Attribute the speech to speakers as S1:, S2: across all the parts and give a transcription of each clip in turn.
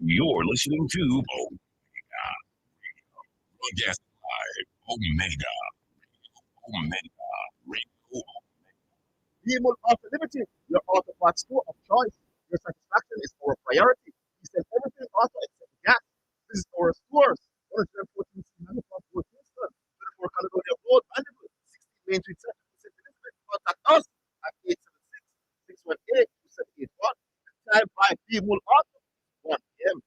S1: You're listening to Omega. Broadcast live. Omega. Omega. Radio.
S2: Demon Auto Liberty, your auto parts store of choice. Your satisfaction is our priority. We sell everything auto except gas. This is our stores. 114 Manufacturer Road, Houston, 24 Caledonia Road, Vanderbilt, 16 Main Street, Central, St. Elizabeth. Contact us at 876-618-2781. Time by Demon Auto, 1 p.m.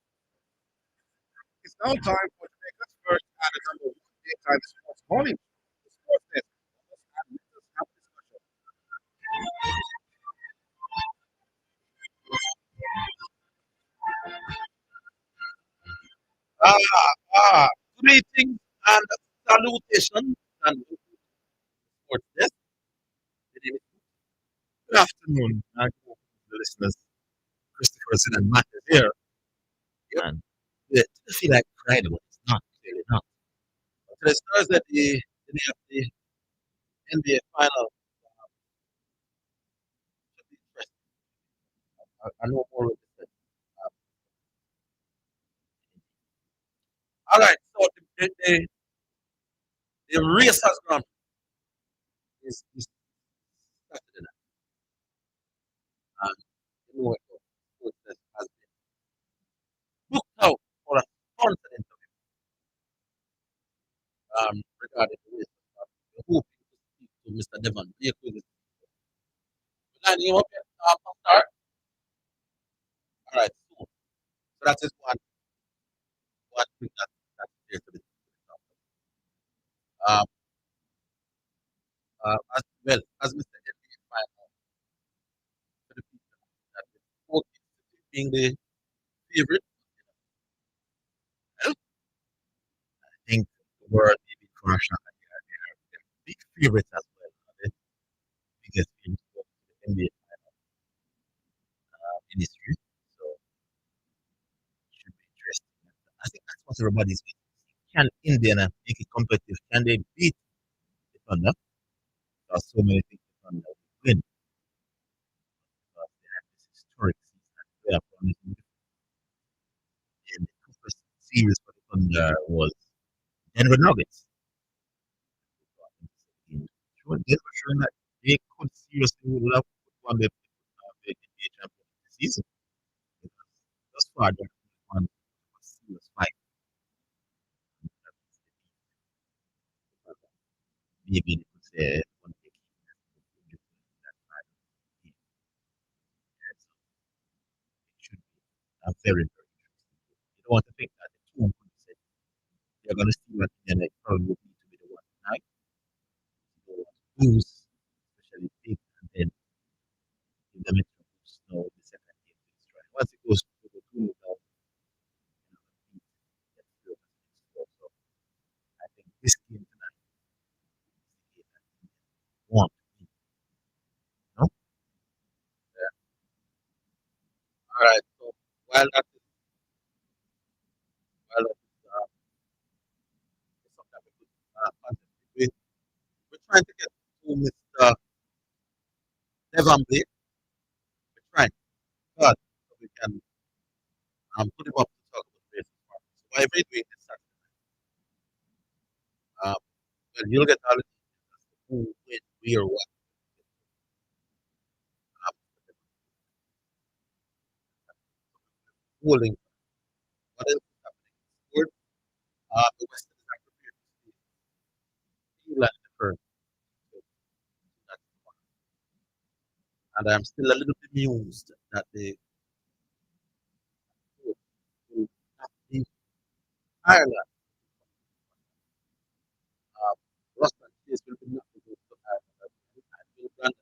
S2: It's now time for Jamaica's first and the number one daytime sports morning. The Sports Desk. And let us have a discussion. Greetings and salutations and sports desk. Good afternoon, and the listeners. Christopher Zidane Matt is here. And I feel like Friday, but it's not, clearly not. Today's Thursday, the day of the NBA final. Should be interesting. I know more of this. All right, so the race has gone. Is Saturday night. And you know what? Sports desk has been booked out for a sponsored interview regarding the race. We're hoping to speak to Mr. Devon. Be quick. And you okay? Start. All right, so that is one thing that's there to be um, as well as Mr. NBA final for the people that the fourth being the favorite. Well, I think the world maybe crush on they are big favorites as well. The biggest favorites for the NBA final in history. So it should be interesting. I think that's what everybody's waiting. Can Indiana make it competitive? Can they beat the Thunder? There are so many things the Thunder will win because they have this historic season and they are promising. And the toughest series for the Thunder was Denver Nuggets. Sure, Denver showing that they could seriously would love to win the NBA championship this season. Because thus far, they're on a serious fight. Maybe they could say one big that fight. Yeah, so it should be a very, very interesting. You don't want to think that the two could say they're going to see what Indiana probably would need to be the one tonight. You don't want to lose, especially big, and then give them extra boost now the second game to destroy. Once it goes to the two now, you know, beat get through the next four. So I think this game tonight is the game that Indiana want to win. No? Yeah. All right. So while that is while that is something we could contemplate with, we're trying to get to Mr. Devon Blake. We're trying, but so we can put him up to talk about the racing part. So why are we doing this Saturday night? Well, you'll get all the details as to who, when, where, what. Um, Polling. What else is happening? Sport. The West Indies are prepared to see England in the first. So that's one. And I'm still a little bemused that they will not leave Ireland. Um, Russell and Chase will be not to go to Ireland. And Will Brandon.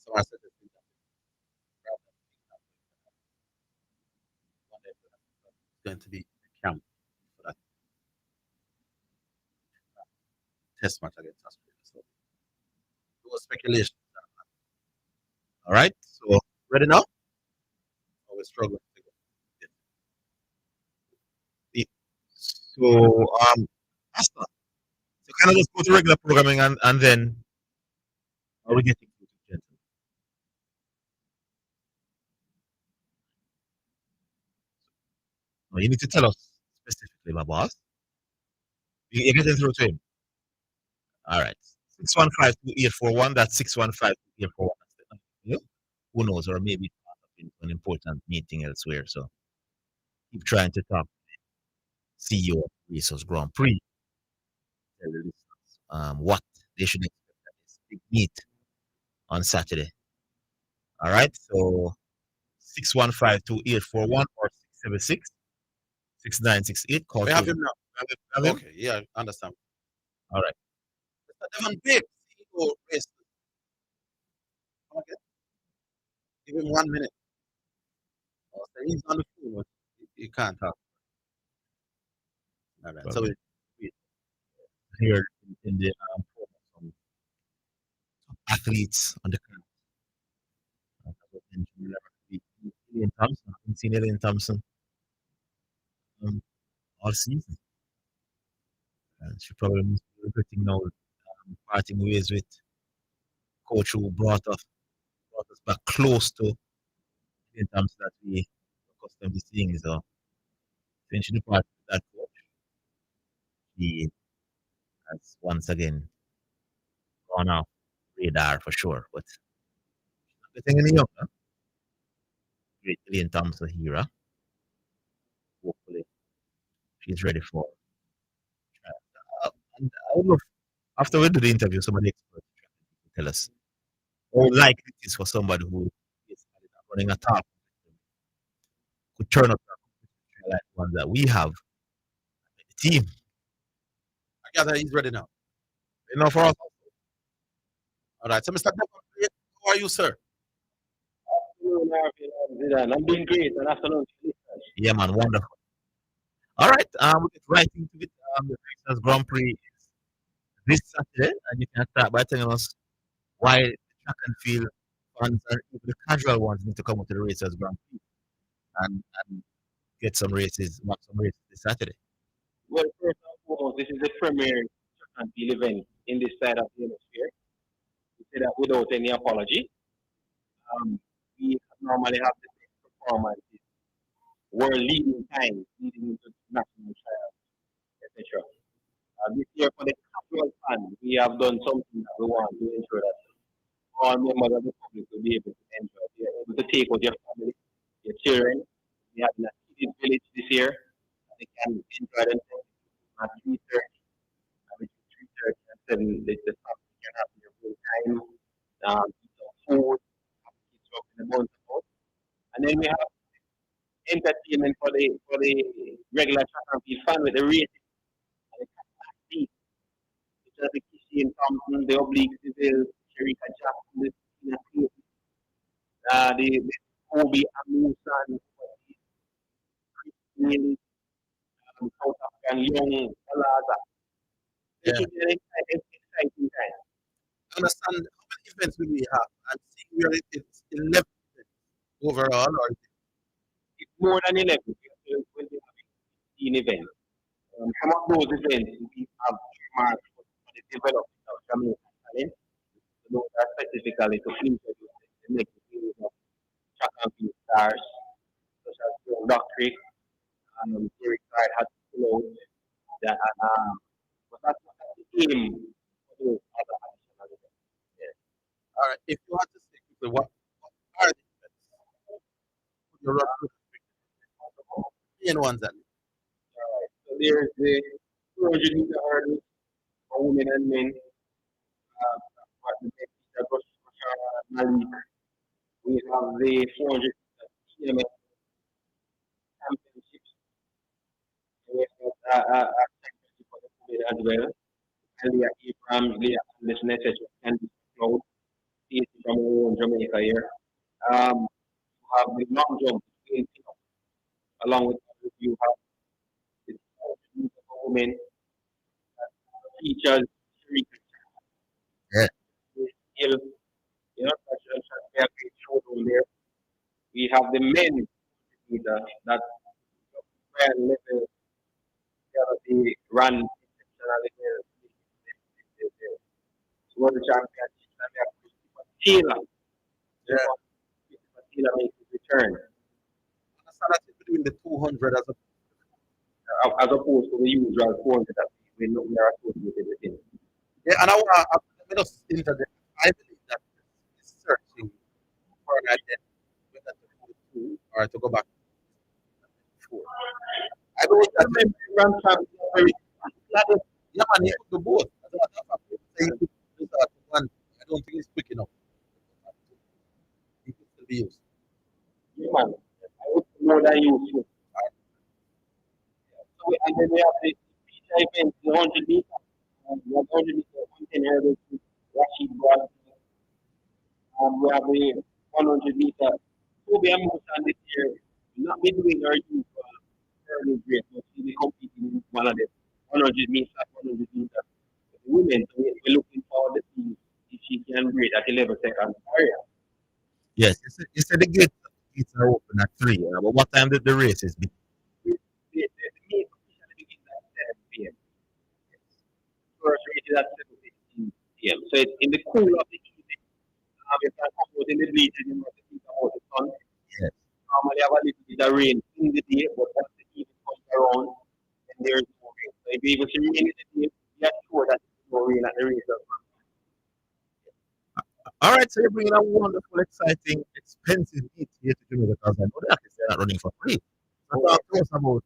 S2: So I said that Brandon one day is going to be the camp for that test match against Australia. So those speculations. All right. So ready now? Or we're struggling to get deep. So Asta. So kind of just go to regular programming and then are we getting to gentlemen? No, you need to tell us specifically, my boss. You're getting through to him. All right. 615-2841. That's 615-2841. Yeah. Who knows? Or maybe it's caught up into an important meeting elsewhere. So keep trying to talk to the CEO of Resource Grand Prix. Tell the listeners what they should expect at this big meet on Saturday. All right. So 615-2841 or 676-6968. Call
S3: We have
S2: through.
S3: him now.
S2: Have him?
S3: Okay, yeah, I understand.
S2: All right.
S3: Mr. Devon Biggs, CEO Race. Come again? Give him 1 minute. Oh, so he's on the phone, but he can't talk. All right. So we
S2: Here in the some athletes on the ground. Elaine Thompson. I haven't seen Elaine Thompson all season. And she probably must be regretting now parting ways with coach who brought us back close to Elaine Thompson that we were accustomed to seeing. So when she departed with that coach, he has once again gone off radar for sure. But the thing in the younger, great Elaine Thompson here. Hopefully she's ready for. And I would love after we do the interview, somebody experts tell us how likely it is for somebody who is running a top could turn up like ones that we have in the team.
S3: I gather he's ready now.
S2: You know, for us,
S3: All right. So, Mr. Devon Biggs, how are you, sir?
S4: Afternoon, Orville and Zidane. I'm doing great. And afternoon, listeners.
S2: yeah, man, wonderful. All right, we get right into it. The Racers Grand Prix is this Saturday, and you can start by telling us why the track and field fans and even the casual ones need to come to the Racers Grand Prix and get some races, watch some races this Saturday.
S4: Well, first and foremost, this is the premier track and field event in this side of the hemisphere. We say that without any apology. We normally have the best performances, world leading times leading into national trials, etc. This year, for the casual fan, we have done something that we want to ensure that all members of the public will be able to enjoy. Be able to take with your family, your children. We have a kids village this year. They can enjoy themselves at 3:30. Between 3:30 and 7, the family can have their full time, eat some food, have the kids up in the mountain boat. And then we have entertainment for the regular track and field fan with the races and the capacity. Which are the Kissy Thompson, the Oblique Civil, Sherika Jackson, the Tina Clayton, the Kobe Amusan, Christine, South African Young, Alaza. It
S3: Yeah.
S4: should be an exciting time.
S3: Understand how many events will we have? And see where it's 11 events overall, or
S4: It's more than 11. We will be having 15 events. Some of those events we have earmarked for the development of Jamaican talent. Those are specifically to introduce the next wave of track and field stars, such as John Dockery, Derek Card has followed that, but that's not the aim for those other additional events. Yeah.
S3: all right. If you want to say quickly, what are the events? Could you run through the main ones that
S4: Alright, so there's the 200 meter hurdles for women and men. Malik. We have the 400 meter TMS championships. We have a championship for the women as well. Leah Abrams, Leah Anderson, etc. And Cloud, Stacey from our own Jamaica here. You have the long jump between pick-up, along with you have the 400 meter for women features Sherika
S2: Yeah.
S4: Hill, that's a great showroom there. We have the men meter that grand level the run exceptionally well. World Championship and we have Christopher Taylor.
S3: Yeah.
S4: Christopher Taylor makes his return.
S3: understand that it's between the 200 as a
S4: as opposed to the usual 400 that we know we are associated with it.
S3: Yeah, and I want to just interject. I believe that this searching for an identity, whether to go to or to go back before. I believe that
S4: Remember, Grand Prix is very
S3: yeah, man, he could do both. I don't know if people say he could do that one. I don't think it's quick enough. He could still be used.
S4: human. I would know that useful. So, and then we have the feature event, the 100 meter. We have 100 meter content hurdles with Rashid Brad. We have the 100 meter. Toby Amusan this year, not midway or youth hurdle race, but he'll be competing in one of the 100 meter, 100 meter. The women, so we're looking forward to see if she can break that 11-second barrier.
S2: Yes, you said the gates are open at 3, but what time did the races begin?
S4: The meet officially begins at 7 p.m. First race is at 7:15 p.m. So it's in the cool of the evening. You can come out in the bleachers and not think about the sun.
S2: Yes.
S4: Normally have a little bit of rain in the day, but once the evening comes around, then there is no rain. So if you even see rain in the day, you are sure that there's no rain at the race.
S2: All right, so you're bringing a wonderful, exciting, expensive meet here to Jamaica because I know the athletes are not running for free. So talk to us about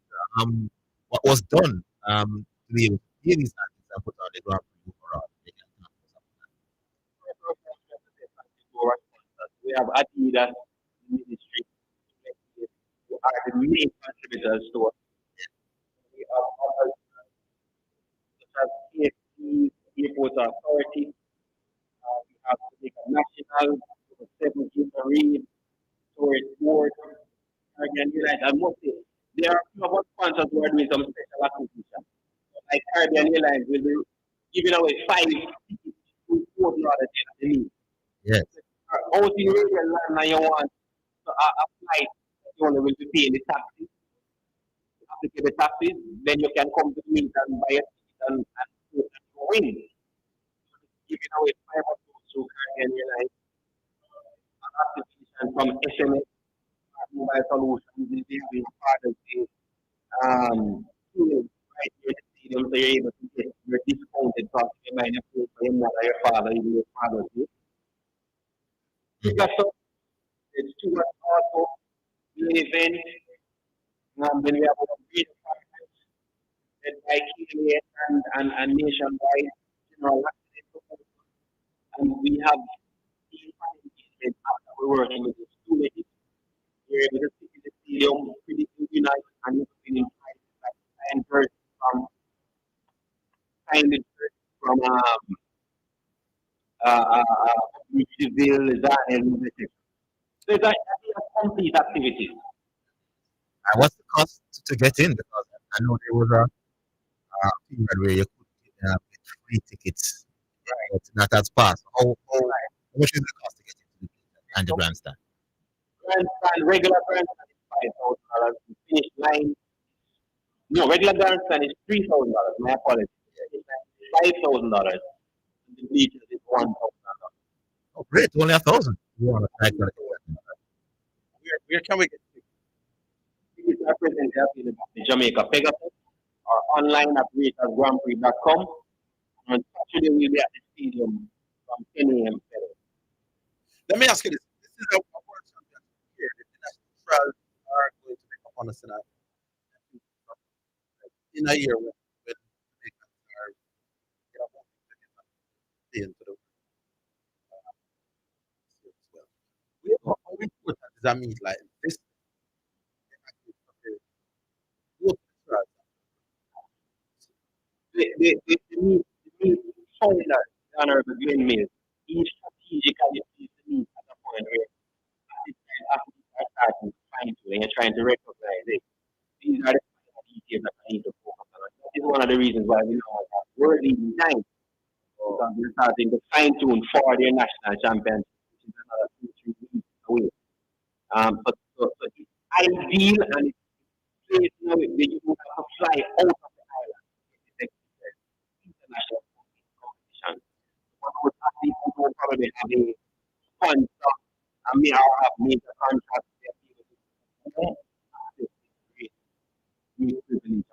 S2: what was done to be able to pay these athletes and put on the Grand Prix overall. They can talk to us about
S4: We have Adidas Ministry, who are the main contributors to it. We have others such as AFC, Airport Authority, we have Jamaica National, the 17 Marine, Storage Board, Caribbean Airlines. I must say, there are a few of our sponsors who are doing some special acquisition. Like Caribbean Airlines will be giving away 5 tickets to 4 dollars at the least.
S2: Yes.
S4: Out in radio land now you want a flight that you only will be paying the taxes. You have to pay the taxes, then you can come to meet and buy a ticket and win. Giving away 5 of those through Caribbean Airlines. Acquisition from SMS Mobile Solutions is being part of the right here in the stadium, so you're able to get your discounted cost. You might have paid for your mother, your father, even your father's day. It's too much also main event. Then we have a great partners led by KLA and nationwide general accident support. And we have these engagement after we're working with the students. We're able to sit in the stadium pretty united and we've been invited like signed jerseys from Orville, Zidane, etc. So it's a complete activity.
S2: And what's the cost to get in? Because I know there was a period where you could get free tickets, but not as fast. How much is the cost to get into the gate and the grandstand?
S4: Regular grandstand is $5,000. Finish line. No, regular grandstand is $3,000. My apologies. $5,000. The bleachers is $1,000.
S2: Oh, great! Only 1,000. You want to try to get
S3: Where can we get
S4: Tickets are presently available at the Jamaica Pegasus or online at racersgrandprix.com. On Saturday, we'll be at the stadium from 10 a.m.
S3: Let me ask you this. This is a world championship here. The international trials are going to make up on us in a year when Jamaicans are hoping to get back into the as well. How important is a meet like this? Both trials.
S4: The founder, the Honorable Glenn Mills, he strategically sees the need at a point where athletes are starting to find to and you're trying to recognize it. These are the details that I need to focus on. That is one of the reasons why we now have world leading time. Because we're starting to fine tune for their national champions, which is another 2-3 weeks away. So it's ideal and it's place now where you don't have to fly out of the island. It's international competition. One would athletes who don't probably have a sponsor and may or have major contracts they're able to great privilege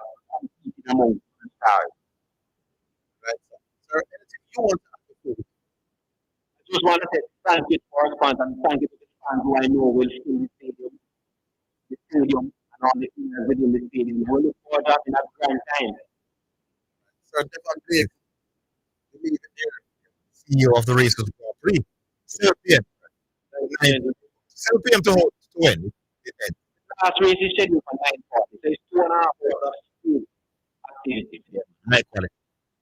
S4: just want to say thank you to our fans and thank you to the fans who I know will fill the stadium and all the players within the stadium. We look forward to having a grand time.
S3: Sir Devon Blake, the leader there, CEO of the races Grand Prix. 7 p.m.
S4: And
S3: 7 p.m. to win.
S4: last race is scheduled for 9:40, so it's 2.5 hours of speed activity.
S2: Yeah, high quality.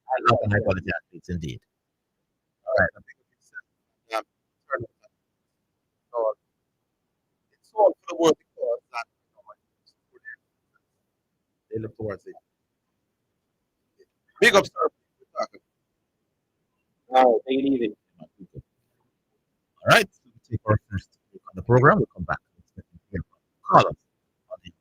S2: I love the high quality athletes indeed.
S3: All right. I think we can set turn it back. So it's all for the world because that they look towards it. Big up, sir. We're talking.
S4: All right, take it easy.
S2: All right, so we take our first break on the program. We'll come back. Expect to hear from Carlos on the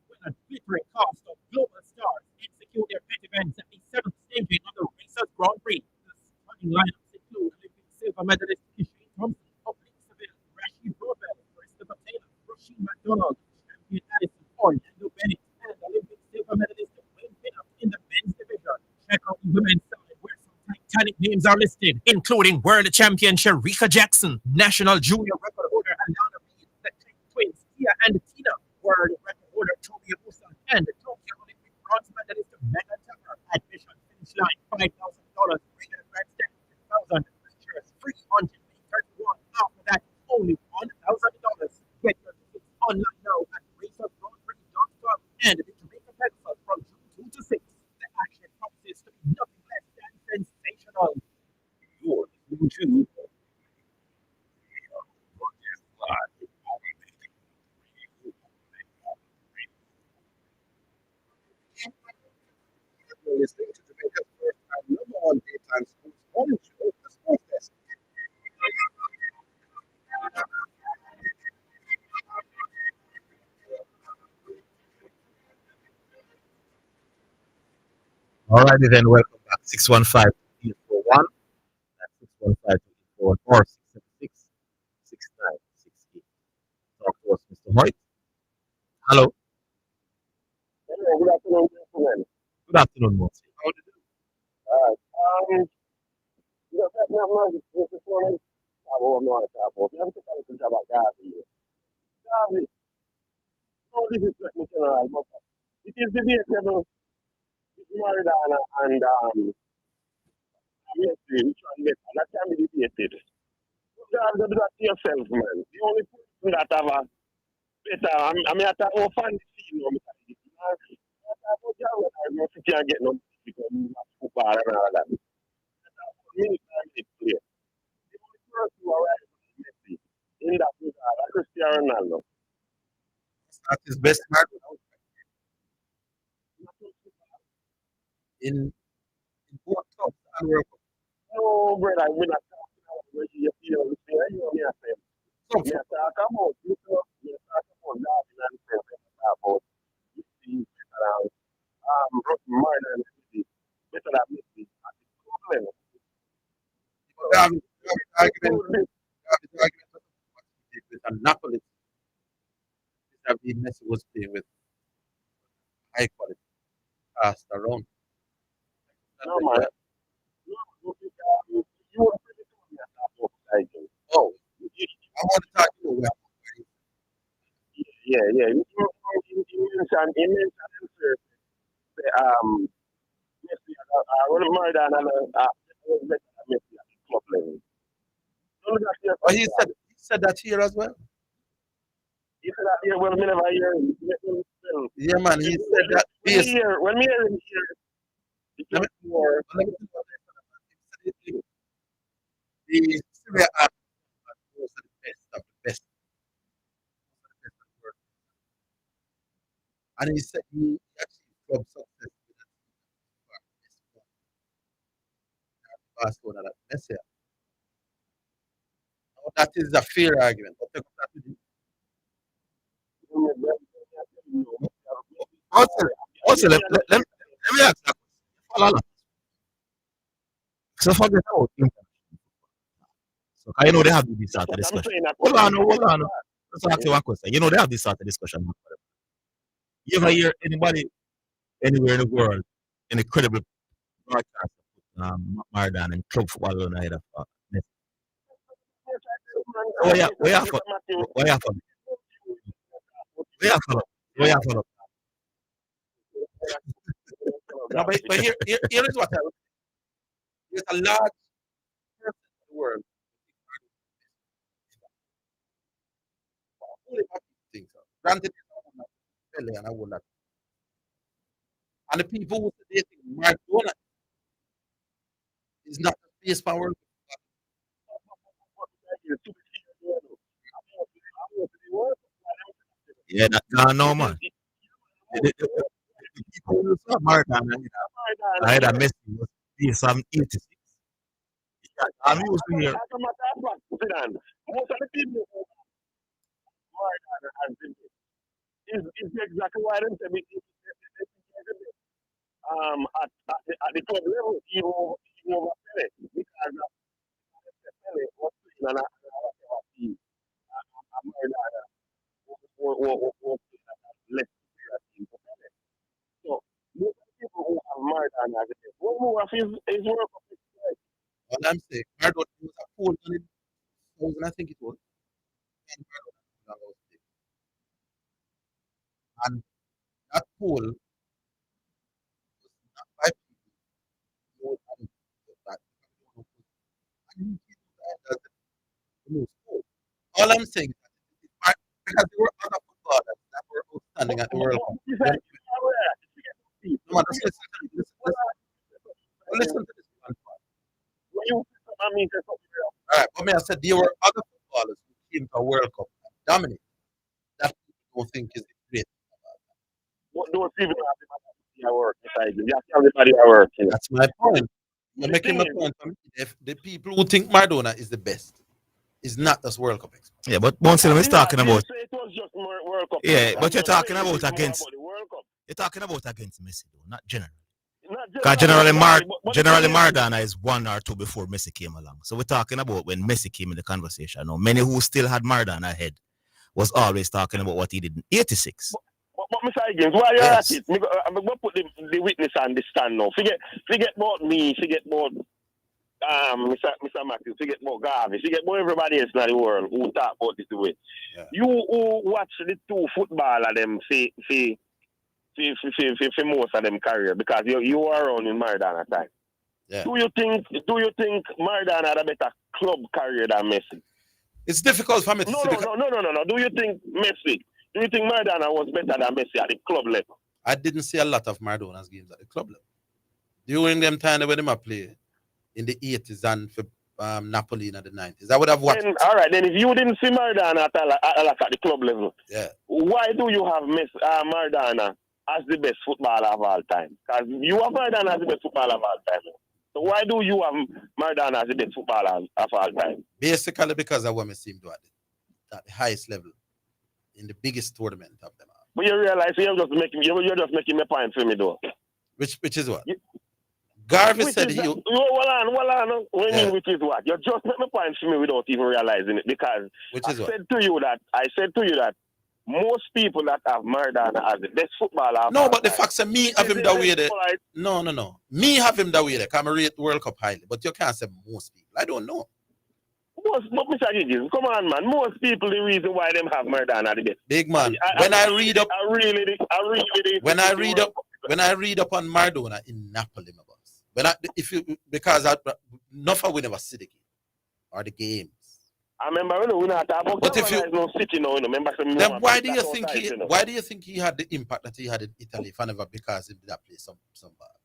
S5: when a glittering cast of global stars execute their pet events at the seventh staging of the Racers Grand Prix. The stunning lineups include Olympic silver medalist Kishane Thompson, Oblique Seville, Rashid Orville, Christopher Taylor, Rasheen McDonald, champion Addison Orlando Bennett, and Olympic silver medalist Wayne Pinnock in the men's division. Check out the women's side where some titanic names are listed, including world champion Sharika Jackson, national junior record holder Alana Reed, the Tech twins Tia and Tina, world record holder Toby Musa, and Tokyo Olympic bronze medalist Megan Tucker. Admission finish line $5,000, regular grandstand $2,000, pictures free until May 31. After that, only $1,000. Get your tickets online now at racersgrandprix.com and the Jamaica Festival from June 2 to 6. The action promises to be nothing less than sensational.
S1: You're listening to broadcast live with
S3: You're listening to Jamaica's first and number one daytime sports morning show, the Sports Desk.
S2: All righty then, welcome back. 615-841. That's 615-841 or 676-6968. Talk to us, Mr. Hoyt. Hello.
S4: Hello, good afternoon, gentlemen.
S2: Good afternoon, Monty.
S3: How did you
S4: All right. Not much. This is one of I'm not a top. We have to talk about Garvey. Garvey, no disrespect, Mr. General, but it is debatable with Maradona and Messi, which one better. That can be debated. You have to do that to yourself, man. The only person that have a better, I mean, I talk about fan scene, I talk about Garvey, I don't think you can get no because you have football and all that. Minute play. The only person who arrived was Messi in that regard, Cristiano Ronaldo.
S3: start his best match in both clubs and World Cup?
S4: No, brother, we're not talking about where you feel the fear. You know me, I say.
S3: So,
S4: Me, I talk about, you know, me, I talk about that, and I'm saying, I talk about Messi, better more than Messi, better than Messi at the club level.
S3: the argument with Napoli is that Messi was playing with high quality cast around.
S4: No, man. You were pretty told me I talk about Higgins.
S3: Oh, I want to talk to you.
S4: Yeah. You mentioned Messi, more than better than Messi at the club level. Don't look at your
S3: Oh, he said that here as well.
S4: He said that here, well, me never hear him. Well,
S3: Yeah, man. He said that
S4: when we
S3: based.
S4: hear him here, it's
S3: Let me,
S4: just more.
S3: let me tell you what he said. The Syria are most of the best of the best. Most of the best of the world. And he said he achieved club success with that Barcelona that Messi. Now, that is a fair argument. But take up that with him. Also, let me ask that question. Falala. So forget about international. So I know they have this sort of
S4: I'm
S3: discussion.
S4: saying that.
S3: Hold on. Let's ask you one question. You know they have this sort of discussion. You ever hear anybody anywhere in the world, an incredible broadcast Maradona and club football ahead of Messi? So where you for? Where you for? Where you for? Where you for? No, but here is what I would say. There's a large person in the world only have these things. Granted, Pele and I will not. And the people who say they think Maradona is not the face power. Yeah, no, man. The people who saw Maradona ahead of Messi was some 86. I'm used to hear.
S4: Zidane, most of the people who Maradona has been is exactly why them say at the club level, even over Pele, because Pele was playing on a team, Maradona was playing on a less superior team for Pele. So most of the people who have Maradona as a team, one more of his work of his life.
S3: All I'm saying, Maradona was a poll on it. I think it was. And Maradona was there. And that poll was not by people who know and that. And he that the most poll. All I'm saying is that because there were other footballers that were outstanding at the World Cup. No, man, just listen to this one part. All right, but me, I said there were other footballers who came to a World Cup and dominated. That people don't think is great.
S4: Those people have to work. Everybody at work.
S3: That's my point. You're making my point. If the people who think Maradona is the best is not this World Cup expert. Yeah, but Monsignor is talking about.
S4: It was just World Cup.
S3: Yeah, but you're talking about against. You're talking about against Messi, though, not generally. Because generally Maradona is 1 or 2 before Messi came along. So we're talking about when Messi came in the conversation. Now, many who still had Maradona ahead was always talking about what he did in 86.
S4: But Mr. Higgins, why you at it? I'm going to put the witness on the stand now. Forget about me, forget about Mr. Matthews, forget about Garvey, forget about everybody else in the world who talk about this way. Yeah. You who watch the two footballers them for most of them career because you are around in Maradona time. Yeah. Do you think Maradona had a better club career than Messi?
S3: It's difficult for me to say.
S4: No. Do you think Maradona was better than Messi at the club level?
S3: I didn't see a lot of Maradona's games at the club level. During them time when they play in the 80s and for Napoli in the 90s, I would have watched.
S4: All right, then if you didn't see Maradona at the club level, yeah, why do you have Maradona as the best footballer of all time? Because you have Maradona as the best footballer of all time. So why do you have Maradona as the best footballer of all time?
S3: Basically because I want to see him do it at the highest level in the biggest tournament of them all.
S4: But you realize you're just making a point for me though.
S3: Which is what? Garvey said he.
S4: Hold on. What do you mean which is what? You just make a point for me without even realizing it because I said to you that most people that have Maradona as the best footballer.
S3: No, but the fact that me have him that way there. No. Me have him that way there. Can I rate World Cup highly? But you can't say most people. I don't know.
S4: Mr. Higgins, come on, man. Most people, the reason why them have Maradona the best.
S3: Big man. When I read up on Maradona in Napoli, because enough we never see the game or the games.
S6: I remember when we not about
S3: But if you
S6: no city now, remember some
S3: then why do you think he had the impact that he had in Italy if never because he did that play some ball?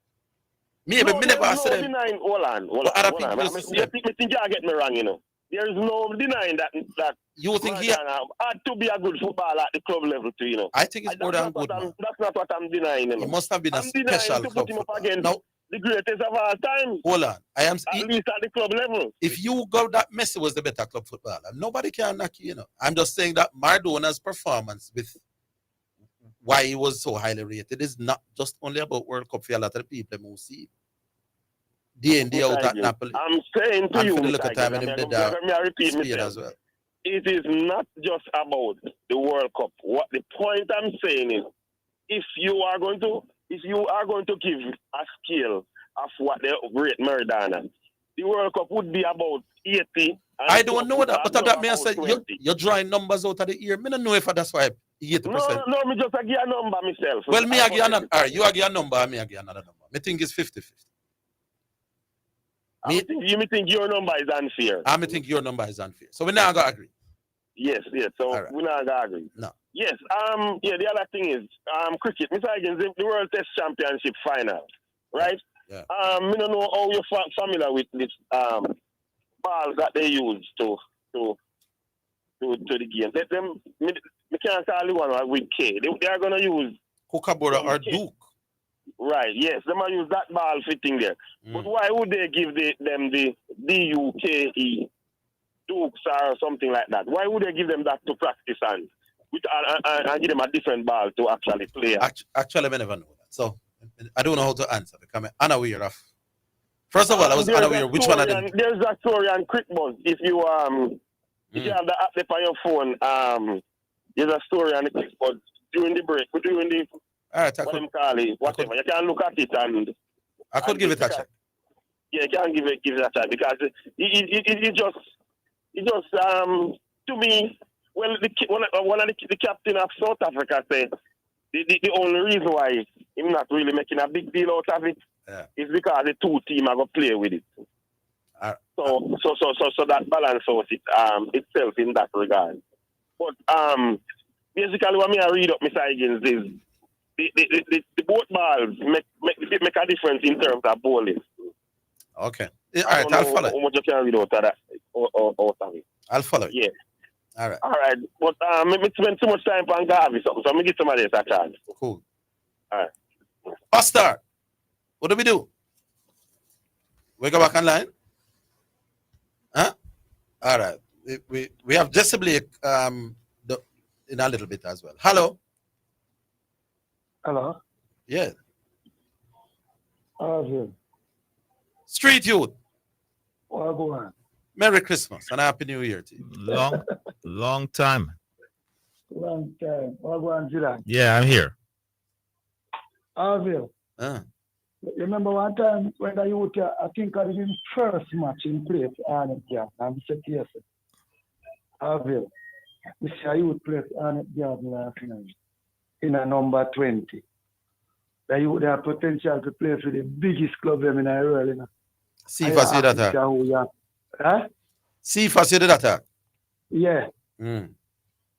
S3: Maybe me never said them.
S6: Denying, hold on. You think you get me wrong, you know. There is no denying that
S3: you think he
S6: had to be a good footballer at the club level too, you know.
S3: I think it's more than good.
S6: That's not what I'm denying, you know.
S3: He must have been a special
S6: to
S3: club
S6: put him up
S3: footballer.
S6: against
S3: Now,
S6: the greatest of all time.
S3: hold on.
S6: At least at the club level.
S3: If you go that Messi was the better club footballer, nobody can knock you, you know. I'm just saying that Maradona's performance with why he was so highly rated is not just only about World Cup for a lot of the people who see day in, day out at Napoli.
S6: I'm saying to
S3: and
S6: you,
S3: for the look at time and
S6: I repeat
S3: Spain
S6: myself.
S3: as well.
S6: It is not just about the World Cup. What the point I'm saying is, if you are going to give a scale of what they rate Maradona, the World Cup would be about 80.
S3: I don't know that, but that means that you're drawing numbers out of the ear. I don't know if that's why 80%.
S6: No, me just give a number myself.
S3: Well, me give another. You give a number, me give another number. Me think it's 50-50.
S6: You think your number is unfair?
S3: I think your number is unfair. So we're not gonna agree.
S6: Yes. So right. We're not gonna agree.
S3: No.
S6: Yes. The other thing is cricket. Mr. Higgins, the World Test Championship final, right?
S3: Yeah.
S6: I don't know how you're familiar with this balls that they use to the game. Let them. Me can't call the one with K. They are gonna use
S3: Kookaburra or Duke.
S6: Right, yes, they might use that ball fitting there. But why would they give them the DUKE, Dukes or something like that? Why would they give them that to practice and give them a different ball to actually play?
S3: Actually, I never know that. So I don't know how to answer because I'm unaware of. First of all, I was unaware which one of them.
S6: There's a story on QuickBuzz. If you you have the app there on your phone, there's a story on the QuickBuzz during the break, during the
S3: all right,
S6: whatever. You can look at it and
S3: I could give it a check.
S6: Yeah, you can give it a check because it just to me, well, one of the captain of South Africa said the only reason why he's not really making a big deal out of it is because the two teams are gonna play with it. So that balance out it itself in that regard. But basically, what I read up, Mr. Higgins, is the both balls make a difference in terms of bowling.
S3: Okay. All right, I'll follow.
S6: How much you can read out of that? Out of it.
S3: I'll follow.
S6: Yeah.
S3: All right.
S6: But maybe spend too much time on Garvey, so I'm gonna give somebody else a chance.
S3: Cool.
S6: All right.
S3: Pastor, what do we do? We go back online? Huh? All right. We have Jesse Blake in a little bit as well. Hello.
S7: Hello.
S3: Yeah.
S7: Orville.
S3: Street Youth.
S7: What go on?
S3: Merry Christmas and Happy New Year to you.
S2: Long time.
S7: Long time. What go on, Zidane?
S2: Yeah, I'm here.
S7: Orville. You remember one time when the youth, I think I did his first match in play for Arnett Garden. I'm saying yes. Orville. We see a youth play for Arnett Garden last night in a number 20. The youth have potential to play for the biggest club in the world. You know.
S3: See if I see that.
S7: Huh?
S3: See if I see that.
S7: Yeah.
S3: You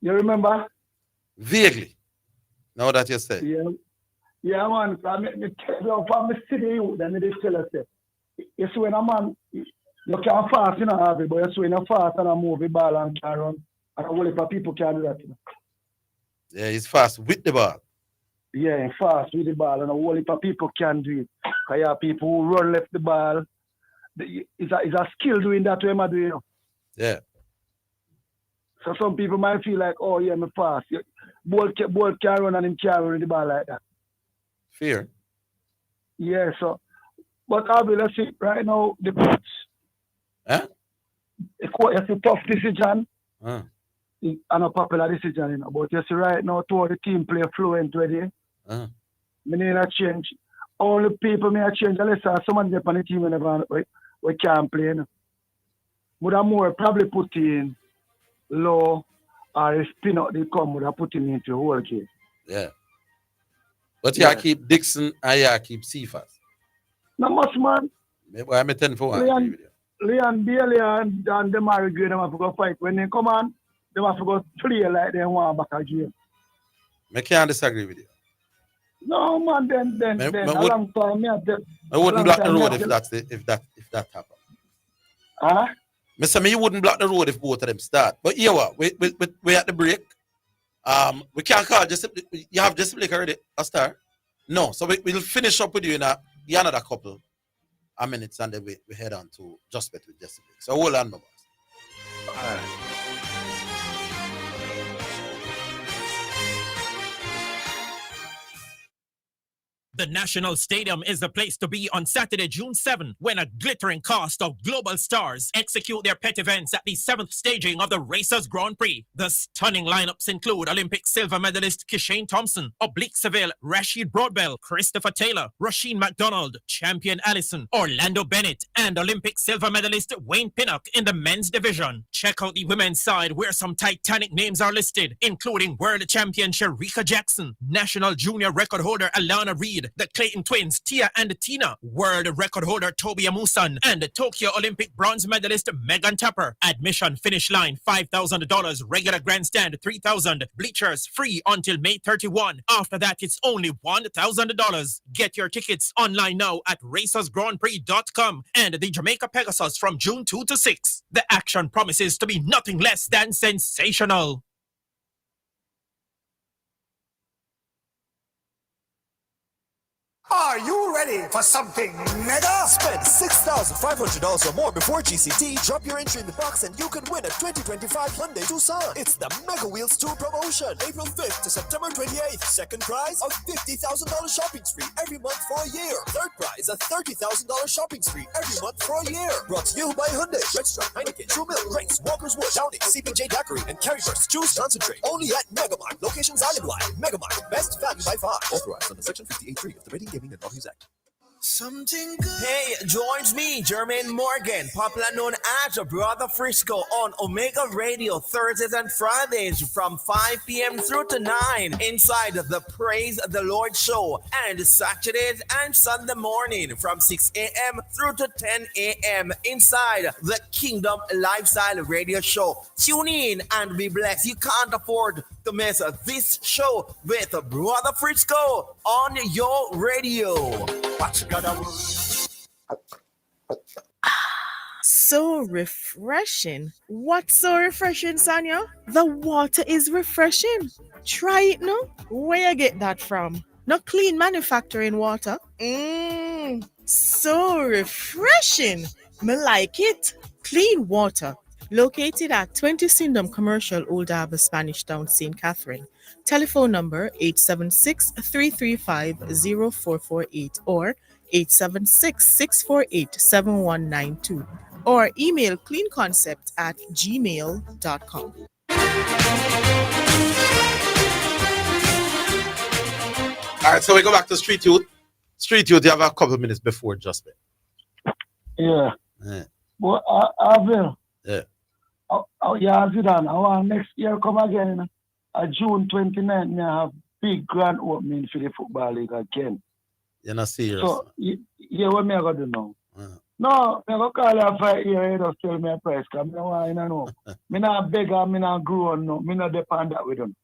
S7: remember?
S3: Vaguely. Now that you say.
S7: Yeah, man. From the city youth, then they tell us that. You see when a man, you can fast, you know, have it, but you see when you fast and move the ball and can run, and a whole heap of people can do that. You know. Yeah,
S3: he's fast with the ball.
S7: Yeah, fast with the ball, and a whole heap of people can do it. Because you have people who run left the ball. It's a skill doing that way, man, you know.
S3: Yeah.
S7: So some people might feel like, oh, yeah, I'm fast. Ball can run and him can run the ball like that.
S3: Fear.
S7: Yeah, so, but I will see right now the coach.
S3: Huh?
S7: It's a tough decision.
S3: And
S7: a popular decision, you know. But you see right now, two of the team play fluent already. Me need a change. Only people may change unless someone on the team we can't play. You know. Would have more probably put in low or spin out the come would have put him into the whole game.
S3: Yeah. But you keep Dixon and you keep Cephas.
S7: Not much, man.
S3: Maybe I'm a 10 for 1.
S7: Leon Bailey and Demary Gray, them have to go fight. When they come on, they have to go play like they want back again.
S3: I can't disagree with you.
S7: No man, then a long time
S3: I wouldn't block the road if that happened.
S7: Huh?
S3: Mr. Me, you wouldn't block the road if both of them start. But here what? We at the break. We can't call you have Jesse Blake already, a star? No, so we'll finish up with you in another couple of minutes and then we head on to Just Bet with Jesse Blake. So hold on, my boss.
S4: All right.
S5: The National Stadium is the place to be on Saturday, June 7, when a glittering cast of global stars execute their pet events at the 7th staging of the Racers Grand Prix. The stunning lineups include Olympic silver medalist Kishane Thompson, Oblique Seville, Rashid Broadbell, Christopher Taylor, Rasheen McDonald, champion Allison, Orlando Bennett, and Olympic silver medalist Wayne Pinnock in the men's division. Check out the women's side where some titanic names are listed, including world champion Shericka Jackson, national junior record holder Alana Reed, the Clayton twins Tia and Tina, world record holder Toby Amusan, and the Tokyo Olympic bronze medalist Megan Tapper. Admission finish line $5,000, regular grandstand $3,000, bleachers free until May 31. After that, it's only $1,000. Get your tickets online now at racersgrandprix.com and the Jamaica Pegasus from June 2 to 6. The action promises to be nothing less than sensational.
S8: Are you ready for something mega? Spend $6,500 or more before GCT. Drop your entry in the box and you can win a 2025 Hyundai Tucson. It's the Mega Wheels Tour promotion, April 5th to September 28th. Second prize, a $50,000 shopping spree every month for a year. Third prize, a $30,000 shopping spree every month for a year. Brought to you by Hyundai, Redstone, Heineken, True Milk, Reigns, Walker's Wood, Downing, CPJ Daiquiri, and Carryburst Juice Concentrate. Only at Megamart. Locations island-wide. Megamart, best value by far. Authorized under Section 58.3 of the Rating Gaming and Lotteries Act.
S9: Something good. Hey, joins me, Jermaine Morgan, popular known as Brother Frisco, on Omega Radio Thursdays and Fridays from 5 p.m. through to 9 inside the Praise the Lord show, and Saturdays and Sunday morning from 6 a.m. through to 10 a.m. inside the Kingdom Lifestyle Radio show. Tune in and be blessed. You can't afford to miss this show with Brother Frisco on your radio. What you gotta
S10: So refreshing. What's so refreshing, Sonia? The water is refreshing. Try it now. Where you get that from? No clean manufacturing water. So refreshing. Me like it. Clean water. Located at 20 Syndom Commercial, Old Harbour, Spanish Town, St. Catherine. Telephone number 876-335-0448 or 876-648-7192 or email cleanconcept@gmail.com.
S3: All right, so we go back to Street Youth. Street Youth, you have a couple of minutes before Just Bet.
S7: Yeah.
S3: Yeah.
S7: But Orville.
S3: Yeah.
S7: Yeah, Zidane. I want next year come again. June 29th, me have big grand opening for the football league again.
S3: You're not serious.
S7: So, yeah, what me I got to do now?
S3: No,
S7: I go call you for a year, you just tell me a price, because I don't know. I not beg and I not grow on, no. I not depend that with them.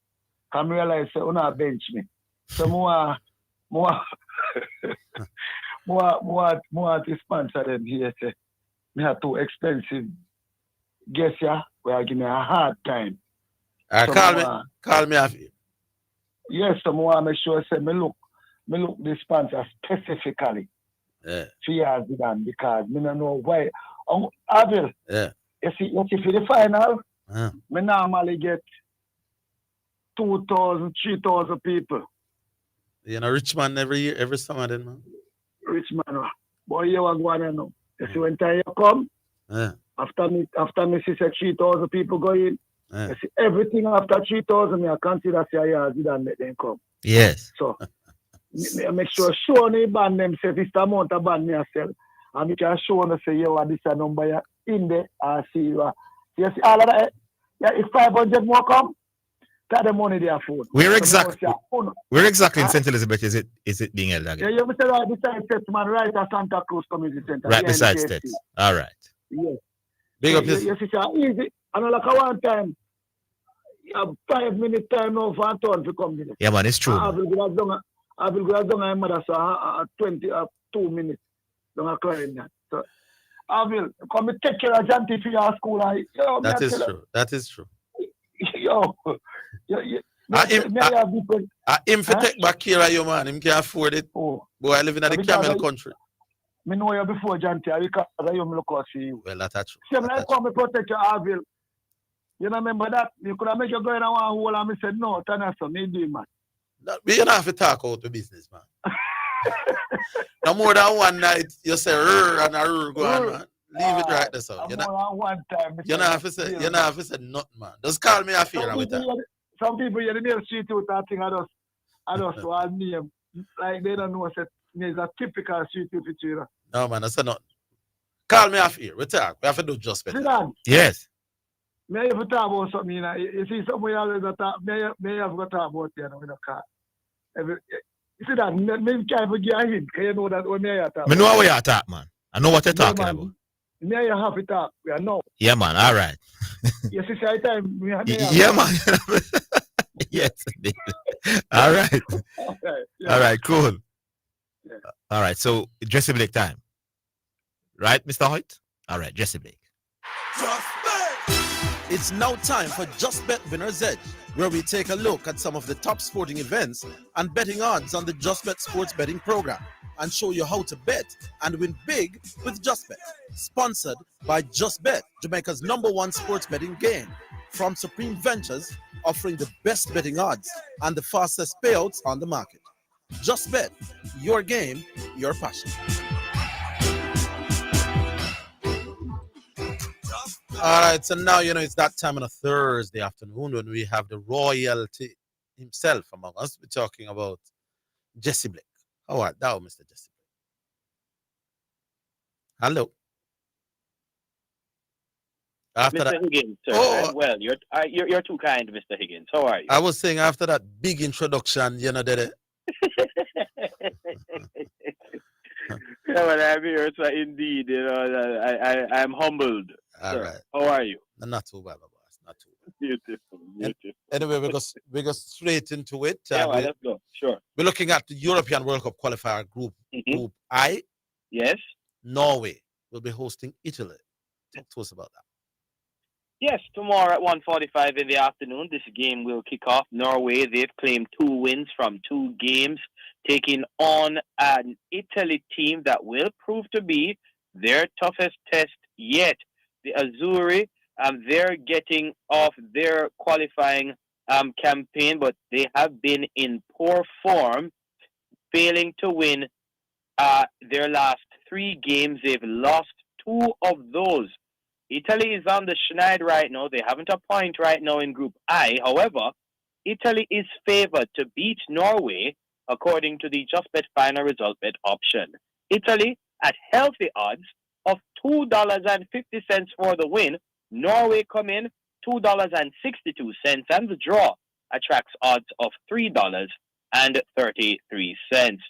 S7: Because I realize that you not bench me. So, more to sponsor them here. Say, me have too expensive. Guess ya, will give me a hard time. So
S3: call me after.
S7: Yes, so I make sure say me look the sponsor specifically.
S3: Yeah.
S7: For years done because me don't know why. Orville.
S3: Yeah.
S7: You see for the final, me normally get 2,000, 3,000 people.
S3: You know, Richmond every summer then, man.
S7: Richmond, boy, you are going to know. You see when time you come, after me see 3,000 people go in, you see everything after 3,000, me I consider say yeah, didn't let them come.
S3: Yes.
S7: So I make sure the band them say this amount of band me I sell. And me can show them say yeah, what this a number in there. I see you. You see all of that. Yeah, if 500 more come, got the money there for.
S2: Where exactly in St. Elizabeth is it being held again?
S7: Yeah, you say right beside State man, right at Santa Cruz Community Center.
S2: Right beside State. All right.
S7: Yes.
S3: Big up
S7: Yes,
S3: yourself.
S7: it's easy. I know like a one time, you have 5 minute time now for a turn to come in.
S2: Yeah, man, it's true.
S7: I
S2: Man.
S7: will go down. I will go down. My mother saw 2 minutes. Don't have crying that. So I will come and take care of Janty for your school.
S3: That is true. That is true.
S7: Yo,
S3: Him for take back care of you, man. Him can afford it.
S7: Oh,
S3: Boy, I live in the camel country.
S7: me know you before Janty because I look out for you.
S3: Well, that's true.
S7: Same like come protect your Orville. You know, remember that? You could have made you go in one hole and me said, no, turn us some, me do, man.
S3: You don't have to talk out the business, man. No more than one night, you say, and go on, man. Leave it right there, so.
S7: You know, one time.
S3: You don't have to say, nothing, man. Just call me a fear with that.
S7: Some people, you name street out that thing, I just one name. Like, they don't know, it's a typical street picture.
S3: No, man, that's not. Call me a fear. We talk. We have to do just better.
S7: Zidane.
S2: Yes.
S7: May I have to talk about something, you know? You see, somebody always talk, may I have to talk about, you know, in a car. You see that, maybe can't forget a hint, because you know that when I talk.
S2: I know what you talk, man. I know what you're talking about.
S7: May I have to talk? Yeah, no.
S2: Yeah, man. All right.
S7: Yes, it's right time.
S2: Yeah, man. Yes, indeed. All right.
S7: Okay, yeah.
S2: All right, cool.
S7: Yeah.
S2: All right, so Jesse Blake time. Right, Mr. Hoyt? All right, Jesse Blake.
S11: It's now time for Just Bet Winner's Edge, where we take a look at some of the top sporting events and betting odds on the Just Bet sports betting program and show you how to bet and win big with Just Bet. Sponsored by Just Bet, Jamaica's #1 sports betting game. From Supreme Ventures, offering the best betting odds and the fastest payouts on the market. Just Bet, your game, your passion.
S3: All right, so now, you know, it's that time on a Thursday afternoon when we have the royalty himself among us. We're talking about Jesse Blake. How are thou, Mr. Jesse Blake? Hello. After
S12: Mr.
S3: that,
S12: Higgins, sir. Well, you're too kind, Mr. Higgins. How are you?
S3: I was saying after that big introduction, you know, that
S12: Yeah, well, I'm here, so indeed, you know, I'm humbled.
S3: All
S12: sir.
S3: right.
S12: How are you?
S3: Not too bad, my boss. Not too bad.
S12: Beautiful.
S3: Anyway, we go straight into it.
S12: Yeah, well, let's go. Sure.
S3: We're looking at the European World Cup qualifier group Group I.
S12: Yes.
S3: Norway will be hosting Italy. Talk to us about that.
S12: Yes, tomorrow at 1:45 in the afternoon, this game will kick off. Norway, they've claimed 2 wins from 2 games, taking on an Italy team that will prove to be their toughest test yet. The Azzurri, they're getting off their qualifying campaign, but they have been in poor form, failing to win their last 3 games. They've lost 2 of those. Italy is on the schneid right now. They haven't a point right now in Group I. However, Italy is favored to beat Norway according to the Just Bet final result bet option. Italy at healthy odds of $2.50 for the win. Norway come in $2.62, and the draw attracts odds of $3.33.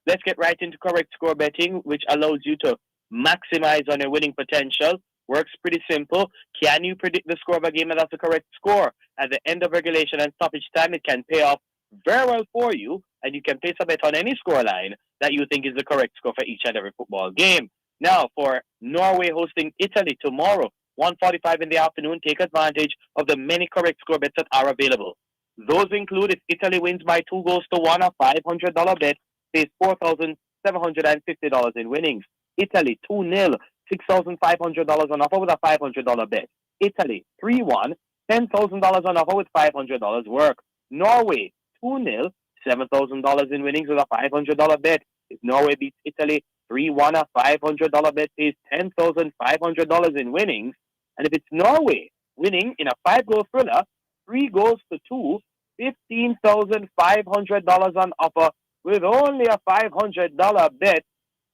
S12: Let's get right into correct score betting, which allows you to maximize on your winning potential. Works pretty simple. Can you predict the score of a game and that's the correct score? At the end of regulation and stoppage time, it can pay off very well for you, and you can place a bet on any scoreline that you think is the correct score for each and every football game. Now, for Norway hosting Italy tomorrow, 1:45 in the afternoon, take advantage of the many correct score bets that are available. Those include if Italy wins by 2-1, a $500 bet pays $4,750 in winnings. Italy 2-0. $6,500 on offer with a $500 bet. Italy 3-1, $10,000 on offer with $500 work. Norway 2-0, $7,000 in winnings with a $500 bet. If Norway beats Italy 3-1, a $500 bet pays $10,500 in winnings. And if it's Norway winning in a 5-goal thriller, 3-2, $15,500 on offer with only a $500 bet.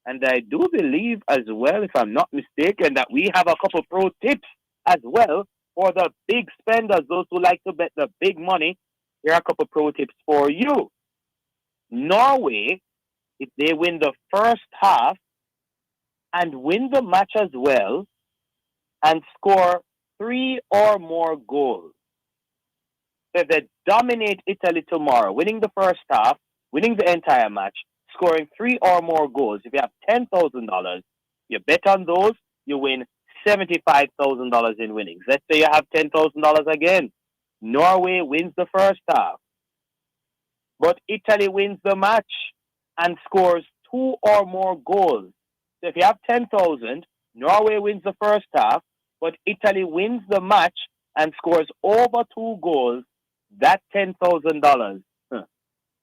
S12: And I do believe as well, if I'm not mistaken, that we have a couple pro tips as well for the big spenders, those who like to bet the big money. Here are a couple pro tips for you. Norway, if they win the first half and win the match as well, and score 3 or more goals. So if they dominate Italy tomorrow, winning the first half, winning the entire match, scoring 3 or more goals, if you have $10,000, you bet on those, you win $75,000 in winnings. Let's say you have $10,000 again. Norway wins the first half, but Italy wins the match and scores 2 or more goals. So if you have 10,000, Norway wins the first half, but Italy wins the match and scores over 2 goals, that $10,000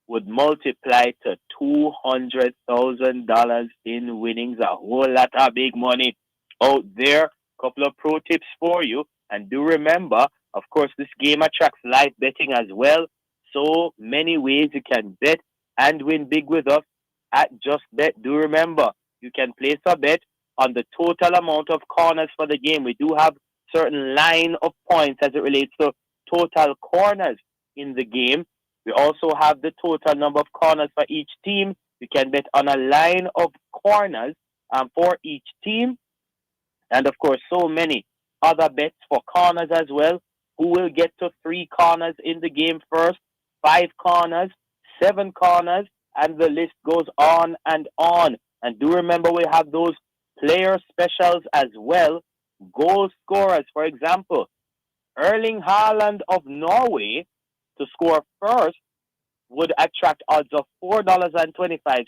S12: would multiply to $200,000 in winnings. A whole lot of big money out there. Couple of pro tips for you. And do remember, of course, this game attracts live betting as well. So many ways you can bet and win big with us at Just Bet. Do remember, you can place a bet on the total amount of corners for the game. We do have certain line of points as it relates to total corners in the game. We also have the total number of corners for each team. You can bet on a line of corners for each team. And of course, so many other bets for corners as well. Who will get to 3 corners in the game first, 5 corners, 7 corners, and the list goes on and on. And do remember, we have those player specials as well. Goal scorers, for example, Erling Haaland of Norway to score first would attract odds of $4.25.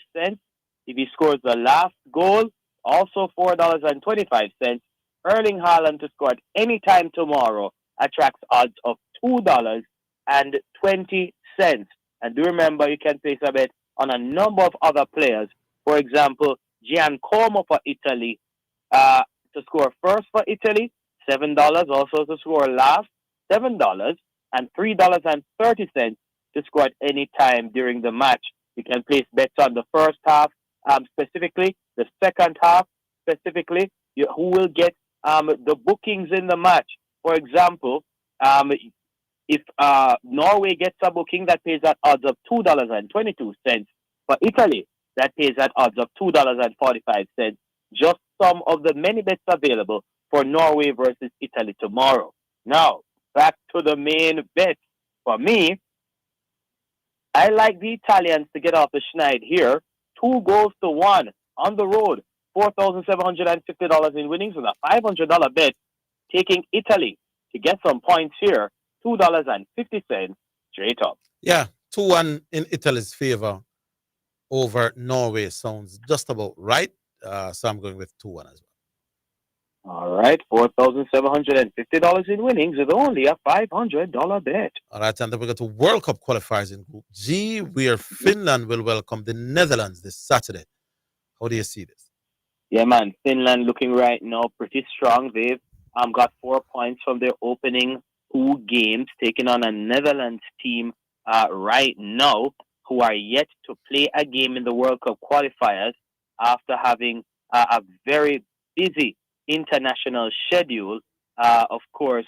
S12: If he scores the last goal, also $4.25. Erling Haaland to score at any time tomorrow attracts odds of $2.20. And do remember, you can place a bet on a number of other players. For example, Giancomo for Italy to score first for Italy, $7. Also to score last, $7. And $3.30 to score at any time during the match. You can place bets on the first half specifically, the second half specifically, who will get the bookings in the match. For example, if Norway gets a booking that pays at odds of $2.22, for Italy, that pays at odds of $2.45. Just some of the many bets available for Norway versus Italy tomorrow. Now, back to the main bet. For me, I like the Italians to get off the schneid here. 2 goals to 1 on the road. $4,750 in winnings with a $500 bet. Taking Italy to get some points here. $2.50 straight up.
S11: Yeah, 2-1 in Italy's favor over Norway sounds just about right. So I'm going with 2-1 as well.
S12: All right, $4,750 in winnings with only a $500 bet.
S11: All right, and then we go to World Cup qualifiers in Group G, where Finland will welcome the Netherlands this Saturday. How do you see this?
S12: Yeah, man, Finland looking right now pretty strong. They've got 4 points from their opening 2 games, taking on a Netherlands team right now who are yet to play a game in the World Cup qualifiers after having a very busy international schedule, of course,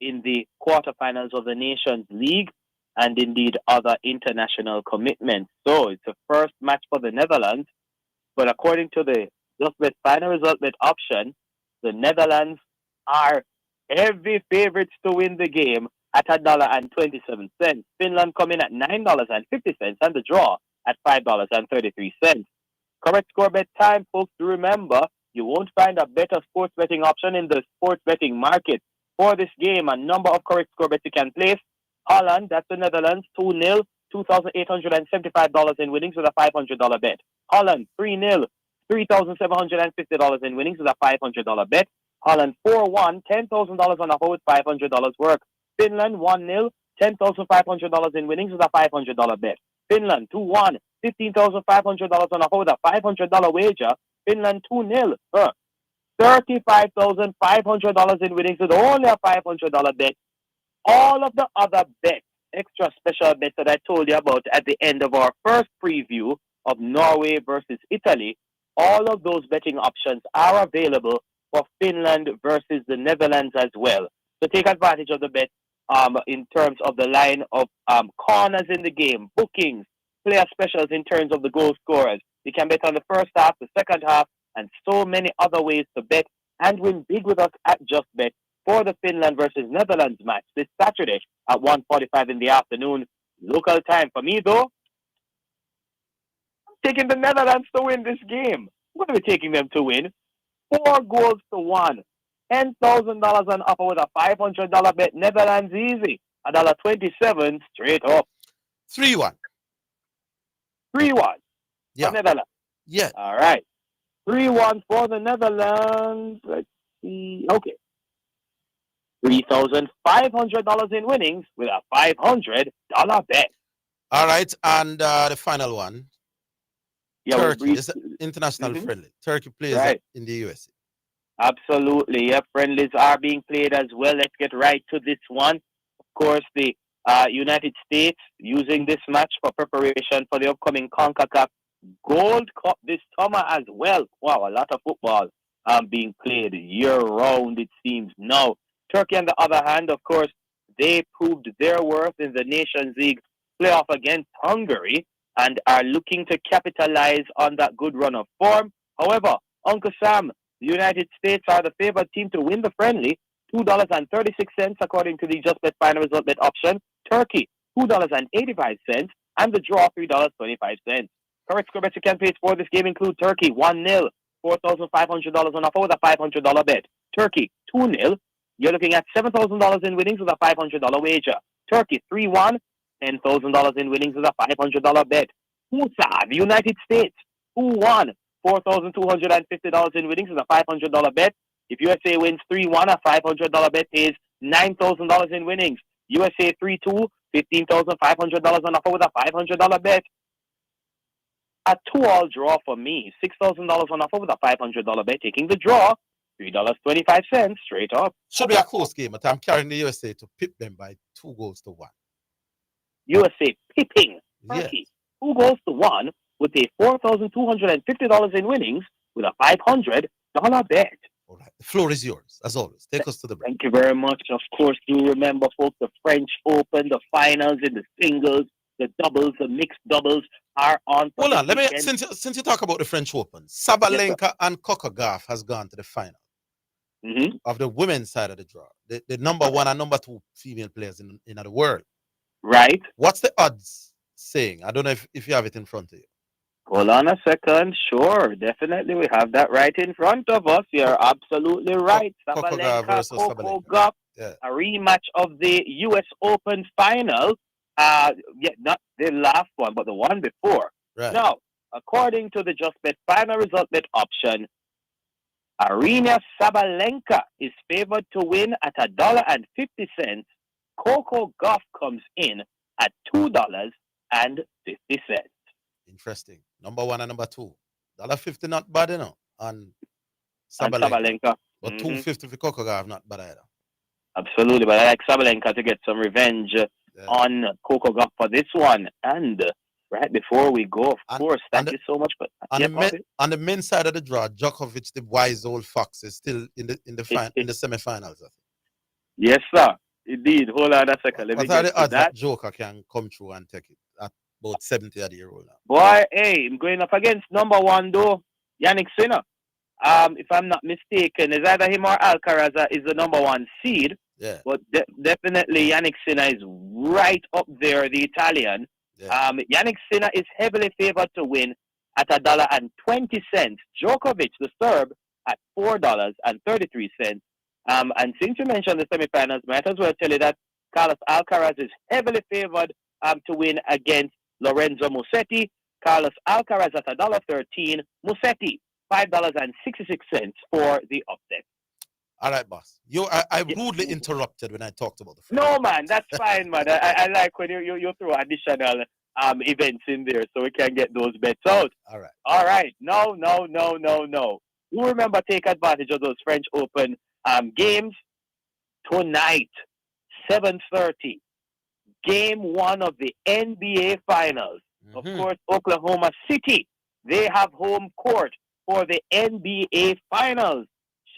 S12: in the quarterfinals of the Nations League and indeed other international commitments. So it's the first match for the Netherlands, but according to the Just Bet final result bet option, the Netherlands are heavy favorites to win the game at $1.27. Finland come in at $9.50 and the draw at $5.33. Correct score bet time, folks. Do remember, you won't find a better sports betting option in the sports betting market. For this game, a number of correct score bets you can place. Holland, that's the Netherlands, 2-0, $2,875 in winnings with a $500 bet. Holland, 3-0, $3,750 in winnings with a $500 bet. Holland, 4-1, $10,000 on a hold, $500 work. Finland, 1-0, $10,500 in winnings with a $500 bet. Finland, 2-1, $15,500 on a hold, a $500 wager. Finland 2-0. $35,500 in winnings with only a $500 bet. All of the other bets, extra special bets that I told you about at the end of our first preview of Norway versus Italy, all of those betting options are available for Finland versus the Netherlands as well. So take advantage of the bet in terms of the line of corners in the game, bookings, player specials in terms of the goal scorers. You can bet on the first half, the second half, and so many other ways to bet and win big with us at JustBet for the Finland versus Netherlands match this Saturday at 1:45 in the afternoon, local time. For me, though, I'm taking the Netherlands to win this game. I'm going to be taking them to win 4-1. $10,000 on offer with a $500 bet. Netherlands easy. $1.27 straight up.
S11: 3-1.
S12: 3-1
S11: Yeah.
S12: for Netherlands.
S11: Yeah.
S12: All right. 3-1 for the Netherlands. Let's see. Okay. $3,500 in winnings with a $500 bet.
S11: All right. And the final one.
S12: Yeah,
S11: Turkey. It's an international friendly. Turkey plays in the USA.
S12: Absolutely. Yeah, friendlies are being played as well. Let's get right to this one. Of course, the United States using this match for preparation for the upcoming CONCACAF Gold Cup this summer as well. Wow, a lot of football being played year-round, it seems now. Turkey, on the other hand, of course, they proved their worth in the Nations League playoff against Hungary and are looking to capitalize on that good run of form. However, Uncle Sam, the United States are the favored team to win the friendly, $2.36 according to the JustBet final result bet option. Turkey, $2.85, and the draw, $3.25. Correct score bets you can place for this game include Turkey 1-0, $4,500 on offer with a $500 bet. Turkey 2-0, you're looking at $7,000 in winnings with a $500 wager. Turkey 3-1, $10,000 in winnings with a $500 bet. USA, the United States 2-1, $4,250 in winnings with a $500 bet. If USA wins 3-1, a $500 bet pays $9,000 in winnings. USA 3-2, $15,500 on offer with a $500 bet. A 2-all draw for me, $6,000 on offer with a $500 bet. Taking the draw, $3.25 straight up.
S11: Should be a close game, but I'm carrying the USA to pip them by 2-1.
S12: USA pipping Turkey 2-1 with a $4,250 in winnings with a $500 bet.
S11: All right. The floor is yours, as always. Take us to the break.
S12: Thank you very much. Of course, do remember, folks, the French Open, the finals in the singles, the doubles, the mixed doubles are on.
S11: Hold on. Since you talk about the French Open, Sabalenka and Kokogaf has gone to the final of the women's side of the draw. The number one and number two female players in the world.
S12: Right.
S11: What's the odds saying? I don't know if you have it in front of you.
S12: Hold on a second. Sure, definitely. We have that right in front of us. You're absolutely right.
S11: Kokogaf versus
S12: Sabalenka, a rematch of the U.S. Open final. Not the last one, but the one before.
S11: Right.
S12: Now, according to the JustBet final result bet option, Arina Sabalenka is favored to win at $1.50. Coco Gauff comes in at $2.50.
S11: Interesting. Number one and number two. $1.50 not bad, you know. On Sabalenka. But $2.50 for Coco Gauff not bad either.
S12: Absolutely, but I like Sabalenka to get some revenge on Coco Gauff for this one. And right before we go, of course, thank you so much. But
S11: on the men's side of the draw, Djokovic, the wise old fox, is still in the semifinals. I think.
S12: Yes, sir. Indeed. Hold on a second. Let me get
S11: the odds
S12: that.
S11: Joker can come through and take it at about 70 at the year old now.
S12: Boy, hey, I'm going up against number one though, Yannick Sinner. If I'm not mistaken, it's either him or Alcaraz is the number one seed.
S11: Yeah.
S12: But definitely Yannick Sinner is right up there, the Italian.
S11: Yeah.
S12: Yannick Sinner is heavily favored to win at $1.20. Djokovic, the Serb, at $4.33. And since you mentioned the semifinals, might as well tell you that Carlos Alcaraz is heavily favored to win against Lorenzo Musetti. Carlos Alcaraz at $1.13. Musetti, $5.66 for the upset.
S11: All right, boss. I rudely interrupted when I talked about the French.
S12: No, man, that's fine, man. I like when you throw additional events in there so we can get those bets out.
S11: All right.
S12: All right. No. You remember, take advantage of those French Open games tonight, 7:30. Game one of the NBA Finals. Of course, Oklahoma City, they have home court for the NBA Finals.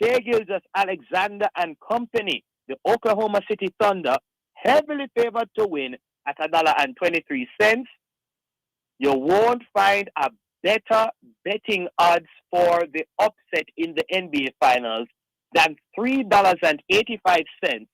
S12: Shai Gilgeous-Alexander and company, the Oklahoma City Thunder, heavily favored to win at $1.23. You won't find a better betting odds for the upset in the NBA Finals than $3.85.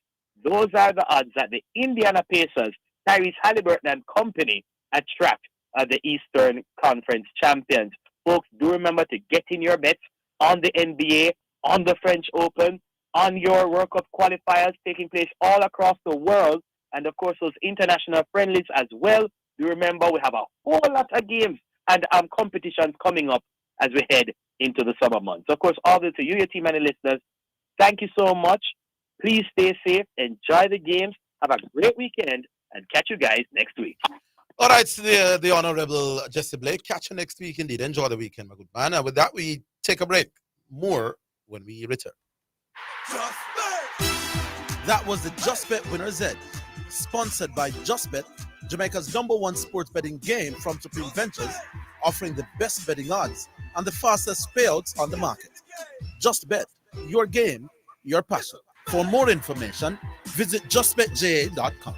S12: Those are the odds that the Indiana Pacers, Tyrese Halliburton and company attract the Eastern Conference champions. Folks, do remember to get in your bets on the NBA, on the French Open, on your World Cup qualifiers taking place all across the world, and of course those international friendlies as well. Do remember we have a whole lot of games and competitions coming up as we head into the summer months. Of course, all this to you, your team and the listeners. Thank you so much. Please stay safe, enjoy the games, have a great weekend, and catch you guys next week.
S11: All right, so the Honorable Jesse Blake. Catch you next week indeed. Enjoy the weekend, my good man. And with that, we take a break. More when we return. That was the Just Bet Winner's Edge, sponsored by Just Bet, Jamaica's #1 sports betting game from Supreme Ventures, offering the best betting odds and the fastest payouts on the market. Just Bet, your game, your passion. For more information, visit justbetja.com.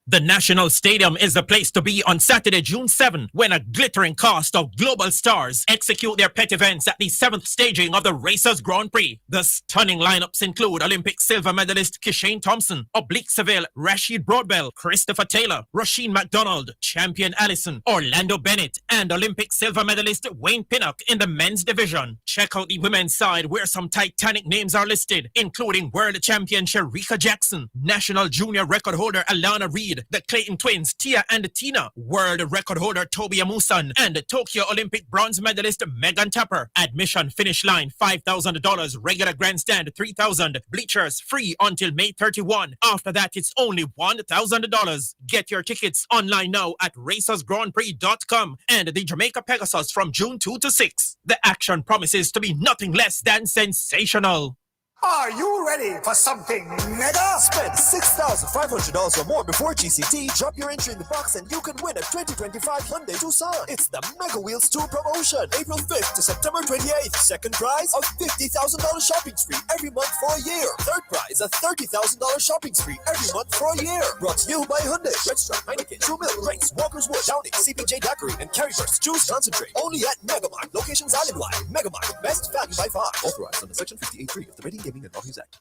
S5: The National Stadium is the place to be on Saturday, June 7, when a glittering cast of global stars execute their pet events at the 7th staging of the Racers Grand Prix. The stunning lineups include Olympic silver medalist Kishane Thompson, Oblique Seville, Rashid Broadbell, Christopher Taylor, Rasheen McDonald, Champion Allison, Orlando Bennett, and Olympic silver medalist Wayne Pinnock in the men's division. Check out the women's side where some titanic names are listed, including world champion Sharika Jackson, national junior record holder Alana Reed, the Clayton twins Tia and Tina, world record holder Toby Amusan, and Tokyo Olympic bronze medalist Megan Tapper. Admission finish line $5,000, regular grandstand $3,000, bleachers free until May 31. After that, it's only $1,000. Get your tickets online now at racersgrandprix.com and the Jamaica Pegasus from June 2 to 6. The action promises to be nothing less than sensational.
S8: Are you ready for something mega? Spend $6,500 or more before GCT. Drop your entry in the box and you can win a 2025 Hyundai Tucson. It's the Mega Wheels 2 promotion. April 5th to September 28th. Second prize, a $50,000 shopping spree every month for a year. Third prize, a $30,000 shopping spree every month for a year. Brought to you by Hyundai, Red Stripe, Heineken, True Milk, Grace, Walker's Wood, Downing, CPJ Daiquiri, and Carryburst Juice Concentrate. Only at Megamart. Locations island-wide. Megamart, best value by far. Authorized under Section 58.3 of the Rating Gaming and Lotteries Act.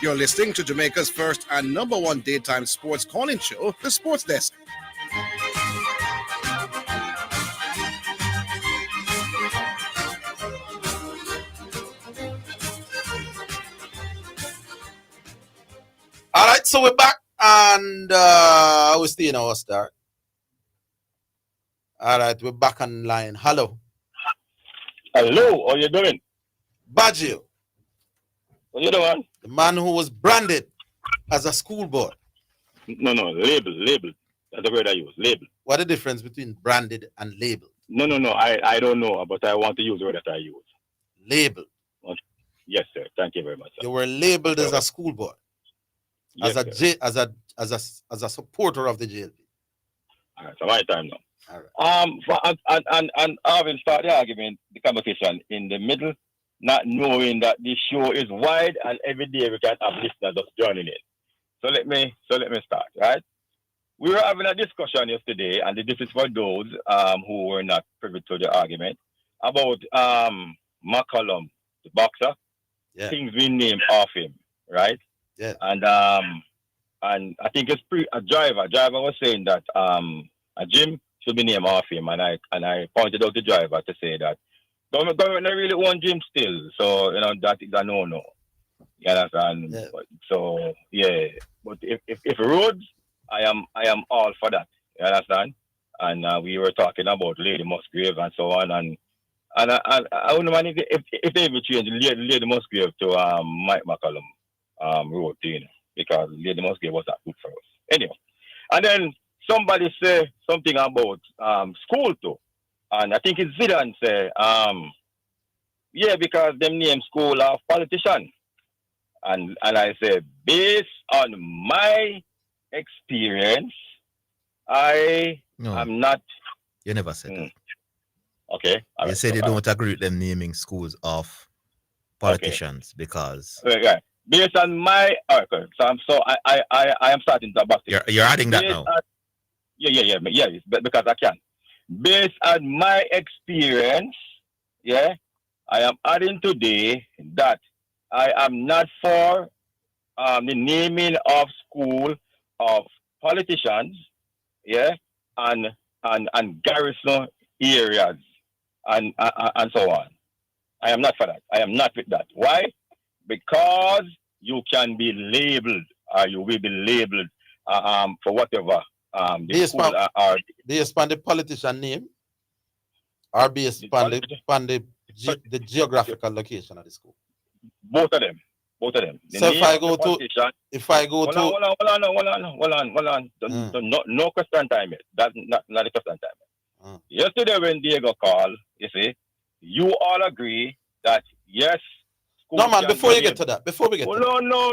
S13: You're listening to Jamaica's first and #1 daytime sports calling show, The Sports Desk.
S11: All right, so we're back, and we're still in our start. All right, we're back online. Hello.
S6: Hello, how you doing?
S11: Baggio.
S6: What you doing?
S11: The man who was branded as a schoolboy.
S6: No, label. That's the word I use, label.
S11: What is the difference between branded and label?
S6: No, I don't know, but I want to use the word that I use.
S11: Label.
S6: Yes, sir. Thank you very much, sir.
S11: You were labeled as a schoolboy.
S6: Yes,
S11: as a supporter of the JLP.
S6: All right, so my time now.
S11: All
S6: right. And Orville start the argument, the conversation in the middle, not knowing that this show is wide and every day we can have listeners just joining in. So let me start, right? We were having a discussion yesterday, and this is for those who were not privy to the argument, about McCollum, the boxer, things being named off him, right?
S11: Yeah.
S6: And I think it's a driver. Driver was saying that a gym should be named off him, and I pointed out the driver to say that government don't really want gym still, so that is a no. You understand?
S11: Yeah.
S6: So yeah, but if roads, I am all for that. You understand? And we were talking about Lady Musgrave and so on, and I wouldn't mind if they ever change Lady Musgrave to Mike McCollum road, because Lady Musgrave was not good for us. Anyway, and then somebody say something about school too, and I think it's Zidane say because them name school of politician, and I say based on my experience, I'm not.
S2: You never said that.
S6: Okay.
S2: You said you don't agree with them naming schools of politicians because.
S6: Okay. Based on my so I am starting to back.
S2: You're adding that now.
S6: Yeah, because I can. Based on my experience, yeah, I am adding today that I am not for the naming of school of politicians, yeah, and and garrison areas and so on. I am not for that. I am not with that. Why? Because you can be labeled, or you will be labeled for whatever the
S11: Based
S6: school
S11: on
S6: are
S11: based on the politician name or based
S6: the
S11: on the
S6: politician.
S11: the geographical location of the school.
S6: Both of them. Both of them. The
S11: So
S6: name of the politician.
S11: if I go to
S6: Hold on. No question time yet. That's not the question time yet. Yesterday when Diego called, you see, you all agree that yes,
S11: no man, before you get to that, before we get to that.
S6: No.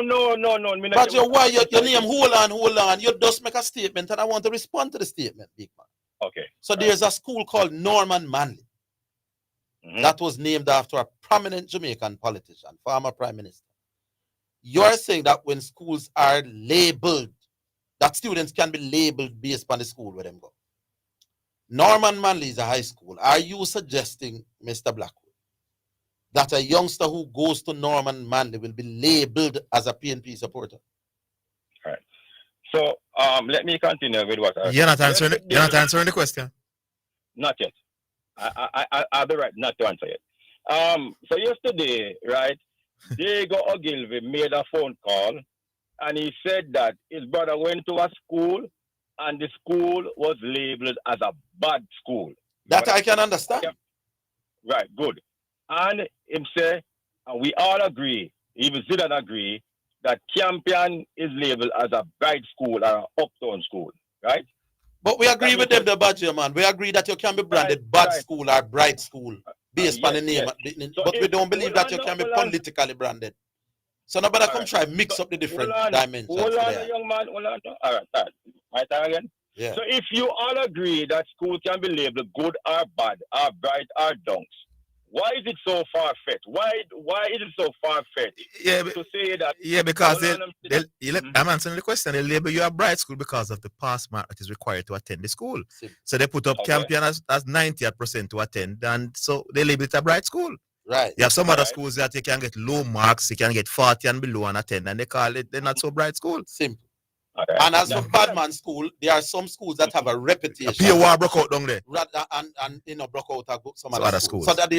S11: But why your name, hold on. You just make a statement and I want to respond to the statement, big man.
S6: Okay.
S11: So there's a school called Norman Manley that was named after a prominent Jamaican politician, former prime minister. You're saying that when schools are labeled, that students can be labeled based on the school where them go. Norman Manley is a high school. Are you suggesting, Mr. Blackwood, that a youngster who goes to Norman Manley will be labeled as a PNP supporter?
S6: All right. So let me continue with what
S14: You're not answering the question.
S6: Not yet. I'll be right not to answer it. So yesterday, right, Diego Ogilvy made a phone call and he said that his brother went to a school and the school was labeled as a bad school.
S11: That I can understand.
S6: Right, good. And him say, and we all agree, even Zidane agree, that Campion is labeled as a bright school or an uptown school, right?
S11: But we agree with them, the Badger man. We agree that you can be branded bad school or bright school based on the name. So but we don't believe that you can be politically branded. So nobody come try mix up the different dimensions.
S6: Hold on, young man. Hold on. All right. My time again.
S11: Yeah.
S6: So if you all agree that school can be labeled good or bad, or bright or dunks, why is it so far-fetched? Why is it so far-fetched to say that?
S14: Yeah, because I'm answering the question. They label you a bright school because of the pass mark that is required to attend the school. So they put up Campion as 90% to attend, and so they label it a bright school.
S11: Right.
S14: You have some other schools that you can get low marks, you can get 40 and below and attend, and they call it they're not so bright school.
S11: Simple. And as for Badman school, there are some schools that have a reputation.
S14: Pure war broke out down there.
S11: And broke out some other schools. So that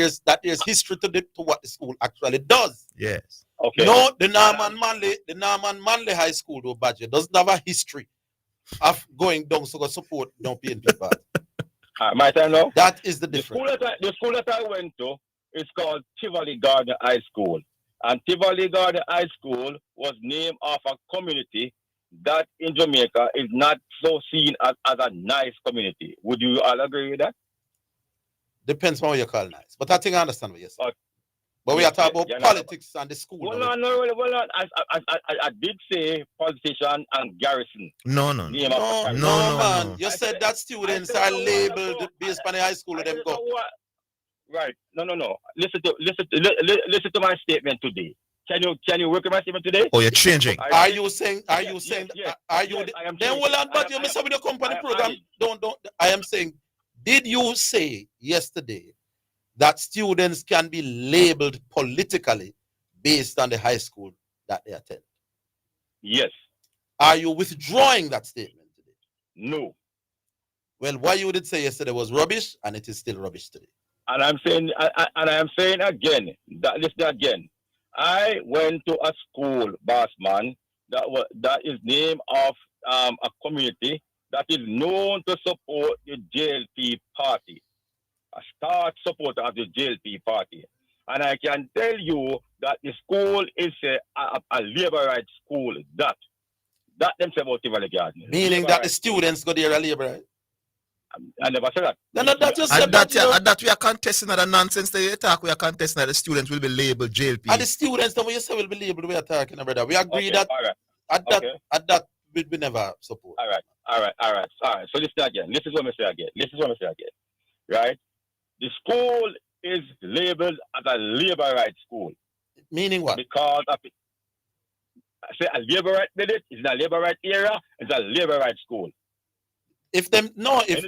S11: there's history to what the school actually does.
S14: Yes.
S6: Okay.
S11: No, the Norman Manley High School, though, Badger, doesn't have a history of going down to support PNP bad.
S6: My time now.
S11: That is the difference.
S6: The school that I went to is called Tivoli Garden High School. And Tivoli Garden High School was named after a community that in Jamaica is not so seen as a nice community. Would you all agree with that?
S11: Depends on what you call nice. But I think I understand what you're saying. But we are talking about politics and the school.
S6: Well, I did say politician and garrison.
S14: No,
S11: man. You said that students are labeled based on the high school where them go.
S6: Right. No. Listen to my statement today. Can you work with my statement today?
S14: Oh, you're changing.
S11: Are you saying? Then well, but you miss with the company program. Don't. I am saying. Did you say yesterday that students can be labeled politically based on the high school that they attend?
S6: Yes.
S11: Are you withdrawing that statement today?
S6: No.
S11: Well, what you did say yesterday was rubbish, and it is still rubbish today.
S6: And I'm saying again that listen again. I went to a school, Bossman, that is named of a community that is known to support the JLP party, a star supporter of the JLP party. And I can tell you that the school is a labor rights school. That them say about Tivoli Garden.
S11: Meaning that the students go there a labor right?
S6: I never said that.
S14: That we are contesting that nonsense that you talk. We are contesting that the students will be labeled JLP.
S11: And the students that you say will be labeled, we are talking brother. We agree that at that we never support.
S6: All right. So listen again. This is what I say again. Right? The school is labeled as a labor rights school.
S11: Meaning what?
S6: Because of it. I say a labor right did it. It's not a labor right area. It's a labor right school.
S11: If them no, if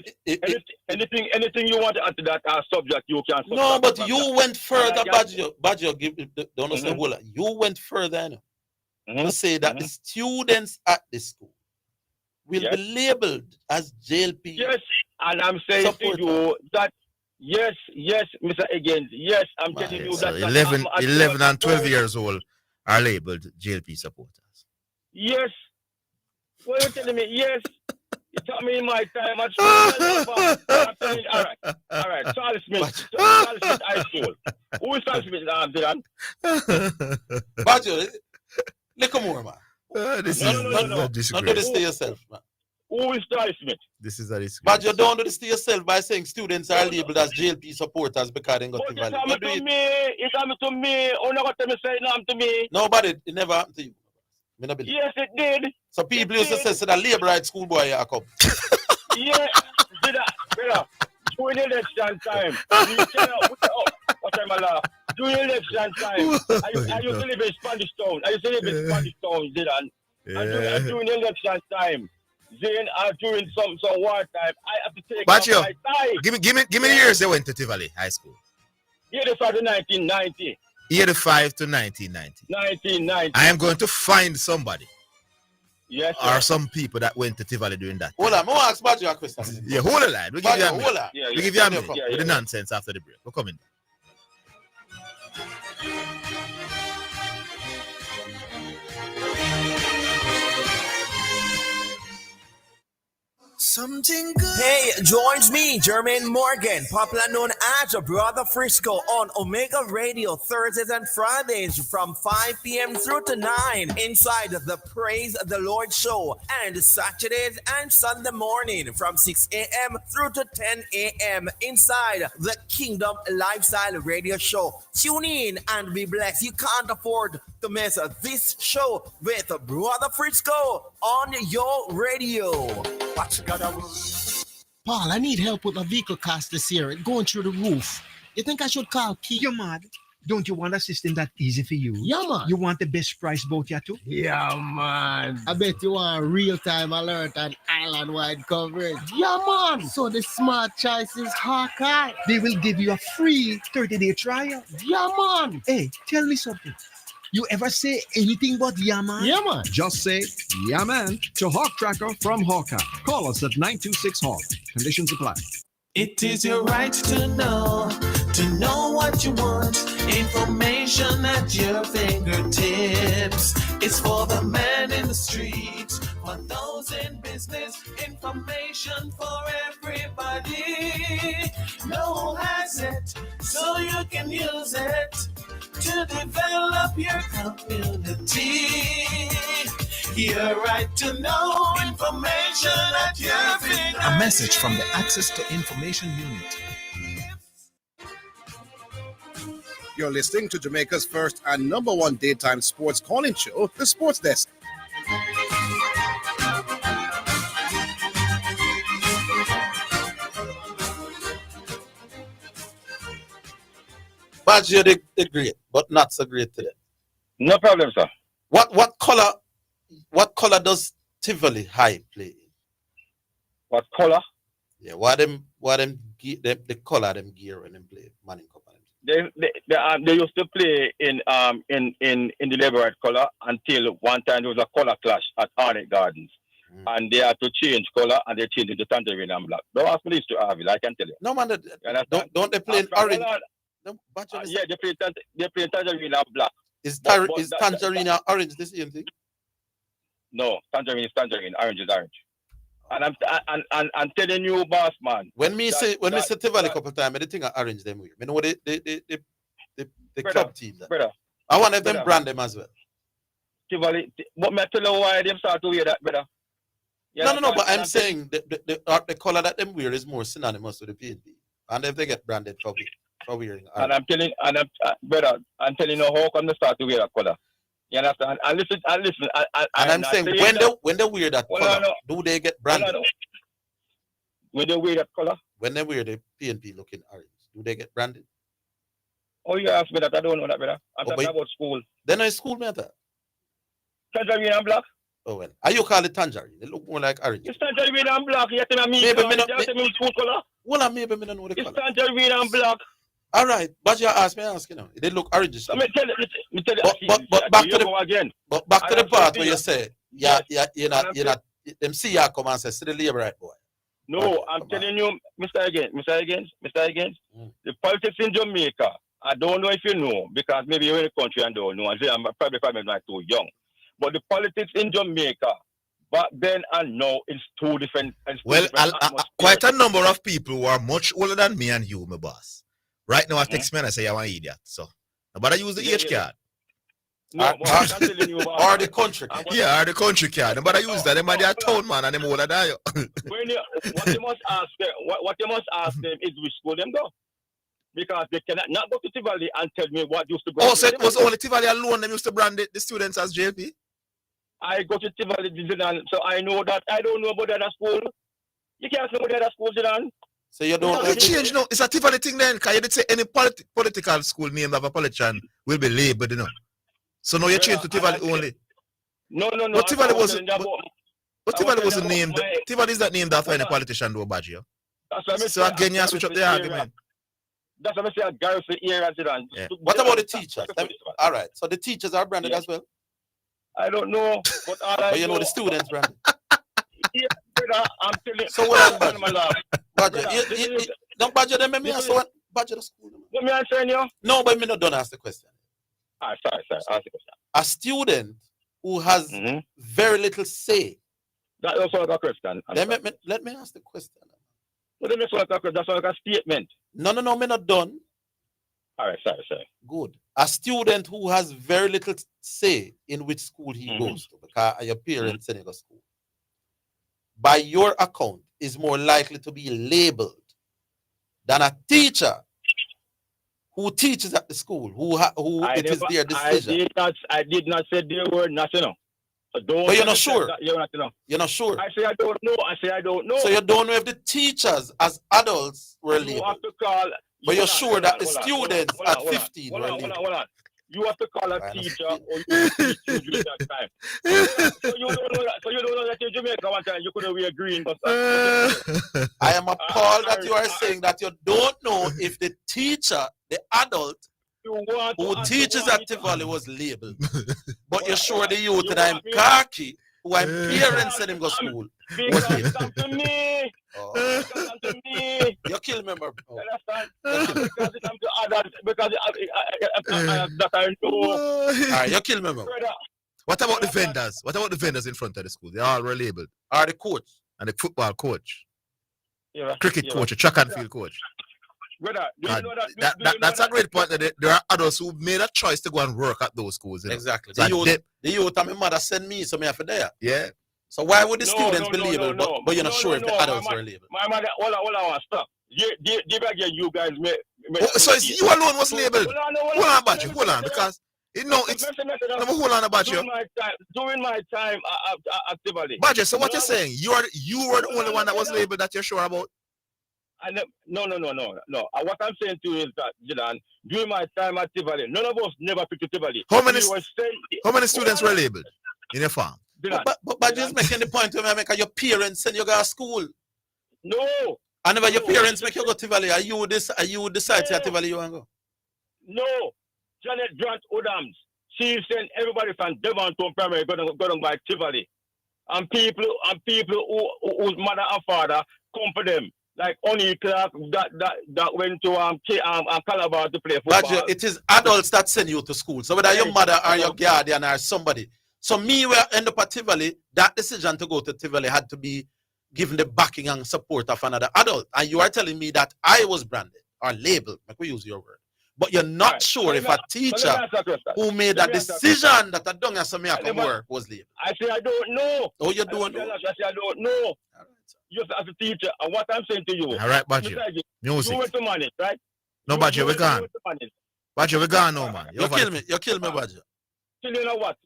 S6: anything you want to add to that subject, you can.
S11: No, but you went further,
S6: And
S11: Badger. Don't say hold on. You went further to say that the students at the school will be labeled as JLP.
S6: Yes, and I'm saying to you that yes, Mr. Higgins, yes, I'm telling you
S14: So
S6: that
S14: 11 and 12 years old are labeled JLP supporters.
S6: Yes. What are you telling me? Yes. You taught me in my time at school. All right. Charles Smith High School. Who is Charles Smith, Dylan?
S11: Badger, look more, man.
S14: This
S11: no,
S14: is
S11: not do this to yourself, man.
S6: Who is Charles Smith?
S14: This is a disgrace.
S11: But you don't do this to yourself by saying students are labeled as JLP supporters because they got the value.
S6: It happened to me. Oh, no, what me say it to me.
S11: Nobody, it never happened to you.
S6: Yes, it did.
S11: So people used to say that labor right schoolboy here come.
S6: Yeah, brother. During election time, what time I laugh? During election time, I used to live in Spanish Town. Zidane. And during election time, during some war time, I have to take
S14: But
S6: my time.
S14: give me the years they went to Tivoli High School.
S6: Yeah, this was 1990.
S14: 85 to 1990.
S6: 1990.
S14: I am going to find somebody.
S6: Yes.
S14: Or some people that went to Tivoli during that.
S11: Hold on, I'm going to ask Badger a question.
S14: Yeah, hold the line. We'll give you a minute. We'll give you a minute
S11: with
S14: the nonsense after the break. We're coming.
S9: Something good. Hey, joins me, Jermaine Morgan, popular known as Brother Frisco, on Omega Radio Thursdays and Fridays from 5 p.m. through to 9 inside the Praise the Lord show, and Saturdays and Sunday morning from 6 a.m. through to 10 a.m. inside the Kingdom Lifestyle Radio show. Tune in and be blessed. You can't afford to miss this show with Brother Frisco on your radio. What you gotta do?
S15: Paul, I need help with my vehicle cost this year. It's going through the roof. You think I should call Keith?
S16: You're mad. Don't you want a system that easy for you?
S15: Yeah, man.
S16: You want the best price boat here too?
S15: Yeah, man. I bet you want real-time alert and island-wide coverage. Yeah, man. So the smart choice is Hawkeye.
S16: They will give you a free 30-day trial.
S15: Yeah, man.
S16: Hey, tell me something. You ever say anything but yeah, man?
S15: Yeah, man.
S17: Just say yeah, man to Hawk Tracker from Hawkeye. Call us at 926 Hawk. Conditions apply.
S18: It is your right to know what you want. Information at your fingertips. It's for the man in the streets, for those in business. Information for everybody. No one has it, so you can use it to develop your community. Your right to know information at your fingertips.
S19: A message from the Access to Information Unit.
S13: You're listening to Jamaica's first and number one daytime sports calling show, The Sports Desk.
S11: Badger, they're great, but not so great today.
S6: No problem, sir.
S11: What color does Tivoli High play?
S6: What color?
S11: Yeah, the color them gear when them play Manning Cup.
S6: They used to play in the Liberate color until one time there was a color clash at Arnett Gardens. And they had to change color and they changed it to tangerine and black. Don't ask me this to Orville, I can tell you.
S11: No man, don't they play in orange?
S6: Yeah, they play tangerine and black.
S11: Is tangerine and orange the same thing?
S6: No, tangerine is tangerine, orange is orange. And I'm telling you, boss man.
S11: When me say Tivoli a couple of times, I think I orange them weird. I know the club team.
S6: Brother,
S11: I want them brand them as well.
S6: Tivoli, but me tell you why them start to wear that, brother.
S11: No, but I'm saying the color that them wear is more synonymous with the PNP. And if they get branded for wearing orange.
S6: And I'm telling you how come they start to wear that color. You understand? And listen. And
S11: I'm saying when they wear that color, do they get branded?
S6: When they wear that color?
S11: When they wear the PNP looking orange, do they get branded?
S6: Oh, you ask me that. I don't know that, brother. I'm talking about school.
S11: Then I school matter.
S6: Tangerine and black?
S3: Oh well. Are you call it tangerine? It look more like orange.
S6: It's tangerine and black. You tell me
S3: Maybe me
S6: color.
S3: not.
S6: You tell me food color.
S3: Well, maybe me don't know the
S6: It's
S3: color.
S6: tangerine and black.
S3: All right, but you ask me, you know, it look orange.
S6: So me tell you.
S3: But back to the
S6: again.
S3: But back to the part where you
S6: yes.
S3: say, you're not. Them see you come and say, see the labor right boy.
S6: No, I'm telling you, Mr. Higgins. The politics in Jamaica. I don't know if you know because maybe you're in the country and don't know. I'm probably not too young. But the politics in Jamaica back then and now is two different.
S14: Well, quite a number of people who are much older than me and you, my boss. Right now, I text me and I say, I'm an idiot. So, but I use the age card.
S6: No, I'm telling you about
S3: or the country card.
S14: Yeah, or the country card. But I use that. Them are their town man and them older than you.
S6: What you must ask them is which school them go. Because they cannot not go to Tivoli and tell me what used to go.
S14: Oh, so it was only Tivoli alone them used to brand the students as JP?
S4: I go to Tivoli, Zidane, so I know that. I don't know about the other school. You can't say about the other school, Zidane.
S3: So you don't
S14: you change now. It's a Tivoli thing then, because you did say any political school name of a politician will be labeled, you know. So now you change to Tivoli only.
S4: No.
S14: But Tivoli wasn't. But Tivoli wasn't named. Tivoli is not named after any politician, though, Badger. So again, you switch up the argument.
S4: That's what I say. Garrison area, Zidane.
S3: Yeah. What about the teachers? All right. So the teachers are branded as well.
S4: I don't know, but all I
S3: but you know the students branded.
S4: Yeah, brother, I'm telling you.
S3: So what Badger? Don't Badger them. Me ask what Badger the school.
S4: What me answering you?
S3: No, but me not done ask the question.
S4: Sorry. Ask the question.
S3: A student who has very little say.
S4: That also a question.
S3: Let me ask the question.
S4: Well, that's like a statement.
S3: No, me not done.
S4: All right, sorry.
S3: Good. A student who has very little say in which school he goes to, because your parents send him to school, by your account, is more likely to be labeled than a teacher who teaches at the school, who it is their decision.
S4: I did not say the word national. So
S3: but you're not sure. You're not sure.
S4: I say I don't know.
S3: So you don't know if the teachers as adults were labeled.
S4: You have to call.
S3: But you're sure that the students at 15 were labeled.
S4: Hold on. You have to call a teacher or you teach you during that time. So you don't know that in Jamaica one time you couldn't wear green.
S3: I am appalled that you are saying that you don't know if the teacher, the adult, who teaches at Tivoli was labeled. But you're sure the youth that I'm khaki, who I'm parents send him go school.
S4: Because come to me. Come to me.
S3: You kill me, bro.
S4: Because it comes to others. Because that I know.
S3: Alright, you kill me, bro.
S14: What about the vendors? What about the vendors in front of the school? They all were labeled.
S3: Are the coach?
S14: And the football coach.
S4: Yeah,
S14: cricket coach, a track and field coach.
S4: Brother,
S14: that's a great point. That there are adults who made a choice to go and work at those schools. You know?
S3: Exactly.
S14: So
S3: the youth and my mother send me, so me have to there.
S14: Yeah.
S3: So why would the students be labeled, but you're not sure if the adults were labeled?
S4: My mother, hold on, stop. You guys
S14: so it's you alone was labeled. Hold on, Badger, hold on, because it's hold on about you.
S4: During my time at Tivoli.
S14: Badger, so what you're saying? You were the only one that was labeled that you're sure about?
S4: No. What I'm saying to you is that, Zidane, during my time at Tivoli, none of us never picked Tivoli.
S14: How many students were labeled in your farm?
S3: But just making the point where I make your parents send you go to school.
S4: No.
S3: And never your parents make you go to Tivoli. Are you decide to Tivoli you want to go?
S4: No. Janet Grant Odams, she sent everybody from Devon to primary going by Tivoli. And people whose mother and father come for them. Like Oni Clark that went to Calabar to play football.
S3: But it is adults that send you to school. So whether your mother or your guardian or somebody. So me where end up at Tivoli, that decision to go to Tivoli had to be given the backing and support of another adult. And you are telling me that I was branded or labeled, like we use your word. But you're not sure if a teacher who made a decision that I don't have some work was labeled.
S4: I say I don't know.
S3: Oh, you don't know?
S4: I say I don't know. Just as a teacher, and what I'm saying to you.
S14: All right, Badger. Music.
S4: You went to manage, right?
S14: No, Badger, we're gone. Badger, we're gone now, man.
S3: You kill me, Badger.
S4: You know what?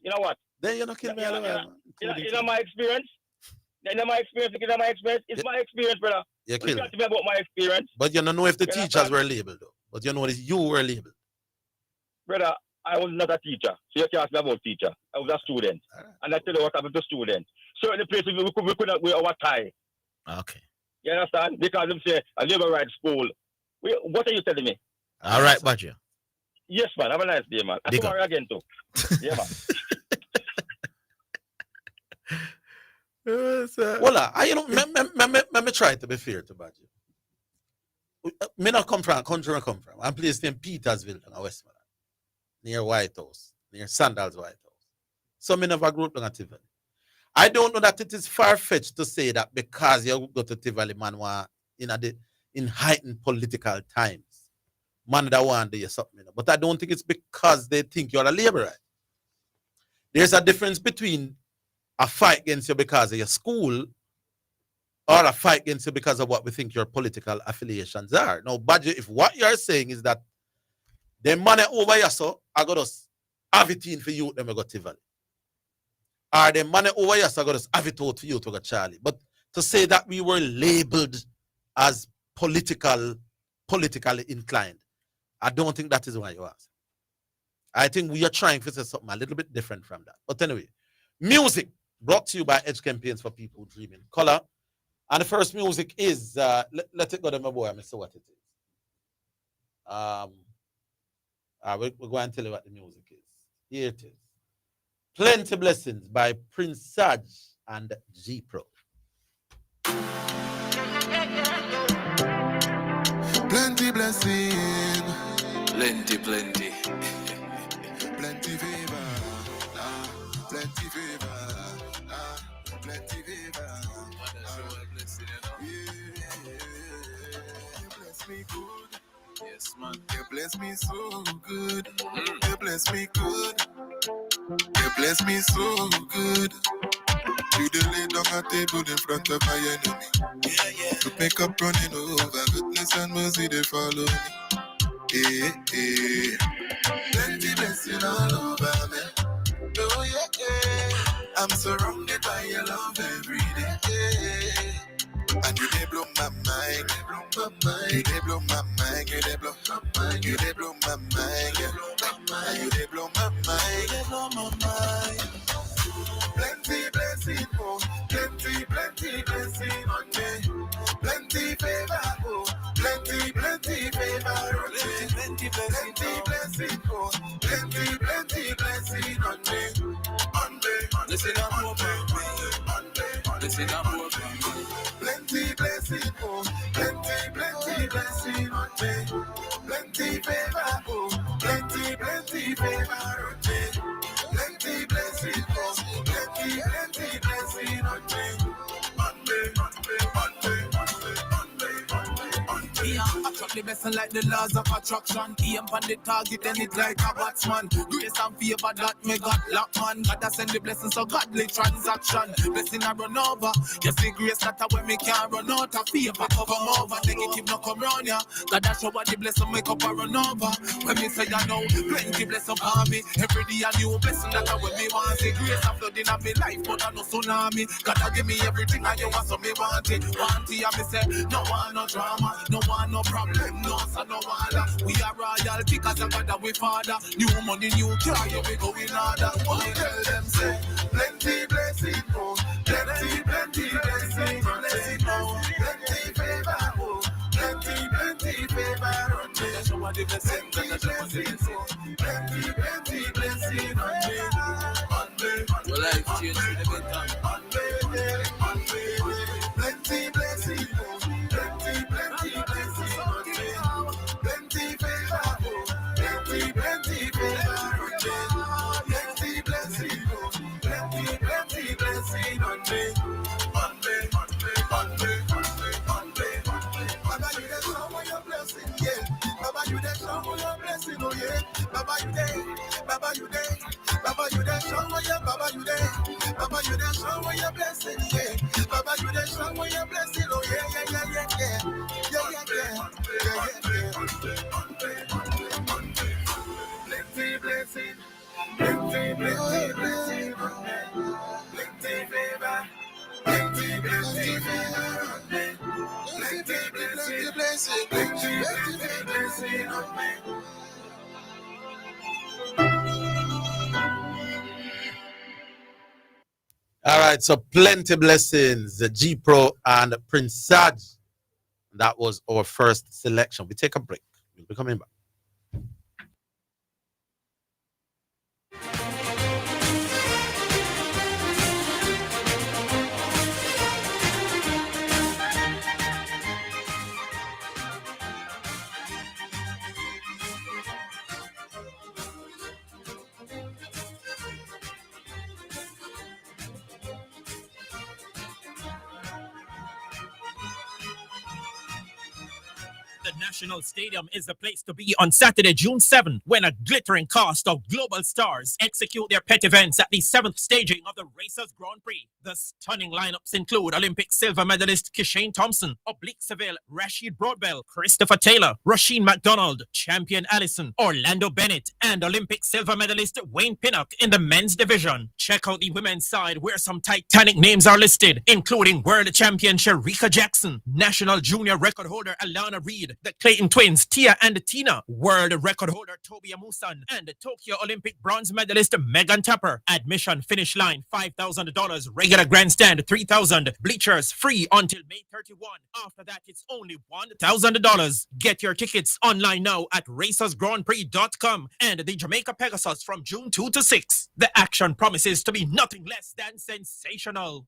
S3: Then you don't kill me, man.
S4: You know my experience? It's my experience, brother.
S3: You kill me.
S4: About my experience.
S3: But you don't know if the teachers were labeled, though. But you know that you were labeled.
S4: Brother,
S6: I was not a teacher, so you can't ask me about teacher. I was a student. And I tell you what happened to students. Certain places we could not wear our tie.
S14: Okay.
S6: You understand? Because them say a labor rights school. What are you telling me?
S14: All right, Badger.
S6: Yes, man. Have a nice day, man. And
S14: Dig
S6: tomorrow again too. Yeah, man.
S11: Well, me try to be fair to Badger. Me not come from country I come from. I'm placed in Petersville in Westmoreland, near White House, near Sandals White House. So me never grew up in Tivoli. I don't know that it is far-fetched to say that because you go to Tivoli, man, in heightened political times, man that want to do something. But I don't think it's because they think you're a laborer. There's a difference between a fight against you because of your school or a fight against you because of what we think your political affiliations are. Now, Badger, if what you're saying is that the money over here, so I got us have it in for you, then we got Tivoli. Or the money over here, so I got us have it out for you to go Charlie. But to say that we were labeled as politically inclined, I don't think that is why you ask. I think we are trying to say something a little bit different from that. But anyway, music brought to you by Edge Campaigns for People Dreaming Color. And the first music is, let it go to my boy, I see what it is. We're going to tell you what the music is. Here it is. Plenty Blessings by Prince Saj and G Pro.
S18: Plenty blessing. Plenty. Plenty favor. Plenty favor. Plenty favor. You bless me good. Yes, man. You bless me so good. You bless me good. You bless me so good. You the lay down a table in front of my enemy. To pick up running over. Goodness and mercy they follow me. Plenty blessing all over me. Oh yeah. I'm surrounded by your love every day. And you they blow my mind. You they blow my mind. You they blow my mind. You they blow my mind. You they blow my mind. You blow my mind. Plenty blessing, oh, plenty blessing on me. Plenty favor, oh, plenty favor on me. Plenty blessing, oh, plenty blessing on me. Listen up, listen up, plenty blessing, oh, plenty blessing on me. Plenty favor, oh, plenty favor on me. Plenty blessing, oh, plenty blessing on me. Yeah, attract the blessing like the laws of attraction. Aim on the target, then it like a batsman. Grace and favor that me got lock man. God has send the blessing, so godly transaction. Blessing I run over. You see grace that a way me can't run out of favor. Come over, negative no come round ya. God has show what the blessing make up a run over. When me say I know, plenty blessing on me. Every day a new blessing that I when me want. See grace a flooding of me life, but I no tsunami. God a give me everything I you want, so me want it. Want it, and me say, no one no drama, no one no problem, no son, no wala. We are royalty cause I got that we father. New money, new car, yeah, we go in order. Oh, tell them say, plenty blessing, oh, plenty blessing, oh, plenty favor, oh, plenty favor, oh, plenty blessing, oh, plenty blessing, oh, life change with the better. Plenty blessing, oh, plenty blessing, oh, plenty favor, oh, plenty favor, oh, plenty blessing, oh, plenty blessing on me. Baba, you the shower your blessing, yeah. Baba, you the shower your blessing, oh yeah. Baba, you there, Baba, you there. Baba, you the shower your, Baba, you there. Baba, you the shower your blessing, yeah. Baba, you the shower your blessing, oh yeah. Plenty blessing, plenty blessing, plenty favor, plenty favor, plenty blessing on me.
S11: right, so plenty blessings, G Pro and Prince Saj. That was our first selection. We take a break. We'll be coming back.
S5: The National Stadium is the place to be on Saturday, June 7th, when a glittering cast of global stars execute their pet events at the 7th staging of the Racers Grand Prix. The stunning lineups include Olympic silver medalist Kishane Thompson, Oblique Seville, Rashid Broadbell, Christopher Taylor, Rasheen McDonald, champion Allison, Orlando Bennett, and Olympic silver medalist Wayne Pinnock in the men's division. Check out the women's side, where some titanic names are listed, including world champion Sharika Jackson, national junior record holder Alana Reed, the Clayton twins Tia and Tina, world record holder Toby Amusan, and the Tokyo Olympic bronze medalist Megan Tapper. Admission finish line $5,000, regular grandstand $3,000, bleachers free until May 31. After that, it's only $1,000. Get your tickets online now at racersgrandprix.com and the Jamaica Pegasus from June 2 to 6. The action promises to be nothing less than sensational.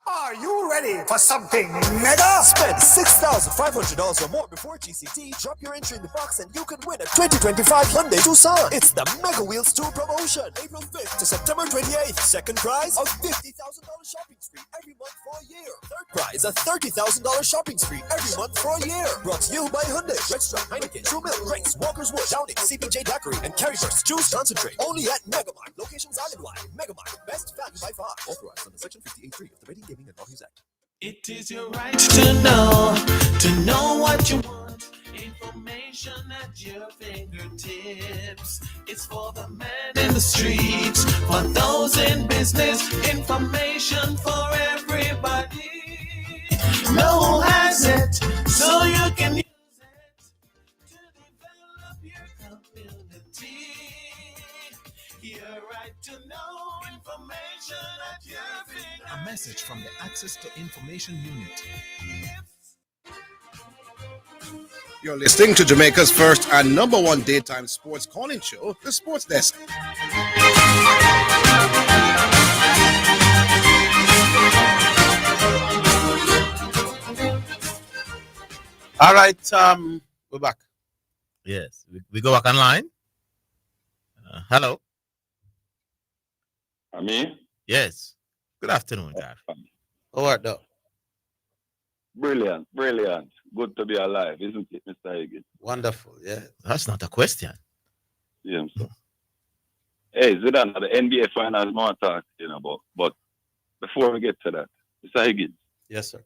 S8: Are you ready for something mega? Spend $6,500 or more before GCT. Drop your entry in the box and you can win a 2025 Hyundai Tucson. It's the Mega Wheels Tour promotion. April 5th to September 28th. Second prize, a $50,000 shopping spree every month for a year. Third prize, a $30,000 shopping spree every month for a year. Brought to you by Hyundai, Redstone, Heineken, True Milk, Grace, Walker's Wood, Downing, CPJ Daiquiri, and Carryburst Juice Concentrate. Only at Megamart. Locations island-wide. Megamart, best value by far. Authorized under Section 58.3 of the Rating Gaming and Law Act.
S18: It is your right to know what you want. Information at your fingertips. It's for the man in the streets, for those in business. Information for everybody. No one has it, so you can use it to develop your community. Your right to know information at your fingertips.
S19: A message from the Access to Information Unit.
S13: You're listening to Jamaica's first and number one daytime sports calling show, The Sports Desk.
S11: All right, we're back.
S14: Yes, we go back online. Hello.
S20: Me?
S14: Yes. Good afternoon, Gareth.
S11: All right, though.
S20: Brilliant. Good to be alive, isn't it, Mr. Higgins?
S11: Wonderful, yeah.
S14: That's not a question.
S20: Yeah, so. Hey, Zidane, the NBA finals more talk, about. But before we get to that, Mr. Higgins.
S11: Yes, sir.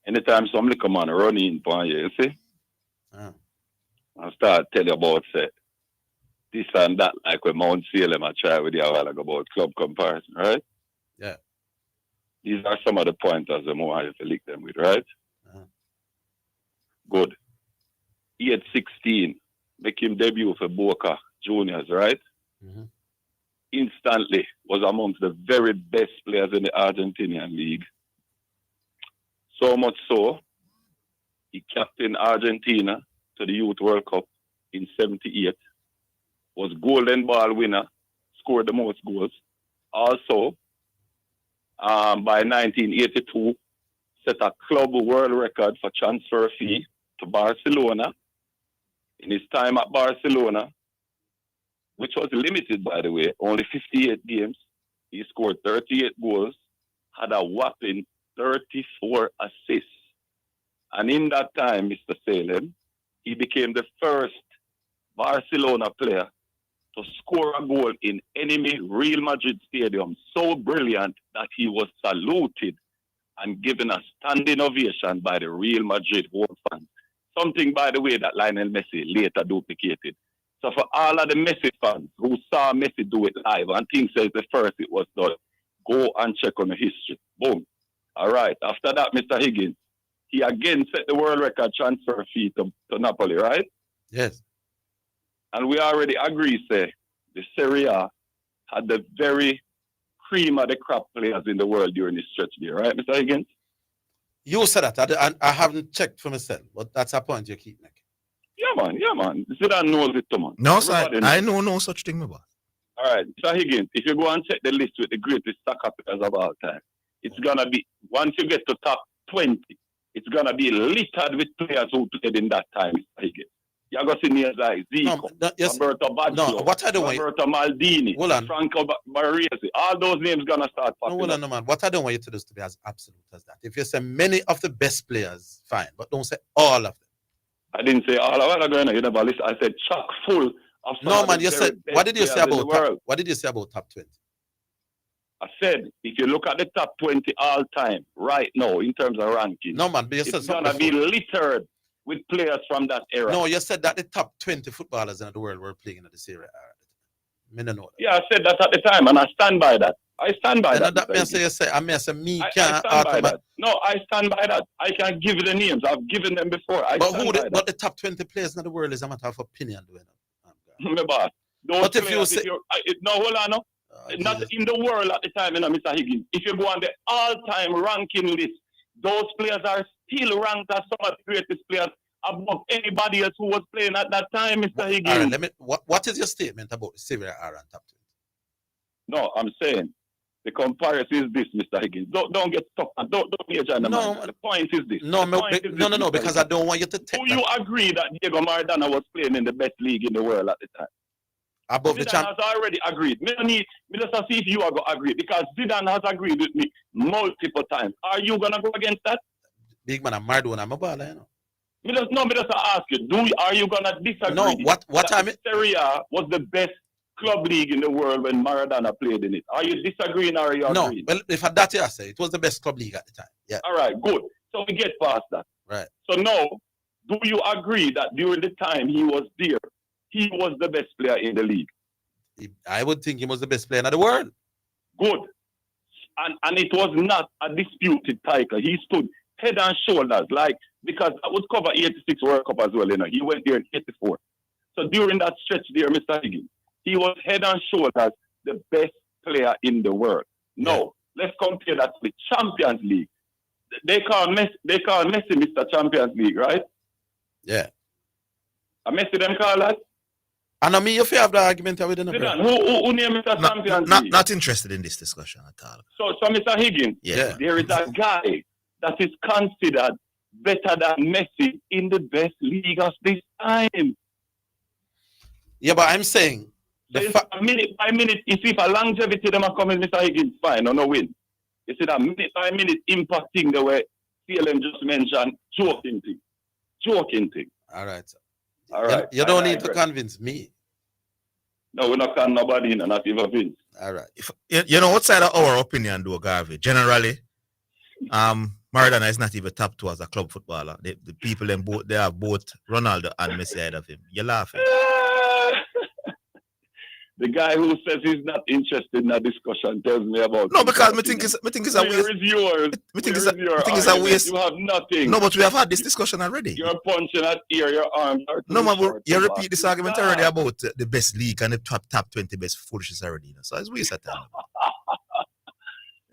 S20: Anytime some little man run in upon you see? I start tell you about say, this and that, like when Mount Salem I try with you a while ago about club comparison, right?
S11: Yeah.
S20: These are some of the pointers that more I have to link them with, right? Good. He at 16, make him debut for Boca Juniors, right? Instantly was amongst the very best players in the Argentinian league. So much so, he captained Argentina to the Youth World Cup in 78, was Golden Ball winner, scored the most goals. Also, by 1982, set a club world record for transfer fee to Barcelona. In his time at Barcelona, which was limited, by the way, only 58 games, he scored 38 goals, had a whopping 34 assists. And in that time, Mr. Salem, he became the first Barcelona player to score a goal in enemy Real Madrid stadium so brilliant that he was saluted and given a standing ovation by the Real Madrid home fans. Something, by the way, that Lionel Messi later duplicated. So for all of the Messi fans who saw Messi do it live and think it's the first it was done, go and check on the history. Boom. All right. After that, Mr. Higgins, he again set the world record transfer fee to Napoli, right?
S11: Yes.
S20: And we already agree, say, the Serie A had the very cream of the crop players in the world during this stretch there, right, Mr. Higgins?
S11: You said that. I haven't checked for myself, but that's a point you keep making.
S20: Yeah, man. Zidane knows it too, man.
S14: No, sir.
S20: Everybody
S14: I
S20: knows.
S14: know no such thing, my boy.
S20: All right, Mr. Higgins, if you go and check the list with the greatest soccer players of all time, it's going to be, once you get to top 20, it's going to be littered with players who played in that time, Mr. Higgins. You're going to see names like Zico, Roberto Baggio, Roberto Maldini, Franco Baresi. All those names going to start popping up.
S11: No, man. What I don't want you to do is to be as absolute as that. If you say many of the best players, fine, but don't say all of them.
S20: I didn't say all of them. You never listen. I said chock full of some
S11: No,
S20: of
S11: man,
S20: the
S11: you
S20: very
S11: said,
S20: best
S11: what did you say
S20: players in the
S11: about
S20: world.
S11: what did you say about top 20?
S20: I said, if you look at the top 20 all time, right now, in terms of ranking,
S11: No, man, but you said
S20: it's going
S11: something
S20: to be
S11: before.
S20: littered with players from that era.
S11: No, you said that the top 20 footballers in the world were playing in the Serie A. I don't know that.
S20: Yeah, I said that at the time, and I stand by that. I stand by that.
S11: That means you say, I
S20: I stand by that. No, I stand by that. I can give you the names. I've given them before.
S11: But the top 20 players in the world is a matter of opinion, doing it.
S20: My boss. Those
S11: But if
S20: players,
S11: you say,
S20: no, hold on, no. Not in the world at the time, Mr. Higgins. If you go on the all-time ranking list, those players are still ranked as some of the greatest players above anybody else who was playing at that time, Mr. Higgins.
S11: All right, what is your statement about the Serie A and top 20?
S20: No, I'm saying the comparison is this, Mr. Higgins. Don't get stuck. Don't get on the mind. The point is this.
S11: No, because I don't want you to take.
S20: Do you agree that Diego Maradona was playing in the best league in the world at the time?
S11: Above the champ.
S20: Zidane has already agreed. Me just see if you are going to agree, because Zidane has agreed with me multiple times. Are you going to go against that?
S11: Big man, I'm Maradona. I'm a baller, you know.
S20: Me just ask you. Are you going to disagree?
S11: No, what
S20: time? Serie A was the best club league in the world when Maradona played in it. Are you disagreeing or are you agreeing?
S11: No, well, if that you say, it was the best club league at the time. Yeah.
S20: All right, good. So we get past that.
S11: Right.
S20: So now, do you agree that during the time he was there, he was the best player in the league?
S11: I would think he was the best player in the world.
S20: Good. And it was not a disputed title. He stood head and shoulders, because that would cover 86 World Cup as well, you know. He went there in 84. So during that stretch there, Mr. Higgins, he was head and shoulders the best player in the world. No, let's compare that to the Champions League. They call Messi Mr. Champions League, right?
S11: Yeah.
S20: And Messi them call that?
S11: And I mean, if you have the argument with the
S20: who named Mr. Champions League?
S14: Not interested in this discussion at all.
S20: So Mr. Higgins, there is a guy that is considered better than Messi in the best league of this time.
S11: Yeah, but I'm saying
S20: minute by minute, you see if a longevity them are coming, Mr. Higgins, fine or no win. You see that minute by minute impacting the way CLM just mentioned, joking thing.
S11: All right, sir.
S20: All right.
S11: You don't need to convince me.
S20: No, we're not convincing nobody, not even Vince.
S11: All right.
S14: You know, outside of our opinion, though, Garvey, generally, Maradona is not even top 2 as a club footballer. The people they have both Ronaldo and Messi ahead of him. You're laughing.
S20: The guy who says he's not interested in that discussion tells me about.
S14: No, because I think it's a waste.
S20: Where is yours?
S14: I think it's a waste.
S20: You have nothing.
S14: No, but we have had this discussion already.
S20: You're punching at ear, your arms are
S14: no, man, you repeat this argument already about the best league and the top 20 best foolishness already. You know? So it's waste of time.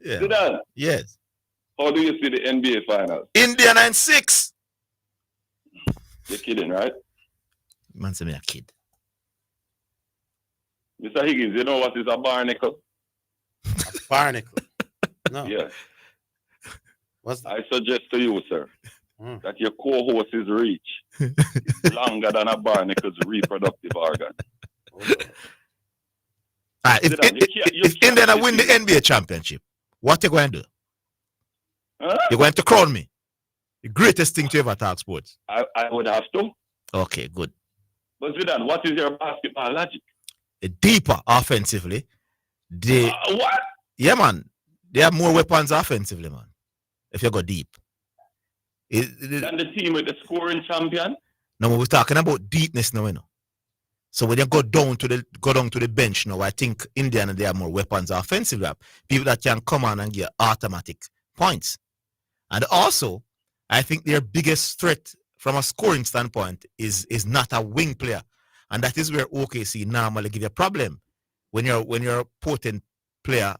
S14: Yeah.
S20: Zidane?
S14: Yes.
S20: How do you see the NBA finals?
S14: India 9-6.
S20: You're kidding, right?
S14: Man, say me a kid.
S20: Mr. Higgins, you know what is a barnacle?
S11: A barnacle? No.
S20: Yeah.
S11: What's that?
S20: I suggest to you, sir, that your co-host's reach is longer than a barnacle's reproductive organ.
S14: If India win the NBA championship, what are you going to do?
S20: Huh?
S14: You're going to crown me the greatest thing to ever talk sports.
S20: I would have to.
S14: Okay, good.
S20: But Zidane, what is your basketball logic?
S14: Deeper offensively.
S20: What?
S14: Yeah, man. They have more weapons offensively, man. If you go deep.
S20: Than the team with the scoring champion?
S14: No, we're talking about deepness now, you know. So when you go down to the bench now, I think Indiana they have more weapons offensively. People that can come on and get automatic points. And also, I think their biggest threat from a scoring standpoint is not a wing player. And that is where OKC normally give you a problem. When you're a potent player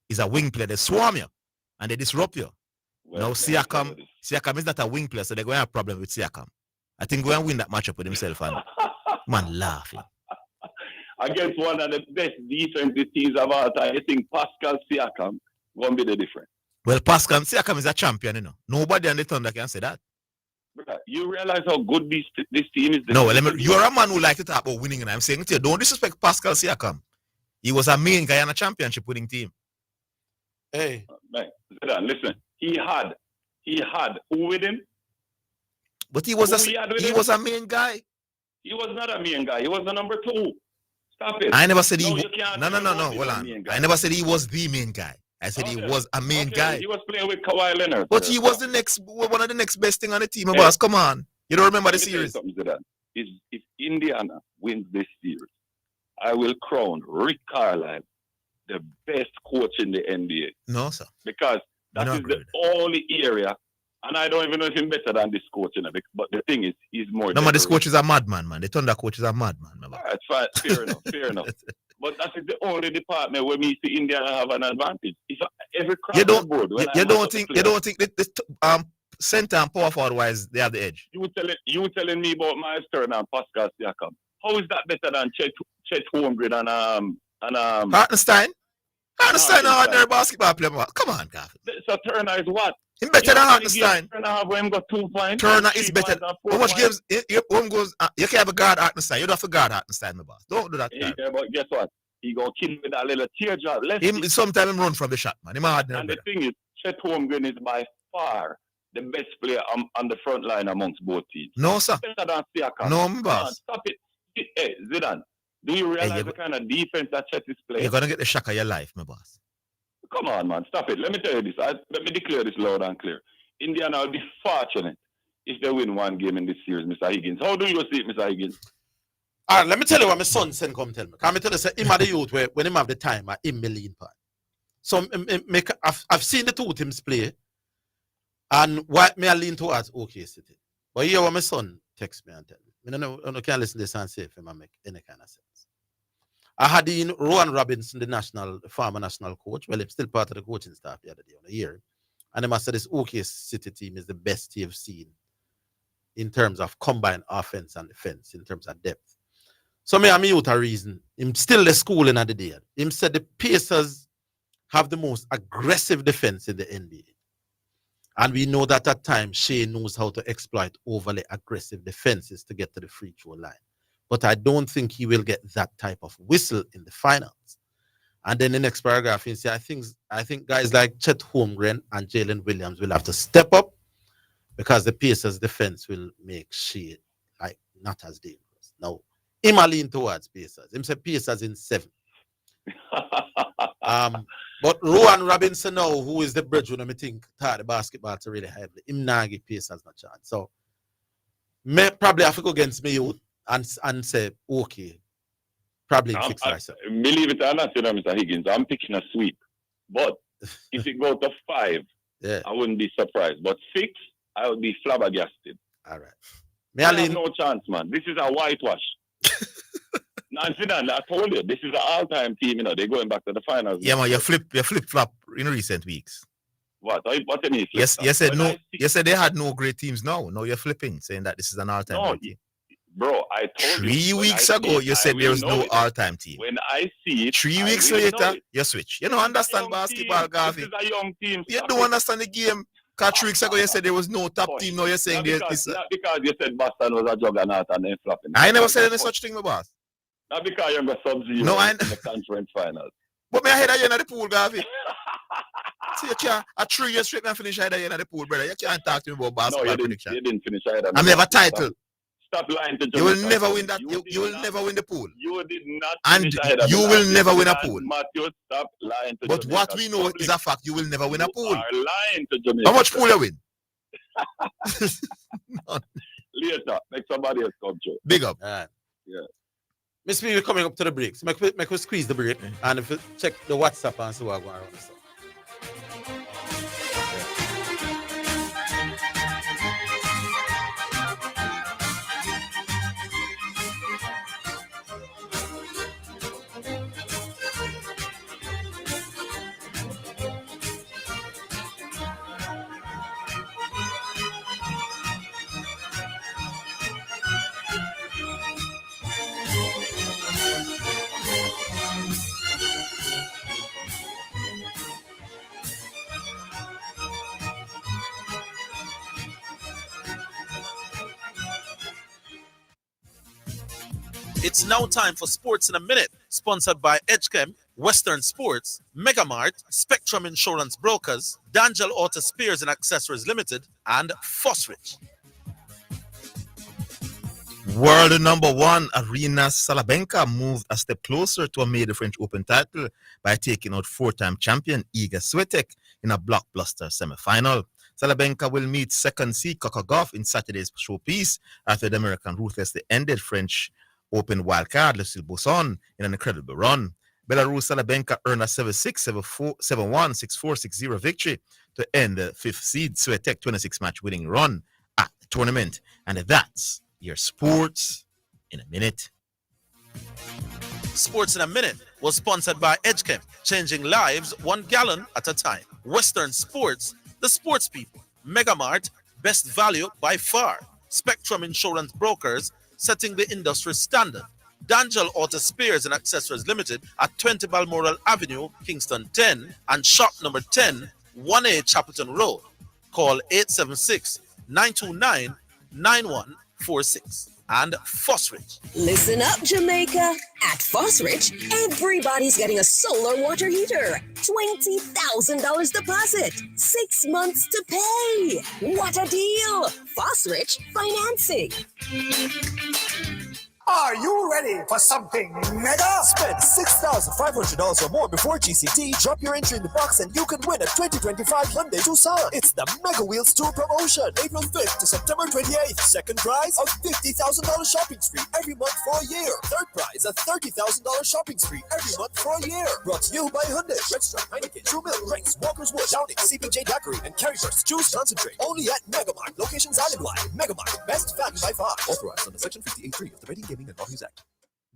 S14: is a wing player. They swarm you and they disrupt you. Now Siakam is not a wing player, so they're going to have a problem with Siakam. I think we're going to win that matchup with himself and man laughing.
S20: Against one of the best defensive teams of all time, I think Pascal Siakam won't be the difference.
S14: Well, Pascal Siakam is a champion, you know. Nobody on the Thunder can say that.
S20: You realize how good this team is?
S14: No, you're a man who likes to talk about winning, and I'm saying to you, don't disrespect Pascal Siakam. He was a main guy on a championship winning team.
S11: Hey.
S20: Zidane, listen. He had who with him?
S14: But he was a main guy.
S20: He was not a main guy. He was the number 2. Stop it.
S14: I never said he was. No. Hold on. I never said he was the main guy. I said he was a main guy.
S20: He was playing with Kawhi Leonard.
S14: But he was one of the next best thing on the team, boss. Come on. You don't remember the series?
S20: If Indiana wins this series, I will crown Rick Carlisle the best coach in the NBA.
S14: No, sir.
S20: Because that is the only area, and I don't even know if he's better than this coach, you know, but the thing is, he's more.
S14: No, this coach is a madman, man. The Thunder coach is a madman.
S20: That's fine. Fair enough. But that is the only department where me see Indiana have an advantage. If every crowd
S14: you don't think the center and power forward wise they have the edge?
S20: You telling me about Miles Turner and Pascal Siakam? How is that better than Chet Holmgren and
S14: Hartenstein? Hartenstein, an ordinary basketball player. Come on, Gaffy.
S20: So Turner is what?
S14: He's better than Hartenstein.
S20: Turner have him got 2 points.
S14: Turner is better. How much games? Home goes. You can't have a guard Hartenstein. You don't have to guard Hartenstein, my boss. Don't do that.
S20: Yeah, but guess what? He gonna kill with that little teardrop.
S14: Sometimes he run from the shot, man.
S20: And the thing is, Chet Holmgren is by far the best player on the front line amongst both teams.
S14: No, sir.
S20: Better than Siakam.
S14: No, my boss.
S20: Stop it. Hey, Zidane, do you realize the kind of defense that Chet is playing?
S14: You're gonna get the shock of your life, my boss.
S20: Come on, man. Stop it. Let me tell you this. Let me declare this loud and clear. Indiana will be fortunate if they win one game in this series, Mr. Higgins. How do you see it, Mr. Higgins?
S11: All right, let me tell you what my son sent come tell me. Can I tell you, say, him at the youth where when him have the time, him may lean part. So I've seen the two teams play, and what may I lean towards OK City. But here what my son text me and tell me. I can't listen to this and say if I make any kind of sense. I had in Rowan Robinson, the former national coach. Well, he's still part of the coaching staff the other day on a year. And I said this OK City team is the best you've seen in terms of combined offense and defense, in terms of depth. So I'm out a reason. Him still the school in the day. Him said the Pacers have the most aggressive defense in the NBA. And we know that at times Shea knows how to exploit overly aggressive defenses to get to the free throw line. But I don't think he will get that type of whistle in the finals. And then the next paragraph, he said, I think guys like Chet Holmgren and Jalen Williams will have to step up because the Pacers defense will make Shea like not as dangerous. Now, him a lean towards Pacers. Him say Pacers in 7. But Rowan Robinson now, who is the bridge when I think taught the basketball to really heavily, him not give Pacers no chance. So may probably have to go against me youth and say, okay, probably 6 or 7.
S20: Believe it or not, you know, Mr. Higgins, I'm picking a sweep. But if it goes to 5, I wouldn't be surprised. But 6, I would be flabbergasted.
S14: All right.
S20: I have no chance, man. This is a whitewash. Zidane, I told you, this is an all-time team, you know, they're going back to the finals.
S14: Yeah, man, you flip-flop in recent weeks.
S20: What do you mean?
S14: Yes, you said no. You said they had no great teams now. Now you're flipping, saying that this is an all-time team.
S20: Bro, I told you.
S14: 3 weeks ago, you said there was no all-time team.
S20: When I see it,
S14: 3 weeks later, you switch. You don't understand basketball, Garvey.
S20: This is a young team.
S14: You don't understand the game. Because 3 weeks ago, you said there was no top team. Now you're saying there's this.
S20: Not because you said Boston was a juggernaut and then flopping.
S14: I never said any such thing, my boss.
S20: Not because you're going to Sub-Zero in the conference finals.
S14: But me ahead of you in the pool, Garvey. See, you can't. A 3 years straight and finish ahead of you in the pool, brother. You can't talk to me about basketball prediction.
S20: You didn't finish ahead of me.
S14: I never title.
S20: Stop lying to Jamaica.
S14: You will never win that. You will never win the pool.
S20: You did not.
S14: And you will never win a pool.
S20: Matthew, stop lying to
S14: But
S20: Jamaica.
S14: what we know is a fact. You will never win a pool.
S20: You are lying to Jamaica.
S14: How much pool you win?
S20: Later, make somebody else come through.
S14: Big up.
S20: Yeah.
S11: Miss me, we're coming up to the breaks. Make we squeeze the break. And if you check the WhatsApp and see what going around. So. It's now time for Sports in a Minute, sponsored by Edgechem, Western Sports, Megamart, Spectrum Insurance Brokers, Dangel Auto Spares and Accessories Limited, and Fosrich.
S14: World number one Arena Salabenka moved a step closer to a major French Open title by taking out four-time champion Iga Swiatek in a blockbuster semi-final. Salabenka will meet second seed Coco Gauff in Saturday's showpiece after the American ruthlessly ended French Open wildcard Lucille Bosson in an incredible run. Belarus Salabenka earned a 7-6, 7-4, 7-1, 6-4, 6-0 victory to end the fifth seed Swiatek 26-match winning run at the tournament. And that's your Sports in a Minute.
S11: Sports in a Minute was sponsored by Edgechem, changing lives 1 gallon at a time. Western Sports, the sports people. Megamart, best value by far. Spectrum Insurance Brokers, setting the industry standard. Dangel Auto Spares and Accessories Limited at 20 Balmoral Avenue, Kingston 10, and shop number 10, 1A Chapelton Road. Call 876-929-9146. And Fosrich.
S21: Listen up, Jamaica. At Fosrich, everybody's getting a solar water heater. $20,000 deposit. 6 months to pay. What a deal. Fosrich financing.
S8: Are you ready for something mega? Spend $6,500 or more before GCT. Drop your entry in the box and you can win a 2025 Hyundai Tucson. It's the Mega Wheels Tour promotion. April 5th to September 28th. Second prize, a $50,000 shopping spree every month for a year. Third prize, a $30,000 shopping spree every month for a year. Brought to you by Hyundai, Redstone, Heineken, True Milk, Reigns, Walker's Wood, Downing, CPJ Daiquiri, and Carry First. Choose Concentrate. Only at Megamart. Locations island-wide. Megamart. Best value by far. Authorized under Section 58.3 of the Betting, Gaming, and Lotteries Act.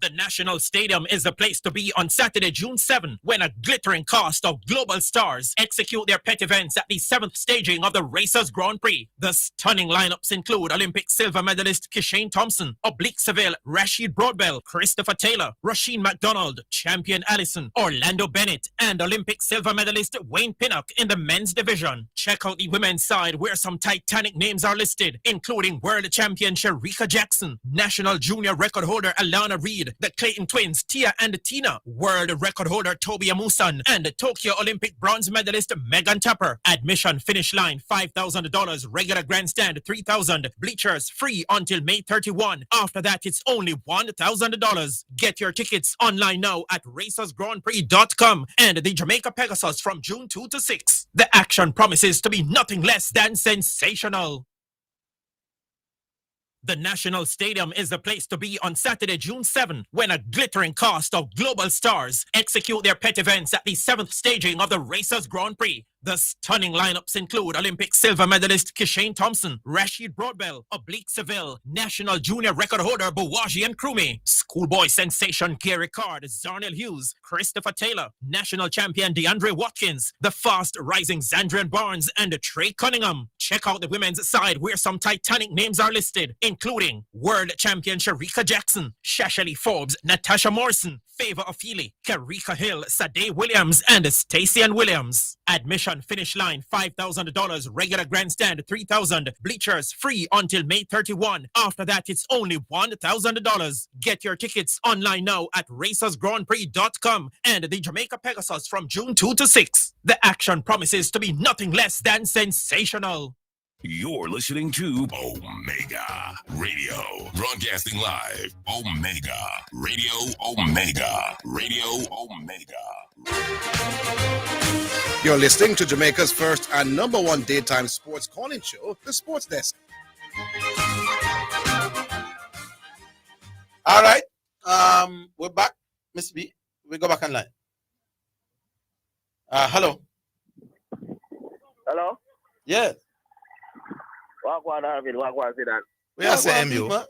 S5: The National Stadium is the place to be on Saturday, June 7, when a glittering cast of global stars execute their pet events at the 7th staging of the Racers Grand Prix. The stunning lineups include Olympic silver medalist Kishane Thompson, Oblique Seville, Rashid Broadbell, Christopher Taylor, Rasheen McDonald, champion Allison, Orlando Bennett, and Olympic silver medalist Wayne Pinnock in the men's division. Check out the women's side where some titanic names are listed, including world champion Sharika Jackson, national junior record holder Alana Reed, the Clayton twins Tia and Tina, world record holder Toby Amusan, and Tokyo Olympic bronze medalist Megan Tapper. Admission finish line $5,000, regular grandstand $3,000, bleachers free until May 31. After that, it's only $1,000. Get your tickets online now at racersgrandprix.com and the Jamaica Pegasus from June 2 to 6. The action promises to be nothing less than sensational. The National Stadium is the place to be on Saturday, June 7, when a glittering cast of global stars execute their pet events at the 7th staging of the Racers Grand Prix. The stunning lineups include Olympic silver medalist Kishane Thompson, Rashid Broadbell, Oblique Seville, national junior record holder Bawaji and Krumi, schoolboy sensation Gary Card, Zarnell Hughes, Christopher Taylor, national champion DeAndre Watkins, the fast rising Zandrian Barnes, and Trey Cunningham. Check out the women's side where some titanic names are listed, including world champion Sharika Jackson, Shashali Forbes, Natasha Morrison, Favor Ofili, Karika Hill, Sade Williams, and Stacey Ann Williams. Admission finish line $5,000, regular grandstand $3,000, bleachers free until May 31. After that, it's only $1,000. Get your tickets online now at racersgrandprix.com and the Jamaica Pegasus from June 2 to 6. The action promises to be nothing less than sensational.
S22: You're listening to Omega Radio, broadcasting live. Omega Radio, Omega Radio, Omega.
S13: You're listening to Jamaica's first and number one daytime sports calling show, The Sports Desk.
S11: All right. We're back, Miss B. We go back online. Hello.
S6: Hello?
S11: Yes.
S6: What Orville? What Zidane?
S14: We are saying you.
S6: The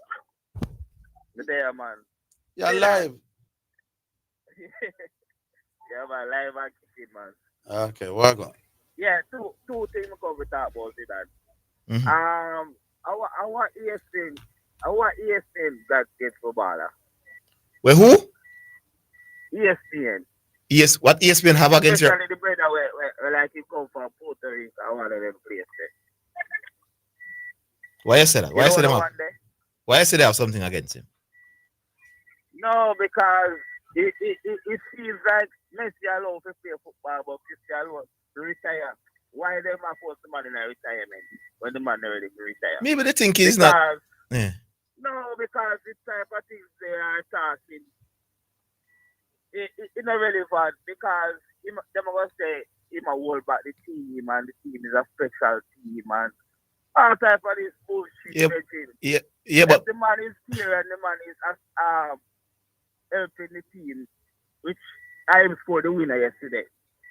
S6: day, man.
S11: You're live.
S6: Yeah, man, live and kicking, man.
S11: Okay, welcome.
S6: Yeah, two things we cover talk about Zidane.
S14: Mm-hmm.
S6: I want ESPN that gets footballer.
S14: Well, who?
S6: ESPN.
S14: Yes, what ESPN have against you?
S6: Especially the brother where like he come from Puerto Rico, I want them place there.
S14: Why you say that? Why you say them have? Why you say they have something against him?
S3: No, because it feels like Messi alone to play football, but Cristiano to retire. Why them are forced the man in a retirement when the man already retire?
S14: Maybe they think he's not. Yeah.
S3: No, because the type of things they are talking, it's not relevant because them are going to say him a hold back the team and the team is a special team and all type of this bullshit.
S14: But
S3: the man is here and the man is helping the team, which I scored the winner yesterday.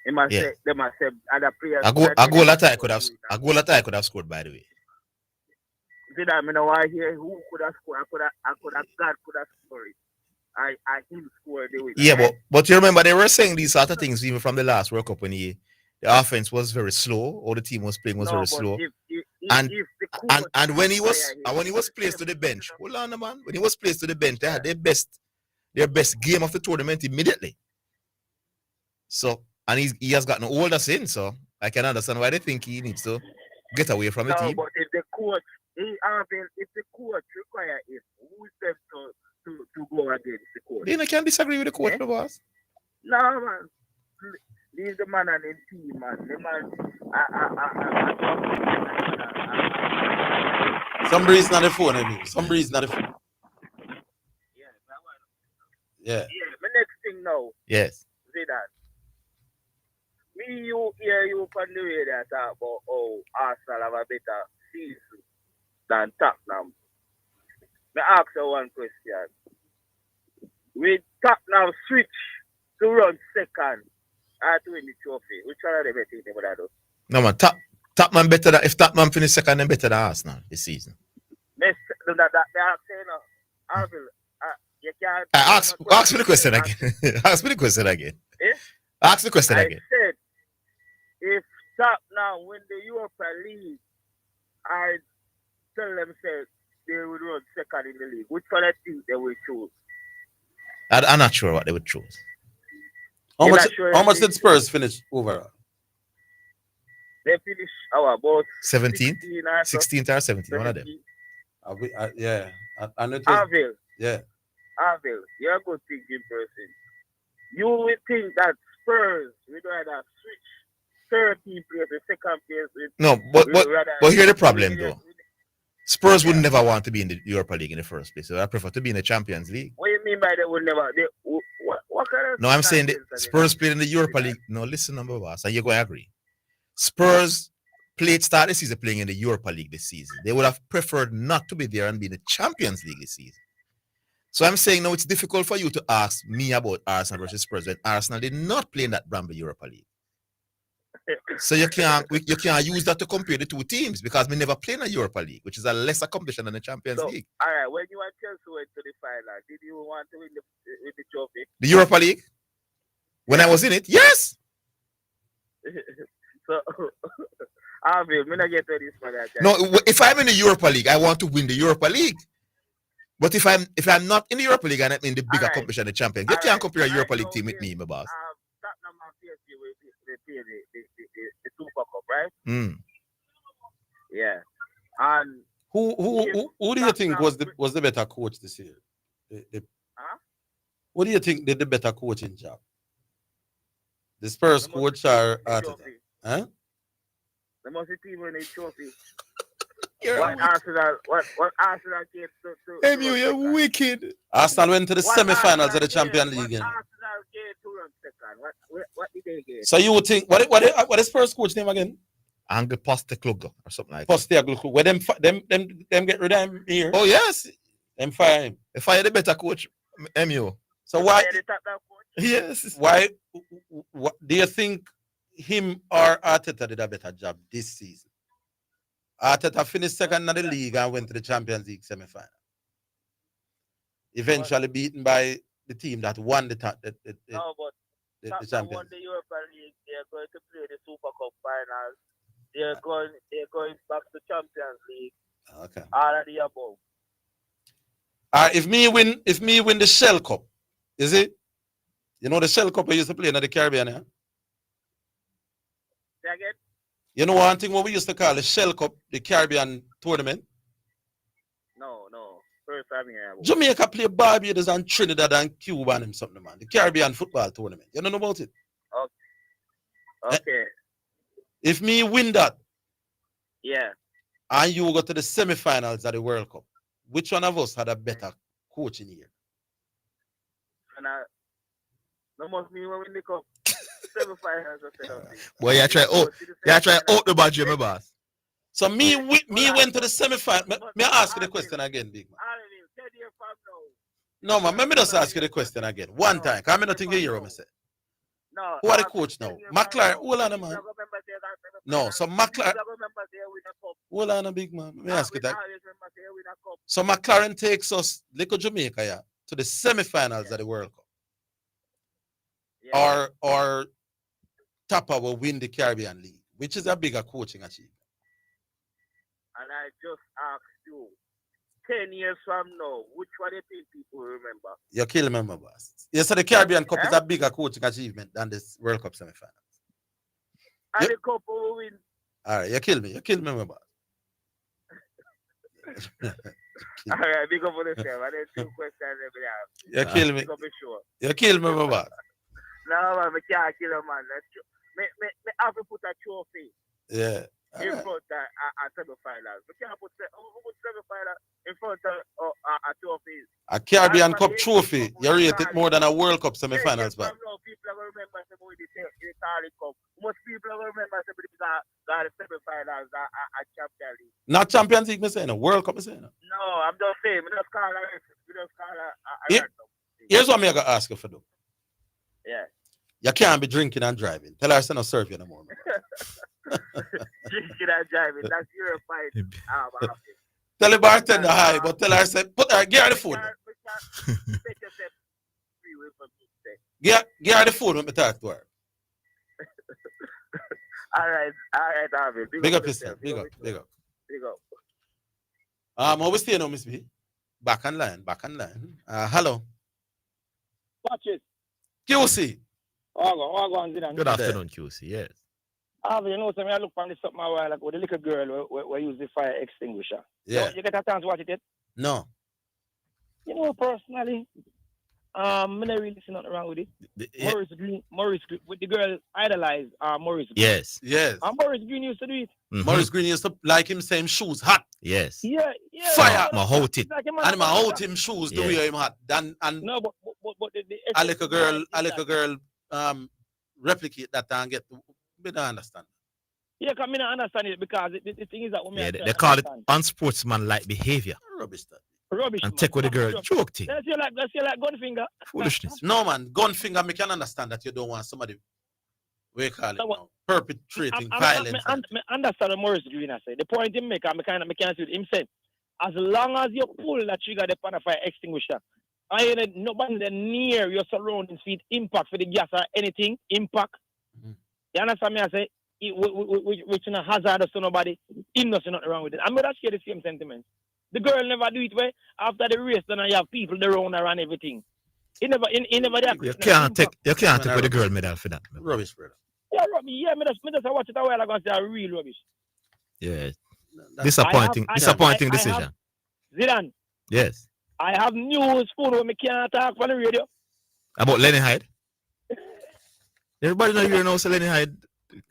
S3: They must say other players.
S14: A goal that I could have scored, by the way.
S3: Zidane, I know why here who could have scored. God could have scored it. I him scored the winner.
S14: Yeah, but you remember they were saying these sort of things even from the last World Cup when the offense was very slow, or the team was playing very slow. And when he was placed to the bench, hold on, man. When he was placed to the bench, they had their best game of the tournament immediately. So, and he has gotten older since, so I can understand why they think he needs to get away from the team.
S3: But if the coach, if the coach requires him, who's them to go against the coach?
S14: Then I can't disagree with the coach, the boss.
S3: No, man. Leave the man and the team, man. The man.
S11: Some breeze on the phone, I mean. Some breeze on the phone. Yeah.
S3: My next thing now.
S14: Yes.
S3: Zidane. You hear you on the radio talk about how Arsenal have a better season than Tottenham. I ask you one question. With Tottenham switch to run second to win the trophy, which one of the better things they would have done?
S14: No, man. Tottenham better than, if Tottenham finish second, then better than Arsenal this season.
S3: They are saying, Orville, you can't.
S14: Ask me the question again. Ask me the question again. Ask the question again.
S3: I said, if Tottenham win the Europa League, I tell themselves they would run second in the league. Which one I think they will choose?
S14: I'm not sure what they would choose.
S11: How much did Spurs finish overall?
S3: They finished about
S14: 17, 16th or 17th, one of them.
S11: Yeah.
S3: Orville.
S11: Yeah.
S3: Orville, you're a good thinking person. You will think that Spurs would rather switch 13th place to second place.
S14: No, but here's the problem though. Spurs would never want to be in the Europa League in the first place. So I prefer to be in the Champions League.
S3: What do you mean by they would never? What kind of?
S14: No, I'm saying Spurs played in the Europa League. No, listen, number one, and you're going to agree. Spurs started the season playing in the Europa League this season. They would have preferred not to be there and be in the Champions League this season. So I'm saying now it's difficult for you to ask me about Arsenal versus Spurs when Arsenal did not play in that Bramble Europa League. So you can't use that to compare the two teams because we never played in a Europa League, which is a lesser competition than the Champions League.
S3: All right, when you and Chelsea went to the final, did you want to win the trophy?
S14: The Europa League? When I was in it, yes.
S3: So, I'm not get to this for that.
S14: No, if I'm in the Europa League, I want to win the Europa League. But if I'm not in the Europa League and I'm in the bigger competition, the Champions, you can't compare a Europa League team with me, my boss.
S3: Tottenham and PSG will play the Super Cup, right? Yeah. And
S11: who do you think was the better coach this year? What do you think did the better coaching job? The Spurs coach or Arteta? Huh?
S3: The most team winning trophy.
S14: What
S3: Arsenal came to
S14: you're wicked.
S11: Arsenal went to the semi-finals of the Champions League.
S3: Arsenal came to run second. What did they get?
S11: So you would think what is Spurs coach name again?
S14: Angel Postecoglou or something like that.
S11: Postecoglou. Where them get rid of him here?
S14: Oh yes.
S11: Them fire him.
S14: They fire the better coach, MU.
S11: So why?
S14: Yes.
S11: Why? What, do you think him or Arteta did a better job this season? Arteta finished second in the league and went to the Champions League semi-final. Eventually beaten by the team that won the Champions
S3: won the Europa League. They're going to play the Super Cup finals. They're going back to Champions League.
S11: Okay.
S3: All of the above.
S11: If me win the Shell Cup, is it? You know the Shell Cup I used to play in the Caribbean, yeah?
S3: Say again?
S11: You know one thing what we used to call the Shell Cup, the Caribbean tournament?
S3: No.
S12: away from here.
S11: Jamaica play Barbados and Trinidad and Cuba and him something, man. The Caribbean football tournament. You don't know about it?
S12: Okay.
S11: If me win that
S12: Yeah.
S11: and you go to the semi-finals of the World Cup, which one of us had a better coach in here?
S12: And no must me when the cup. Semi-finals or something.
S14: Boy, you try out the budget, my boss.
S11: So me went to the semi-final. May I ask you the question again, big man? No, man, let me just ask you the question again. One time. Because I'm not thinking you hear what I say.
S12: No.
S11: Who are the coach now? McLaren. Hold on, man. No, so McLaren. Hold on, big man. Let me ask you that. So McLaren takes us, little Jamaica, yeah, to the semi-finals of the World Cup. Or Tapa will win the Caribbean League, which is a bigger coaching achievement.
S12: And I just asked you, 10 years from now, which one do you think people remember?
S11: You kill me, my boss. Yes, so the Caribbean Cup is a bigger coaching achievement than this World Cup semi-finals.
S12: And the cup will win.
S11: All right, you kill me, my boss.
S12: All right, big up for the same. And then 2 questions every hour.
S11: You kill me.
S12: Sure.
S11: You kill me, my boss.
S12: No, man, I can't kill a man. Me have to put a trophy.
S11: Yeah.
S12: In front of a semi-finals. We can't put semi-finals in front of a trophy.
S11: A Caribbean Cup trophy, you rate it more than a World Cup semi-finals, man.
S12: People are remember the Italy Cup. Most people are remember the semi-finals at Champions League.
S11: Not Champions League, me saying, World Cup, me saying.
S12: No, I'm just saying, we just call it.
S11: Here's what I'm going to ask you for, though.
S12: Yeah.
S11: You can't be drinking and driving. Tell her I don't serve you no more, man.
S12: Drinking and driving, that's your fight.
S11: Tell the bartender hi, but tell her, get her the phone. Get her the phone when we talk to her.
S12: All right, Harvey.
S11: Big up yourself. Big up. How we stay now, Miss B? Back on line. Hello.
S1: Watch it.
S11: QC.
S14: Good afternoon, QC. Yes.
S1: You know, so I look from this something a while ago with the little girl who use the fire extinguisher.
S11: Yeah.
S1: You get a chance to watch it yet?
S11: No.
S1: You know, personally, I'm not really see nothing wrong with it. Maurice Green, with the girl idolized Maurice Green.
S11: Yes.
S1: And Maurice Green used to do it.
S11: Mm-hmm. Maurice Green used to like him same shoes hot.
S14: Yes.
S1: Yeah.
S11: Fire.
S14: My hold it.
S11: And my hold him shoes the way him hot. And
S1: no, but
S11: a little girl replicate that and get to, we don't understand.
S1: Yeah, because I don't understand it because the thing is that when
S14: they call it unsportsmanlike behavior.
S11: Rubbish.
S14: And take with the girl joke thing.
S1: Let's say like gun finger.
S14: Foolishness.
S11: No man, gun finger. Me can understand that you don't want somebody. We call it now, perpetrating violence.
S1: I understand what Maurice Green I say. The point he make, I can't see what him say. As long as you pull that trigger, the pan fire extinguisher, and nobody near your surroundings feet impact for the gas or anything impact.
S11: Mm-hmm.
S1: You understand me? I say which is a hazard to nobody. Him nothing wrong with it. I'm gonna share the same sentiment. The girl never do it way after the race. Then you have people around her and everything. He never.
S14: You can't take with the girl medal for that.
S11: Rubbish, brother.
S1: Yeah, rubbish. Yeah, me just watch it a while ago and say real rubbish.
S14: Yeah, disappointing decision.
S1: Zidane.
S14: Yes.
S1: I have news for when me can't talk on the radio.
S14: About Lenny Hyde. Everybody know you know so Lenny Hyde.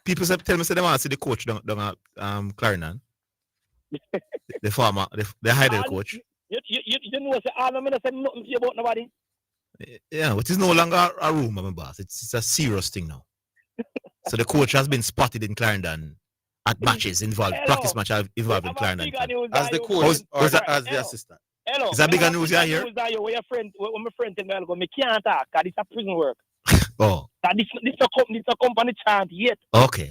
S14: People tell me say they want to see the coach down at Clarinon. The former, the Hyde coach.
S1: You know say all of me say nothing to you about nobody.
S14: Yeah, but it's no longer a rumor, my boss. It's a serious thing now. So the coach has been spotted in Clarendon at matches practice match involving Clarendon.
S11: As the coach or as the assistant.
S1: Hello.
S14: Is that bigger news here?
S1: Where your friend, when my friend tell me, I go, me can't talk, because this is prison work.
S14: Oh.
S1: This is a company chant yet.
S14: Okay.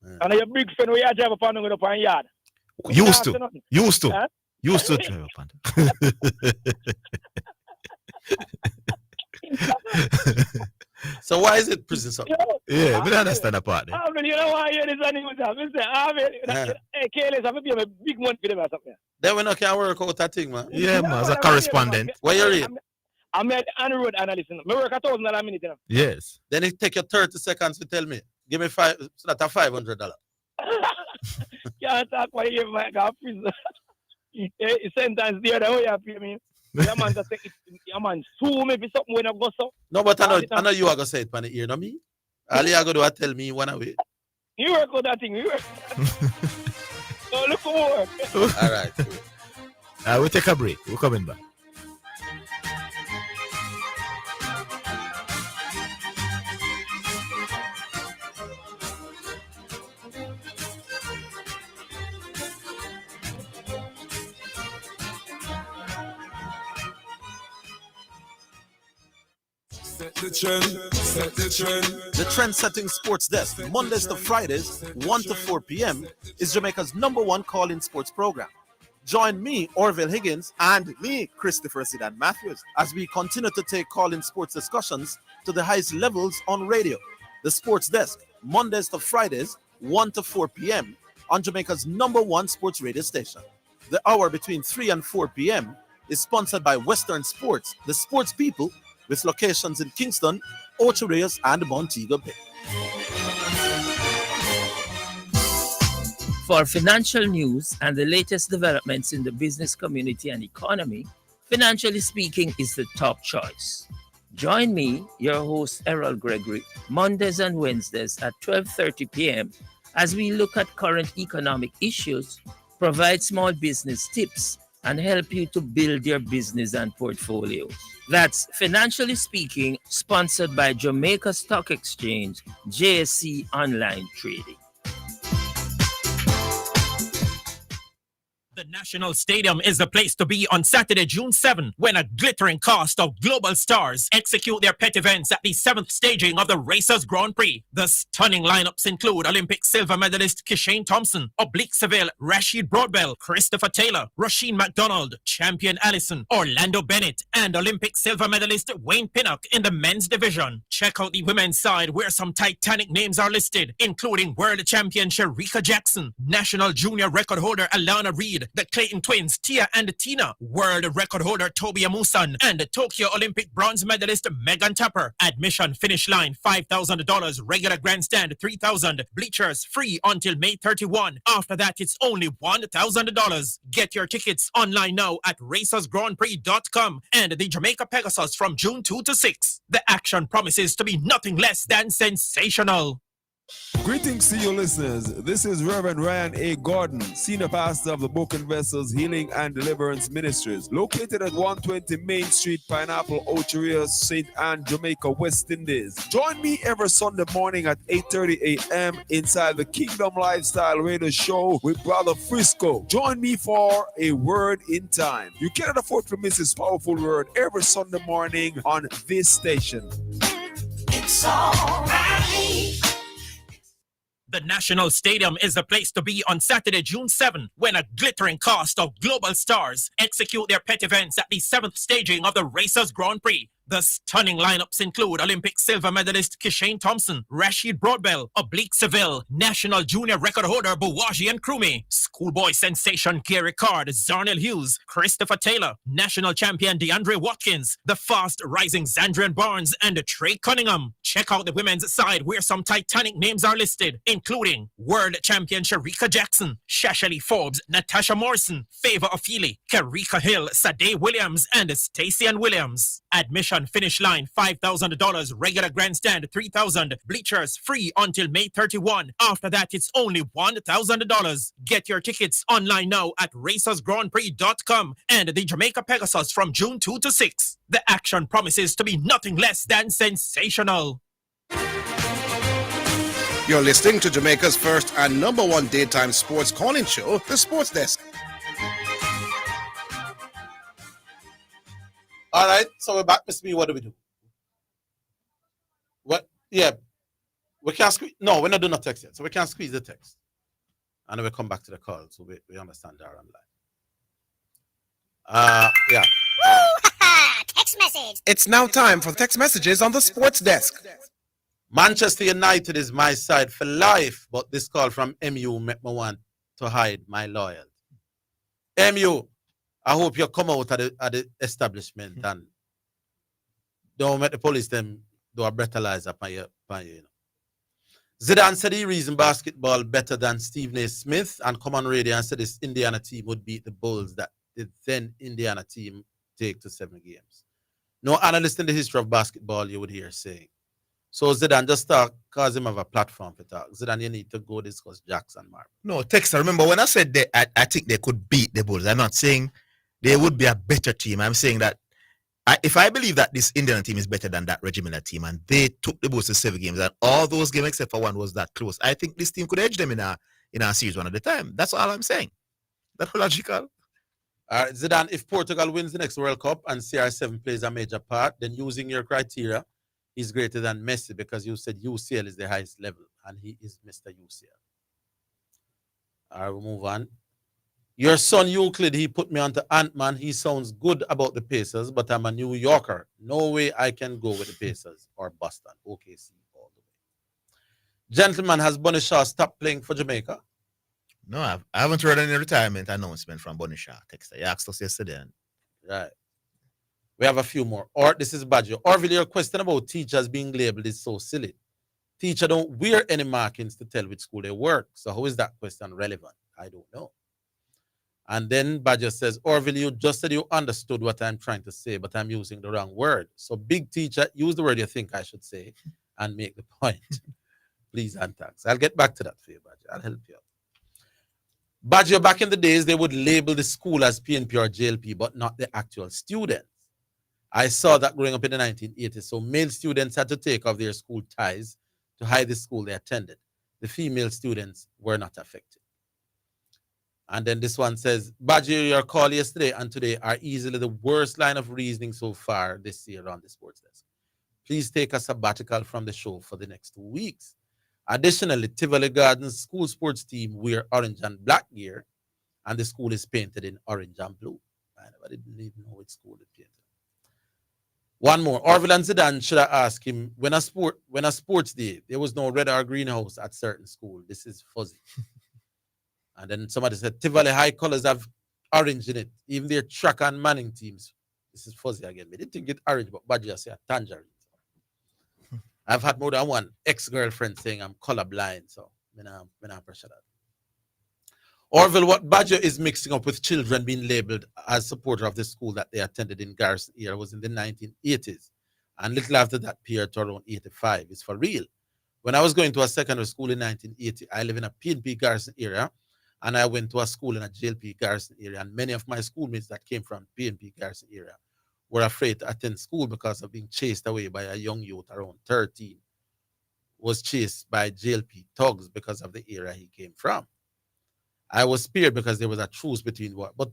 S1: And your big friend, where you drive upon them up on yard.
S14: Used to drive upon them.
S11: So why is it prison something?
S14: Yeah, we don't understand that part.
S1: You know why you this animal? Hey, Kayles, I'm going to be a big one for them or something.
S11: Then we not can work out that thing, man.
S14: Yeah, man, as a correspondent.
S11: Where you read?
S1: I'm an on-road analyst. I work $1,000 a minute. You know?
S14: Yes.
S11: Then it take you 30 seconds to tell me. Give me $500. So that's $500.
S1: Can't talk about you, man. Sentence there, that way you pay me. Yeah, man, just say, yeah, man, sue me for something when I go so.
S11: No, but I know you are going to say it, man, ear, no me. All you are going to do is tell me one away.
S1: You work on that thing, you work. So look for more.
S11: All right.
S14: We'll take a break. We're coming back.
S22: Set the trend, set the trend.
S11: The trend-setting sports desk, Mondays to Fridays, 1 to 4 p.m., is Jamaica's #1 call-in sports program. Join me, Orville Higgins, and me, Christopher Zidane Matthews, as we continue to take call-in sports discussions to the highest levels on radio. The sports desk, Mondays to Fridays, 1 to 4 p.m., on Jamaica's #1 sports radio station. The hour between 3 and 4 p.m. is sponsored by Western Sports, the sports people, with locations in Kingston, Ocho Rios, and Montego Bay.
S7: For financial news and the latest developments in the business community and economy, Financially Speaking is the top choice. Join me, your host Errol Gregory, Mondays and Wednesdays at 12:30 p.m. as we look at current economic issues, provide small business tips, and help you to build your business and portfolio. That's Financially Speaking, sponsored by Jamaica Stock Exchange, JSC Online Trading.
S5: The National Stadium is the place to be on Saturday, June 7, when a glittering cast of global stars execute their pet events at the 7th staging of the Racers Grand Prix. The stunning lineups include Olympic silver medalist Kishane Thompson, Oblique Seville, Rashid Broadbell, Christopher Taylor, Rasheen McDonald, Champion Allison, Orlando Bennett, and Olympic silver medalist Wayne Pinnock in the men's division. Check out the women's side where some titanic names are listed, including world champion Sharika Jackson, national junior record holder Alana Reed, the Clayton twins Tia and Tina, world record holder Toby Amusan, and the Tokyo Olympic bronze medalist Megan Tapper. Admission finish line $5,000, regular grandstand $3,000, bleachers free until May 31. After that, it's only $1,000. Get your tickets online now at racersgrandprix.com and the Jamaica Pegasus from June 2 to 6. The action promises to be nothing less than sensational.
S10: Greetings to you listeners. This is Reverend Ryan A. Gordon, Senior Pastor of the Book and Vessels Healing and Deliverance Ministries, located at 120 Main Street, Pineapple, Ocho Rios, St. Anne, Jamaica, West Indies. Join me every Sunday morning at 8:30 a.m. inside the Kingdom Lifestyle Radio Show with Brother Frisco. Join me for a word in time. You cannot afford to miss this powerful word every Sunday morning on this station.
S18: It's all right.
S5: The National Stadium is the place to be on Saturday, June 7, when a glittering cast of global stars execute their pet events at the 7th staging of the Racers Grand Prix. The stunning lineups include Olympic silver medalist Kishane Thompson, Rashid Broadbell, Oblique Seville, national junior record holder Buwaji and Krumi, schoolboy sensation Gary Card, Zarnell Hughes, Christopher Taylor, national champion DeAndre Watkins, the fast rising Zandrian Barnes, and Trey Cunningham. Check out the women's side where some titanic names are listed, including world champion Sharika Jackson, Shashali Forbes, Natasha Morrison, Favor Ofili, Karika Hill, Sade Williams, and Stacey Ann Williams. Admission finish line $5,000, regular grandstand $3,000, bleachers free until May 31. After that, it's only $1,000. Get your tickets online now at racersgrandprix.com and the Jamaica Pegasus from June 2 to 6. The action promises to be nothing less than sensational.
S13: You're listening to Jamaica's first and #1 daytime sports calling show, The Sports Desk.
S11: All right, so we're back. Miss Me, what do we do? What? Yeah, we can't squeeze. No, we're not doing a text yet, so we can't squeeze the text. And then we come back to the call, so we understand our line. Yeah.
S23: Text message.
S24: It's now time for text messages on the sports desk.
S11: Manchester United is my side for life, but this call from MU make me want to hide my loyalty. MU, I hope you come out at the establishment and don't make the police them do a breathalyzer upon you, you know. Zidane said he reasoned basketball better than Stephen A. Smith and come on radio and said this Indiana team would beat the Bulls that the then Indiana team take to 7 games. No analyst in the history of basketball you would hear saying. So Zidane just talk cause him have a platform for talk. Zidane, you need to go discuss Jackson Mark.
S14: No, Texas, remember when I said I think they could beat the Bulls, I'm not saying they would be a better team. I'm saying that if I believe that this Indian team is better than that Regiment team and they took the Bulls to 7 games and all those games except for one was that close, I think this team could edge them in a series one at a time. That's all I'm saying. That's logical.
S11: Zidane, if Portugal wins the next World Cup and CR7 plays a major part, then using your criteria, he's greater than Messi because you said UCL is the highest level and he is Mr. UCL. All right, we'll move on. Your son Euclid, he put me onto Ant-Man. He sounds good about the Pacers, but I'm a New Yorker. No way I can go with the Pacers or Boston. OKC all the way. Gentleman, has Bunny Shaw stopped playing for Jamaica?
S14: No, I haven't heard any retirement announcement from Bunny Shaw. Texas. You asked us yesterday.
S11: Right. We have a few more. Or this is Badger. Orville, your question about teachers being labeled is so silly. Teacher don't wear any markings to tell which school they work. So how is that question relevant? I don't know. And then Badger says, Orville, you just said you understood what I'm trying to say, but I'm using the wrong word. So big teacher, use the word you think I should say and make the point. Please and thanks. I'll get back to that for you, Badger. I'll help you out. Badger, back in the days, they would label the school as PNP or JLP, but not the actual students. I saw that growing up in the 1980s. So male students had to take off their school ties to hide the school they attended. The female students were not affected. And then this one says, Badger, your call yesterday and today are easily the worst line of reasoning so far this year on the sports desk. Please take a sabbatical from the show for the next 2 weeks. Additionally, Tivoli Gardens school sports team wear orange and black gear, and the school is painted in orange and blue. I didn't even know which school it painted. One more. Orville and Zidane should I ask him, when a sports day, there was no red or greenhouse at certain school. This is fuzzy. And then somebody said, Tivoli High Colors have orange in it. Even their track and Manning teams. This is fuzzy again. We didn't think it orange, but Badger say a tangerine. I've had more than one ex-girlfriend saying I'm colorblind, so I'm not pressure that. Orville, what Badger is mixing up with children being labeled as supporter of the school that they attended in Garrison era was in the 1980s. And little after that period to around 85. It's for real. When I was going to a secondary school in 1980, I live in a PNP Garrison area, and I went to a school in a JLP Garrison area, and many of my schoolmates that came from PNP Garrison area were afraid to attend school because of being chased away by a young youth around 13, was chased by JLP thugs because of the area he came from. I was spared because there was a truce between what, but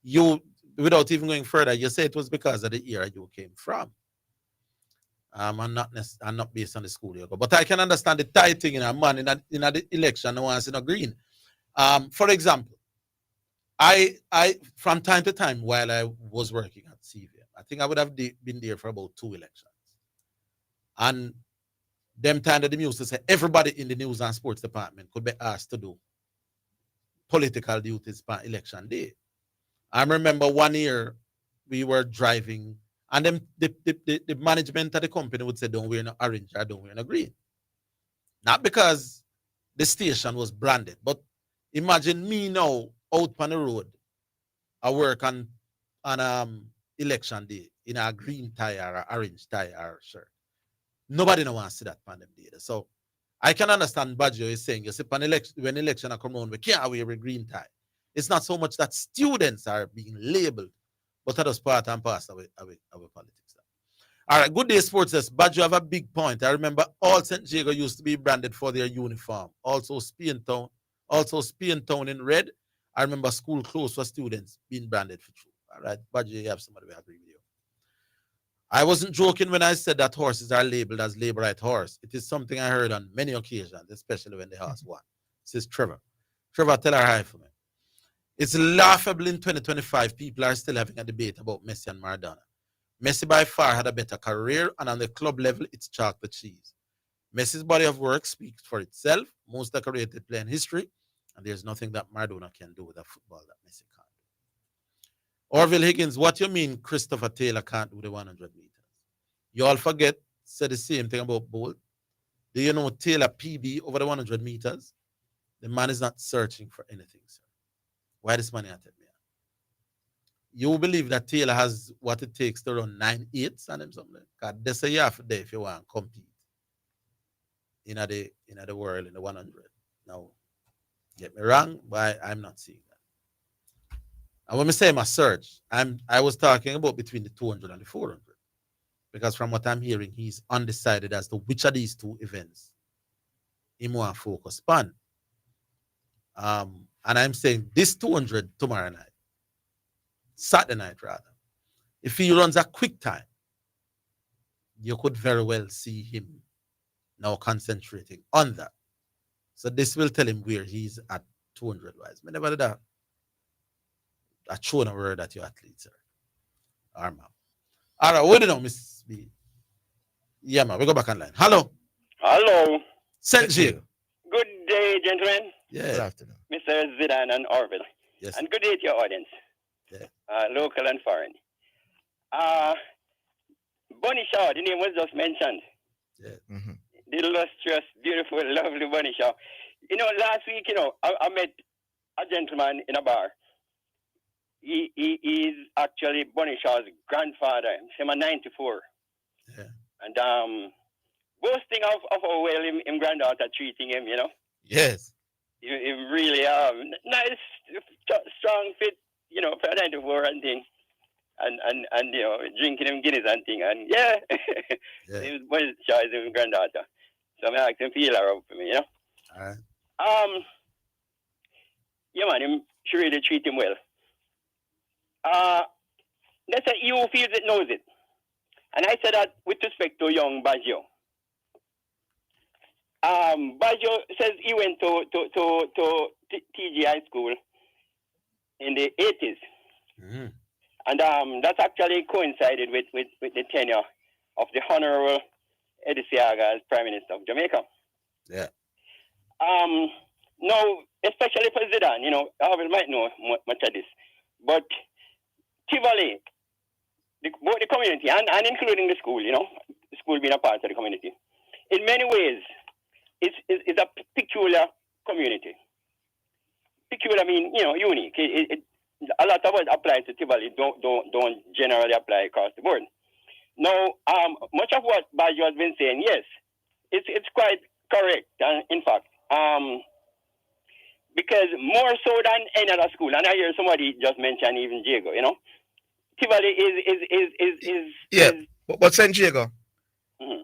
S11: you, without even going further, you say it was because of the era you came from. I'm not based on the school you go, but I can understand the tight thing in a man in the election, no one's in a green. For example, I from time to time while I was working at CVM, I think I would have been there for about 2 elections. And them time that the news to say everybody in the news and sports department could be asked to do political duties per election day. I remember one year we were driving and then the management of the company would say, don't wear no orange or don't wear no green. Not because the station was branded, but imagine me now out on the road. I work on election day in a green tie or a orange tie or shirt. Nobody no wants to see that on them day. So I can understand Badger is saying, you see, when election are come around, we can't wear a green tie. It's not so much that students are being labeled, but that is part and parcel of our politics. All right, good day, sports. Badger have a big point. I remember all St. Jago used to be branded for their uniform. Also Spaintown in red. I remember school clothes for students being branded for true. All right, Badger, you have somebody who agree with you. I wasn't joking when I said that horses are labeled as labor right horse. It is something I heard on many occasions, especially when the horse won. This is Trevor. Trevor, tell her hi for me. It's laughable in 2025. People are still having a debate about Messi and Maradona. Messi by far had a better career, and on the club level, it's chocolate cheese. Messi's body of work speaks for itself. Most decorated player in history, and there's nothing that Maradona can do with a football that Messi can't do. Orville Higgins, what you mean Christopher Taylor can't do the 100 meters? You all said the same thing about Bolt.
S3: Do you know Taylor PB over the 100 meters? The man is not searching for anything, sir. Why this money at me? You believe that Taylor has what it takes to run 9.8s and them something? Because that's a year for day if you want to compete in the world in the 100. Now, get me wrong, but I'm not seeing that. And when I say my search, I was talking about between the 200 and the 400. Because from what I'm hearing, he's undecided as to which of these two events he want to focus on. And I'm saying this 200 tomorrow night, Saturday night rather, if he runs a quick time, you could very well see him now concentrating on that. So this will tell him where he's at 200 wise. I never did that. I shown a word that you athletes, sir. All right, ma'am. All right, what do you know, Miss B? Yeah, man, we go back online. Hello.
S2: Hello.
S3: St. J.
S2: Good day, gentlemen.
S3: Yeah. Good afternoon.
S2: Mr. Zidane and Orville.
S3: Yes.
S2: And good day to your audience.
S3: Yeah.
S2: Local and foreign. Bunny Shaw, the name was just mentioned.
S3: Yeah.
S14: Mm-hmm.
S2: The illustrious, beautiful, lovely Bunny Shaw. You know, last week, I met a gentleman in a bar. He is actually Bunny Shaw's grandfather. He's 94.
S3: Yeah.
S2: And boasting of how well him granddaughter treating him,
S3: Yes.
S2: He really nice, strong, fit, for 94 and thing. And drinking him Guinness and thing. And yeah. He was Bunny Shaw's granddaughter. So I asked him feel her up for me,
S3: All right.
S2: Yeah, man, she really treat him well. That's a EU feels it knows it. And I said that with respect to young Baggio. Baggio says he went to TGI school in the 80s.
S3: Mm-hmm.
S2: And that's actually coincided with the tenure of the Honorable Eddie Seaga as Prime Minister of Jamaica.
S3: Yeah.
S2: Now, especially for Zidane, Orville might know much of this. But Tivoli, both the community and including the school, the school being a part of the community, in many ways, it's a peculiar community. Peculiar mean, unique. A lot of what applies to Tivoli don't generally apply across the board. Now, much of what Baggio has been saying, yes, it's quite correct. In fact, because more so than any other school, and I hear somebody just mention even Diego, Tivoli is
S14: but St. Diego,
S2: mm-hmm.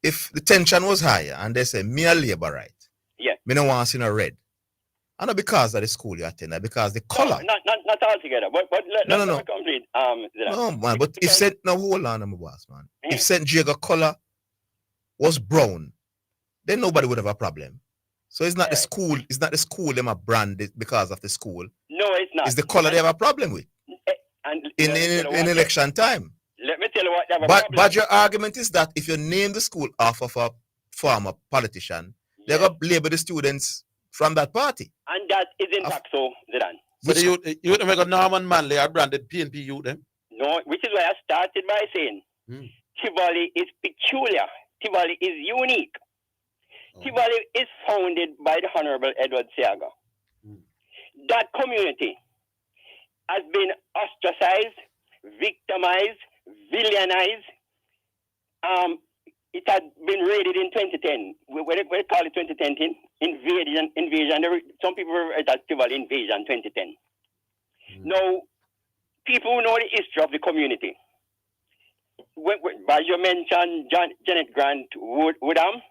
S14: if the tension was higher and they say me a labor right,
S2: yeah,
S14: me no want to see no red. And not because of the school you attend, because the color.
S2: No, not altogether. But let me complete.
S14: No, man. But if St. No, hold on, my boss, man. Mm-hmm. If St. Diego color was brown, then nobody would have a problem. So it's not the school. It's not the school them are branded because of the school.
S2: No, it's not.
S14: It's the color they have a problem with.
S2: And
S14: in election time.
S2: Let me tell you what they have a problem.
S14: But your argument is that if you name the school off of a former politician, they're going to label the students from that party.
S2: And that is in fact so, Zidane.
S3: So you would make a Norman Manley are branded PNP youth them?
S2: No, which is why I started by saying Tivoli is peculiar. Tivoli is unique. Tivoli is founded by the Honorable Edward Seaga. That community has been ostracized, victimized, villainized. It had been raided in 2010. What do you call it 2010? Invasion. Some people refer to Tivoli invasion 2010. Now, people who know the history of the community. As you mentioned, Janet Grant Woodham,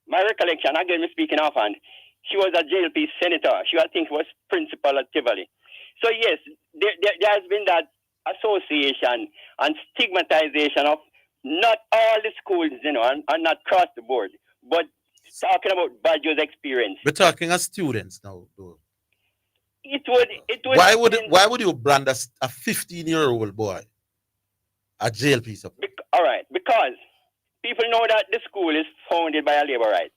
S2: my recollection, again, me speaking offhand, she was a JLP senator. She, I think, was principal at Tivoli. So, yes, there has been that association and stigmatization of not all the schools, and not across the board, but talking about Baggio's experience.
S3: We're talking as students now, though.
S2: It would.
S3: Why would you brand a 15-year-old boy a jail piece of?
S2: All right, because people know that the school is founded by a labor right.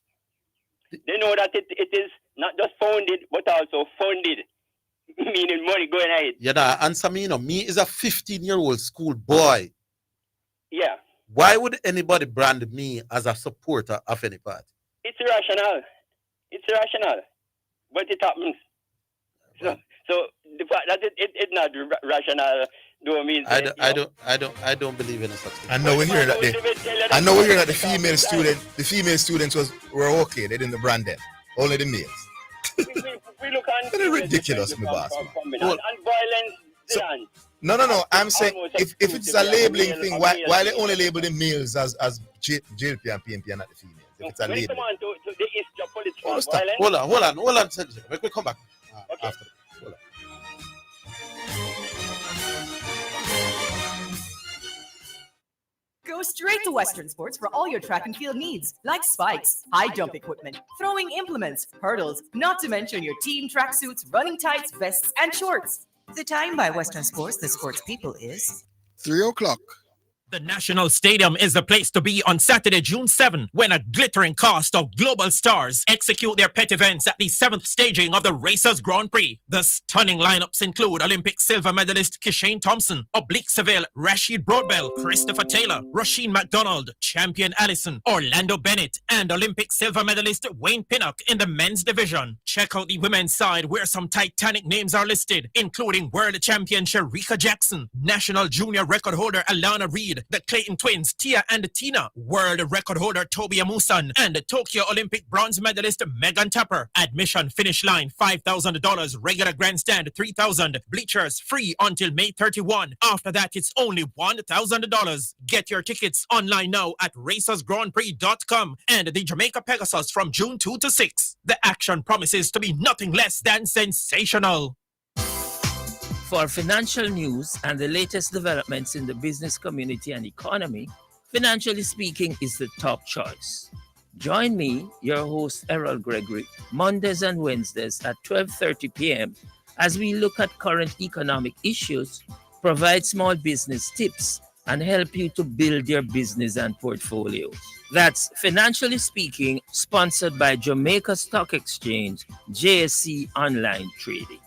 S2: They know that it is not just founded, but also funded, meaning money going ahead.
S3: Yeah, answer me, me is a 15-year-old school boy.
S2: Yeah.
S14: Why would anybody brand me as a supporter of any party?
S2: It's irrational. It's irrational. But it happens. So the fact that it's not rational don't mean
S14: I don't believe in such thing. I know we hear that the female students were okay. They didn't brand them. Only the males.
S2: we look on
S14: That's ridiculous, my boss.
S2: and violence.
S14: No. I'm saying if it's a labeling thing, why they only label the males as JLP and PNP and not the females? If it's a
S2: when it
S14: label.
S2: come on to the issue of political
S14: Hold
S2: violence.
S14: on. Let me come back after. Hold on.
S9: Go straight to Western Sports for all your track and field needs, like spikes, high jump equipment, throwing implements, hurdles, not to mention your team tracksuits, running tights, vests, and shorts. The time by Western Sports, the sports people, is
S15: 3 o'clock.
S5: The National Stadium is the place to be on Saturday, June 7, when a glittering cast of global stars execute their pet events at the 7th staging of the Racers Grand Prix. The stunning lineups include Olympic silver medalist Kishane Thompson, Oblique Seville, Rashid Broadbell, Christopher Taylor, Roisin McDonald, champion Allison, Orlando Bennett, and Olympic silver medalist Wayne Pinnock in the men's division. Check out the women's side where some titanic names are listed, including world champion Sharika Jackson, national junior record holder Alana Reed, the Clayton twins Tia and Tina, world record holder Toby Amusan, and Tokyo Olympic bronze medalist Megan Tapper. Admission finish line $5,000, regular grandstand $3,000, bleachers free until May 31. After that, it's only $1,000. Get your tickets online now at racersgrandprix.com and the Jamaica Pegasus from June 2 to 6. The action promises to be nothing less than sensational.
S7: For financial news and the latest developments in the business community and economy, Financially Speaking is the top choice. Join me, your host Errol Gregory, Mondays and Wednesdays at 12:30 p.m. as we look at current economic issues, provide small business tips, and help you to build your business and portfolios. That's Financially Speaking, sponsored by Jamaica Stock Exchange, JSC Online Trading.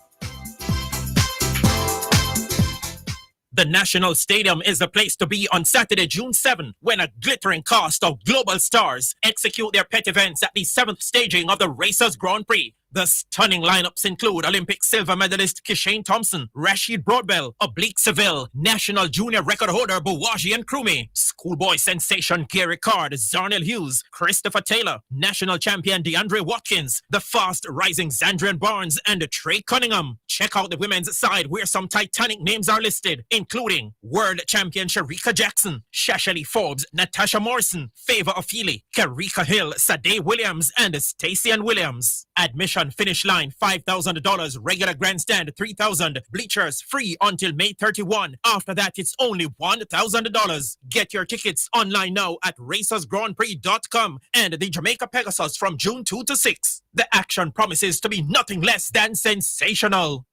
S5: The National Stadium is the place to be on Saturday, June 7, when a glittering cast of global stars execute their pet events at the 7th staging of the Racers Grand Prix. The stunning lineups include Olympic silver medalist Kishane Thompson, Rashid Broadbell, Oblique Seville, national junior record holder Buwaji and Krumi, schoolboy sensation Gary Card, Zarnell Hughes, Christopher Taylor, national champion DeAndre Watkins, the fast rising Zandrian Barnes, and Trey Cunningham. Check out the women's side where some titanic names are listed, including world champion Sharika Jackson, Shashali Forbes, Natasha Morrison, Favor Ofili, Karika Hill, Sade Williams, and Stacey Ann Williams. Admission finish line $5,000, regular grandstand $3,000, bleachers free until May 31. After that, it's only $1,000. Get your tickets online now at racersgrandprix.com and the Jamaica Pegasus from June 2 to 6. The action promises to be nothing less than sensational.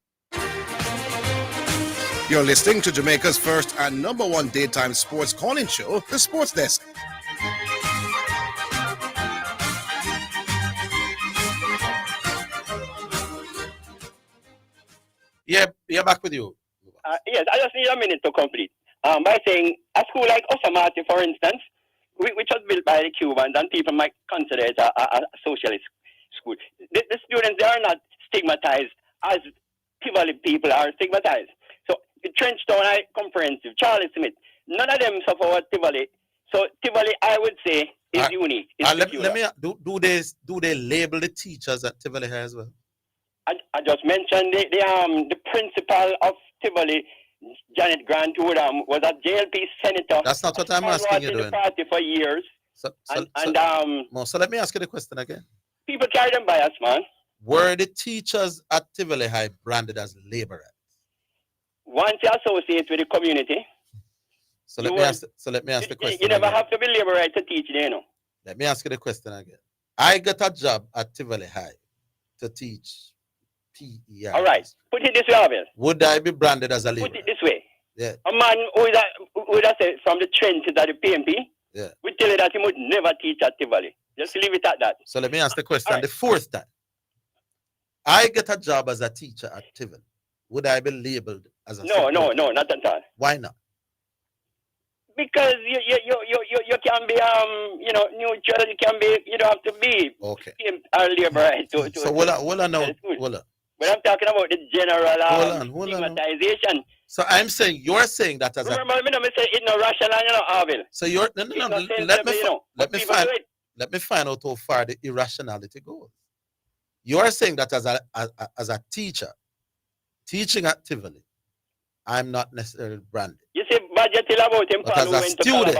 S13: You're listening to Jamaica's first and number one daytime sports calling show, The Sports Desk.
S14: Yeah, back with you.
S2: Yes, I just need a minute to complete. By saying a school like Osamati, for instance, which was built by the Cubans, and people might consider it a socialist school. The students, they are not stigmatized as Tivoli people are stigmatized. So the Trenchtown Comprehensive, Charlie Smith, none of them suffer what Tivoli. So Tivoli, I would say, is unique.
S14: Let me do they label the teachers at Tivoli here as well?
S2: I just mentioned the principal of Tivoli, Janet Grant, who was a JLP senator.
S14: That's not what I'm asking you
S2: in
S14: doing.
S2: the party for years.
S14: So let me ask you the question again.
S2: People carry them bias, man.
S14: Were the teachers at Tivoli High branded as laborers?
S2: Once you associate with the community,
S14: So let me ask the question.
S2: You never
S14: again.
S2: have to be laborer to teach, you know.
S14: Let me ask you the question again. I got a job at Tivoli High to teach PE.
S2: All right. Put it this way, Orville.
S14: Would I be branded as a laborer?
S2: Put it this way.
S14: Yeah.
S2: A man who is from the trenches of the PMP,
S14: Yeah.
S2: we tell you that he would never teach at Tivoli. Just leave it at that.
S14: So let me ask the question the fourth time. I get a job as a teacher at Tivoli. Would I be labeled as a
S2: No, not at all.
S14: Why not?
S2: Because you can be neutral. You don't have to be
S14: okay.
S2: Our labor right to
S14: So hold on now. Hold on.
S2: But I'm talking about the general
S14: hold on.
S2: stigmatization.
S14: So you're saying that as
S2: remember, I say it's not rational, Orville.
S14: So you're no. Let me find out how far the irrationality goes. You are saying that as a teacher, teaching at Tivoli, I'm not necessarily branded.
S2: You see, budget till about him.
S14: But as a student,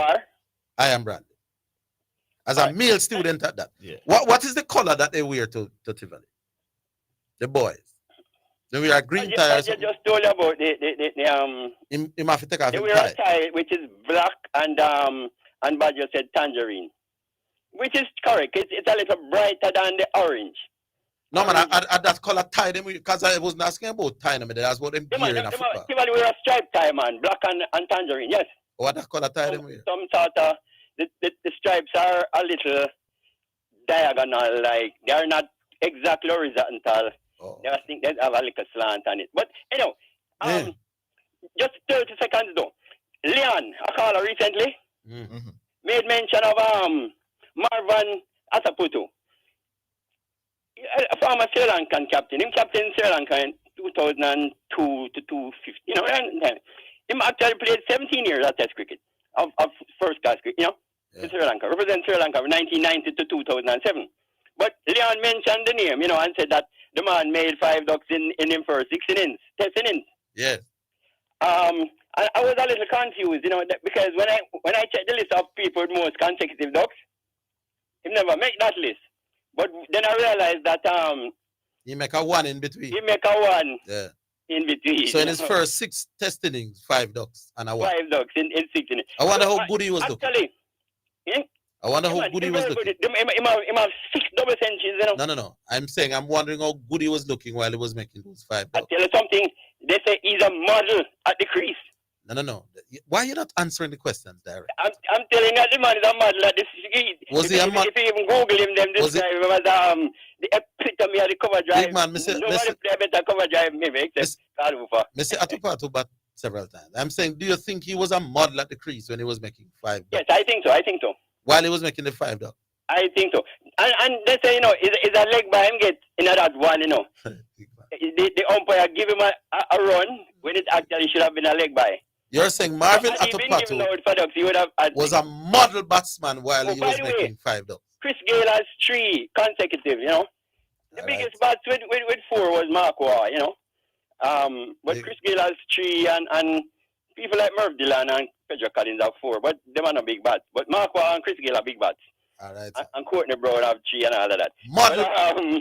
S14: I am branded. As a male student at that.
S7: Yeah.
S14: What is the color that they wear to Tivoli? The boys. They wear green tie.
S2: I just told you about the
S14: Him have to take off
S2: they
S14: his
S2: wear
S14: tie.
S2: a tie which is black and Badger said tangerine, which is correct. It's a little brighter than the orange.
S14: No man, I that color tie them because I wasn't asking about tie them. That's what them wear in a football.
S2: Tivoli wear a striped tie, man, black and tangerine. Yes.
S14: What that color tie them wear?
S2: Some sort of the stripes are a little diagonal, like they're not exactly horizontal. I think they have a little slant on it. But just 30 seconds though. Leon, a caller recently, made mention of Marvan Asaputu, a former Sri Lankan captain. Him captain Sri Lanka in 2002 to 2015. Him actually played 17 years at Test cricket of first class cricket. In Sri Lanka, represent Sri Lanka from 1990 to 2007. But Leon mentioned the name, and said that the man made 5 ducks in him first 6 innings, test innings.
S14: Yes.
S2: I was a little confused, because when I checked the list of people with most consecutive ducks, he never make that list. But then I realized that
S14: he make a 1 in between.
S2: He make a 1 in between.
S14: So in his first 6 test innings, 5 ducks and a 1.
S2: 5 ducks in 6 innings.
S14: I wonder how good he was looking.
S2: Actually,
S14: I wonder how good he was looking.
S2: He have 6 double centuries,
S14: No. I'm wondering how good he was looking while he was making those 5 ducks.
S2: I tell you something. They say he's a model at the crease.
S14: No. Why are you not answering the questions, Derek?
S2: I'm telling you, the man is a model at the street.
S14: Was he a model?
S2: If you even Google him, describe him as the epitome of the cover drive.
S14: Big man,
S2: Nobody play better cover drive maybe except Kalufa.
S14: Mr. Atupatu, but several times. I'm saying, do you think he was a model at the crease when he was making 5 ducks?
S2: Yes, I think so.
S14: While he was making the 5 ducks?
S2: I think so. And they say, is a leg by him get in that one, the umpire give him a run when it actually should have been a leg by.
S14: You're saying Marvin Atupatu was a model batsman while he was making 5 ducks.
S2: Chris Gayle has 3 consecutive, The biggest bats with 4 was Mark Waugh, But Chris Gayle has 3 and people like Merv Dillon and Pedro Collins have 4, but them are not big bats. But Mark Waugh and Chris Gayle are big bats.
S14: All right.
S2: And Courtney Brown have 3 and all of that.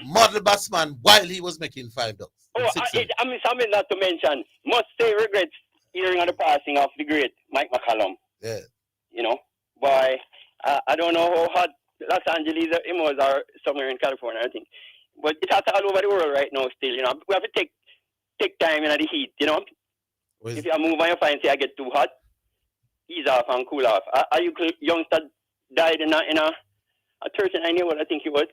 S14: Model batsman while he was making 5 ducks.
S2: Something not to mention. Must say regrets hearing of the passing of the great Mike McCallum.
S14: Yeah.
S2: Boy, I don't know how hot Los Angeles was or somewhere in California, I think. But it's hot all over the world right now still, We have to take time in the heat, If you move on your fine, say I get too hot, ease off and cool off. A youngster died in a 39-year-old, I think it was,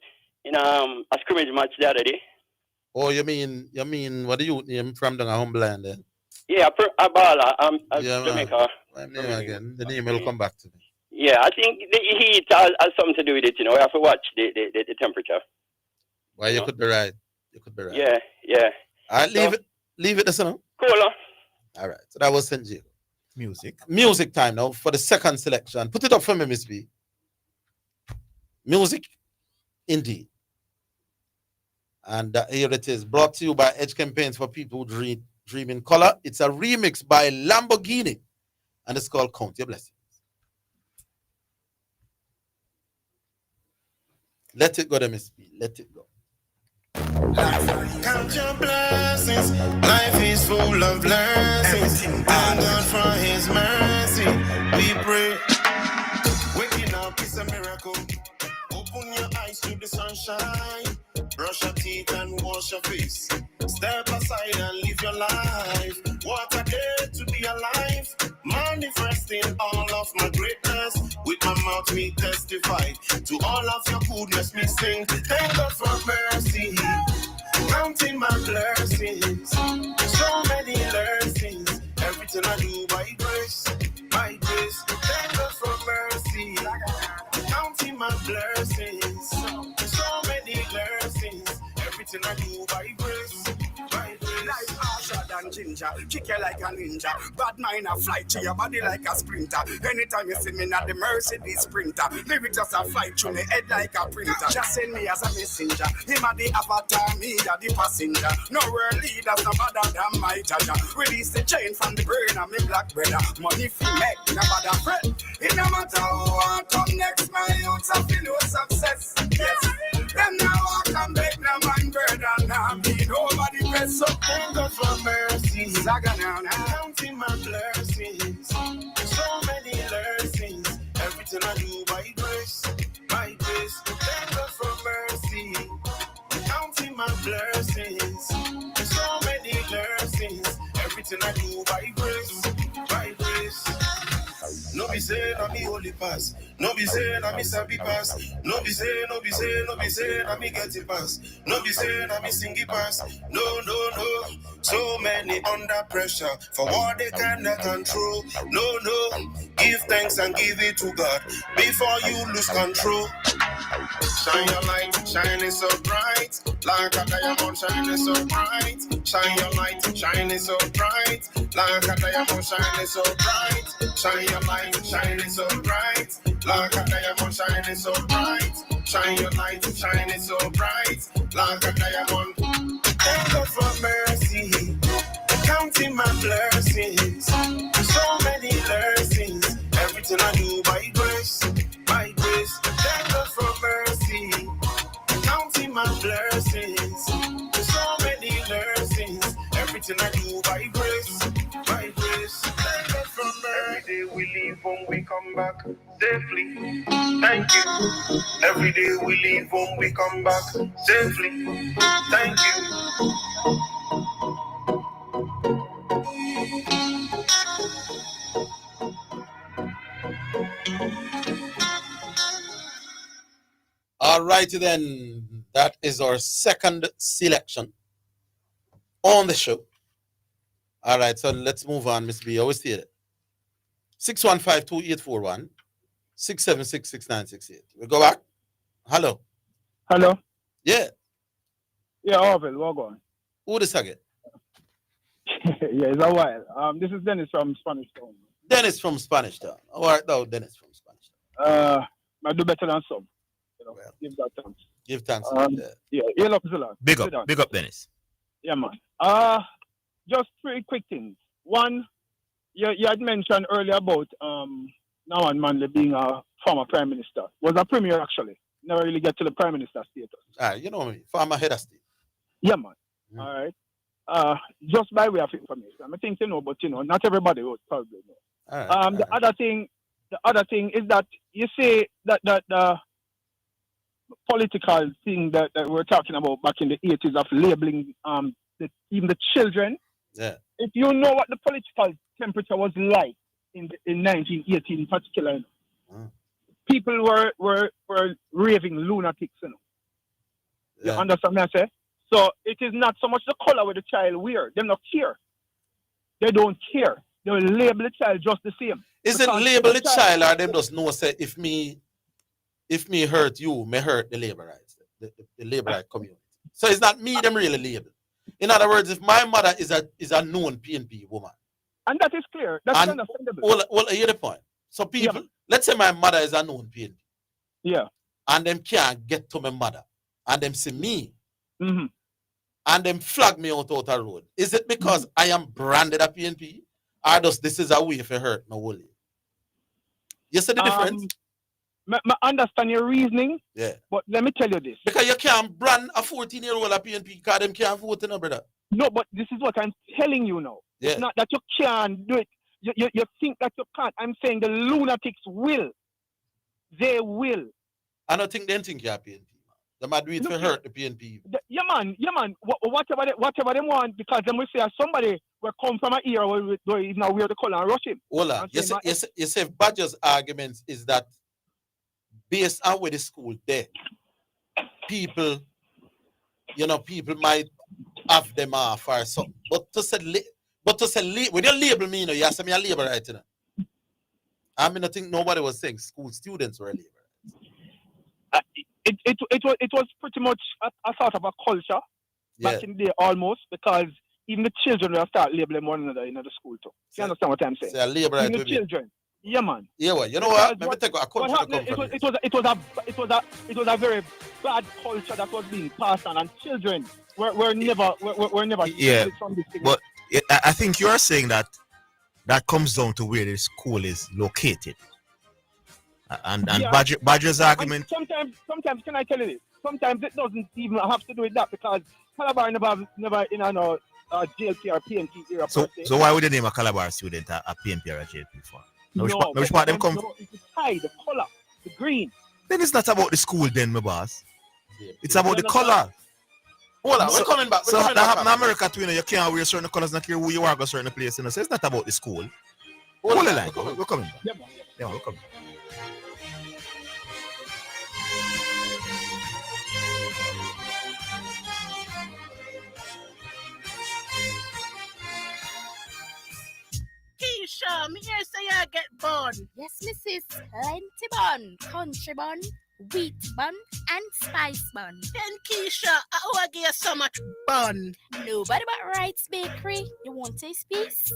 S2: in a scrimmage match the other day.
S14: Oh, you mean what do you name from the homeland then?
S2: Yeah, a baller. Jamaica.
S14: Again, the name will come back to me.
S2: Yeah, I think the heat has something to do with it. We have to watch the temperature.
S14: Well, you could be right.
S2: Yeah.
S14: All right, leave it, listen.
S2: Cool.
S14: All right, so that was St. Diego. Music time now for the second selection. Put it up for me, Miss B. Music, indeed. And here it is, brought to you by Edge Campaigns for People Who Dream in Color. It's a remix by Lamborghini, and it's called Count Your Blessings. Let it go, Miss B. Let it go.
S4: Count your blessings. Life is full of blessings. Thank God for His mercy. We pray. Waking up is a miracle. Open your eyes to the sunshine. Brush your teeth and wash your face. Step aside and live your life. What a day to be alive. Manifesting all of my greatness. With my mouth me testify. To all of your goodness me sing. Thank God for mercy. Counting my blessings. So many blessings. Everything I do by grace. By grace. blessings. So many blessings. Everything I do by grace. By grace. Life harsher than ginger. Kick you like a ninja. Bad mind a fly to your body like a sprinter. Anytime you see me at the Mercedes Sprinter, leave it just a fly through me head like a printer. Just send me as a messenger. Him a the avatar, me a the passenger. No world leaders no better than my judge. Release the chain from the brain of me black brother. Money fi make, no bother fret. It no matter who want come next, my youths a feel no success. Yes, them now walk and beg no man burden. Now me nobody press. So thank God for mercy. Zaga now, counting my blessings. So many blessings. Everything I do by grace, by grace. Thank God for mercy. Counting my blessings. So many blessings. Everything I do by grace, by grace. No be say na me holy pass. No be say na me sabi pass. No be say, no be say, no be say na me get it pass. No be say na me sing it pass. No, no, no. So many under pressure for what they cannot control. No, no. Give thanks and give it to God before you lose control. Shine your light, shining so bright, like a diamond shining so bright. Shine your light, shining so bright, like a diamond shining so bright. Shine your light, shining so bright, like a diamond shining so bright. Shine your light, shining so bright, like a diamond. Thank God for mercy, counting my blessings. So many blessings, everything I do by grace, by grace. Thank God for mercy, counting my blessings. So many blessings, everything I do by grace, by grace. Thank God for mercy. Every day we leave home, we come back safely. Thank you. Every day we leave home, we come back safely. Thank you.
S3: All righty then. That is our second selection on the show. All right, so let's move on, Miss B. Always see it. 615-2841, 676-6968. We go back. Hello.
S1: Hello.
S3: Yeah.
S1: Yeah, Orville, what going?
S3: Who this again?
S1: Yeah, it's a while. This is Dennis from Spanish Town.
S3: Dennis from Spanish Town. All right, now Dennis from Spanish
S1: Town. I do better than some. You know,
S3: well,
S1: give that thanks.
S3: Give thanks.
S1: Yeah, ear up, Zidane.
S14: Big up, Dennis.
S1: Yeah, man. Just three quick things. One, you had mentioned earlier about Nawan Manley being a former prime minister. Was a premier actually. Never really get to the prime minister status.
S3: You know me, former head of state.
S1: Yeah, man. All right. Just by way of information. I think you know, but you know, not everybody would probably know.
S3: All right,
S1: the other thing is that you say that the political thing that we're talking about back in the 80s of labeling even the children.
S3: Yeah.
S1: If you know what the political temperature was like in 1918 in particular, people were raving lunatics, you know.
S3: Yeah.
S1: You understand what I say? So it is not so much the color where the child wear. They don't care. They don't care. They will label the child just the same.
S3: Is it label the child or them just know say if me hurt you, may hurt the labor rights, the labor right community. So it's not me them really label. In other words, if my mother is a known PNP woman.
S1: And that is clear. That's understandable.
S3: Well, hear the point. So people, let's say my mother is a known PNP.
S1: Yeah.
S3: And them can't get to my mother. And them see me.
S1: Mm-hmm.
S3: And them flag me out the road. Is it because I am branded a PNP? Or does this is a way for hurt my whole life? You see the difference?
S1: I understand your reasoning.
S3: Yeah.
S1: But let me tell you this.
S3: Because you can't brand a 14-year-old a PNP because them can't vote, no, brother.
S1: No, but this is what I'm telling you now.
S3: Yeah.
S1: It's not that you can't do it. You think that you can't. I'm saying the lunatics will. They will.
S3: I don't think they think you're a PNP. They might do it to hurt the PNP.
S1: Yeah, man. Whatever they want, because them will say somebody will come from an era where he's now wear the color and rush him.
S3: Hold on. You say Badger's arguments is that based on where the school there, people might have them off or something. But to say when you label me, you say me a labor right, you know. I mean, I think nobody was saying school students were labor rights.
S1: it was pretty much a sort of a culture back in the day almost, because even the children will start labeling one another in the school too. You understand what I'm saying?
S3: Say a label
S1: Even the children. Yeah, man.
S3: Yeah, well, you know what? Maybe take a culture to come from
S1: it was a very bad culture that was being passed on, and children were never
S14: Yeah,
S1: from this thing.
S14: but I think you are saying that comes down to where the school is located. And
S1: Yeah.
S14: Badger's argument.
S1: Sometimes, can I tell you this? Sometimes it doesn't even have to do with that, because Calabar never in a JLP or PNP era.
S14: So why would they name a Calabar student a PNP or a JLP for? Which part them come?
S1: No, it's the tie, the color, the green.
S14: Then it's not about the school, then, my boss. It's about the color.
S3: Hold on, we're coming back.
S14: So that happen in America too. You can't wear certain colors, not care who you are, go certain place. So it's not about the school. Hold the line. We're coming back. Yeah, we're coming.
S15: Keisha, me hear say you get bun.
S16: Yes, Mrs. Plenty bun, country bun, wheat bun, and spice bun.
S15: Then Keisha, I give you so much bun.
S16: Nobody but Wright's Bakery. You want taste piece?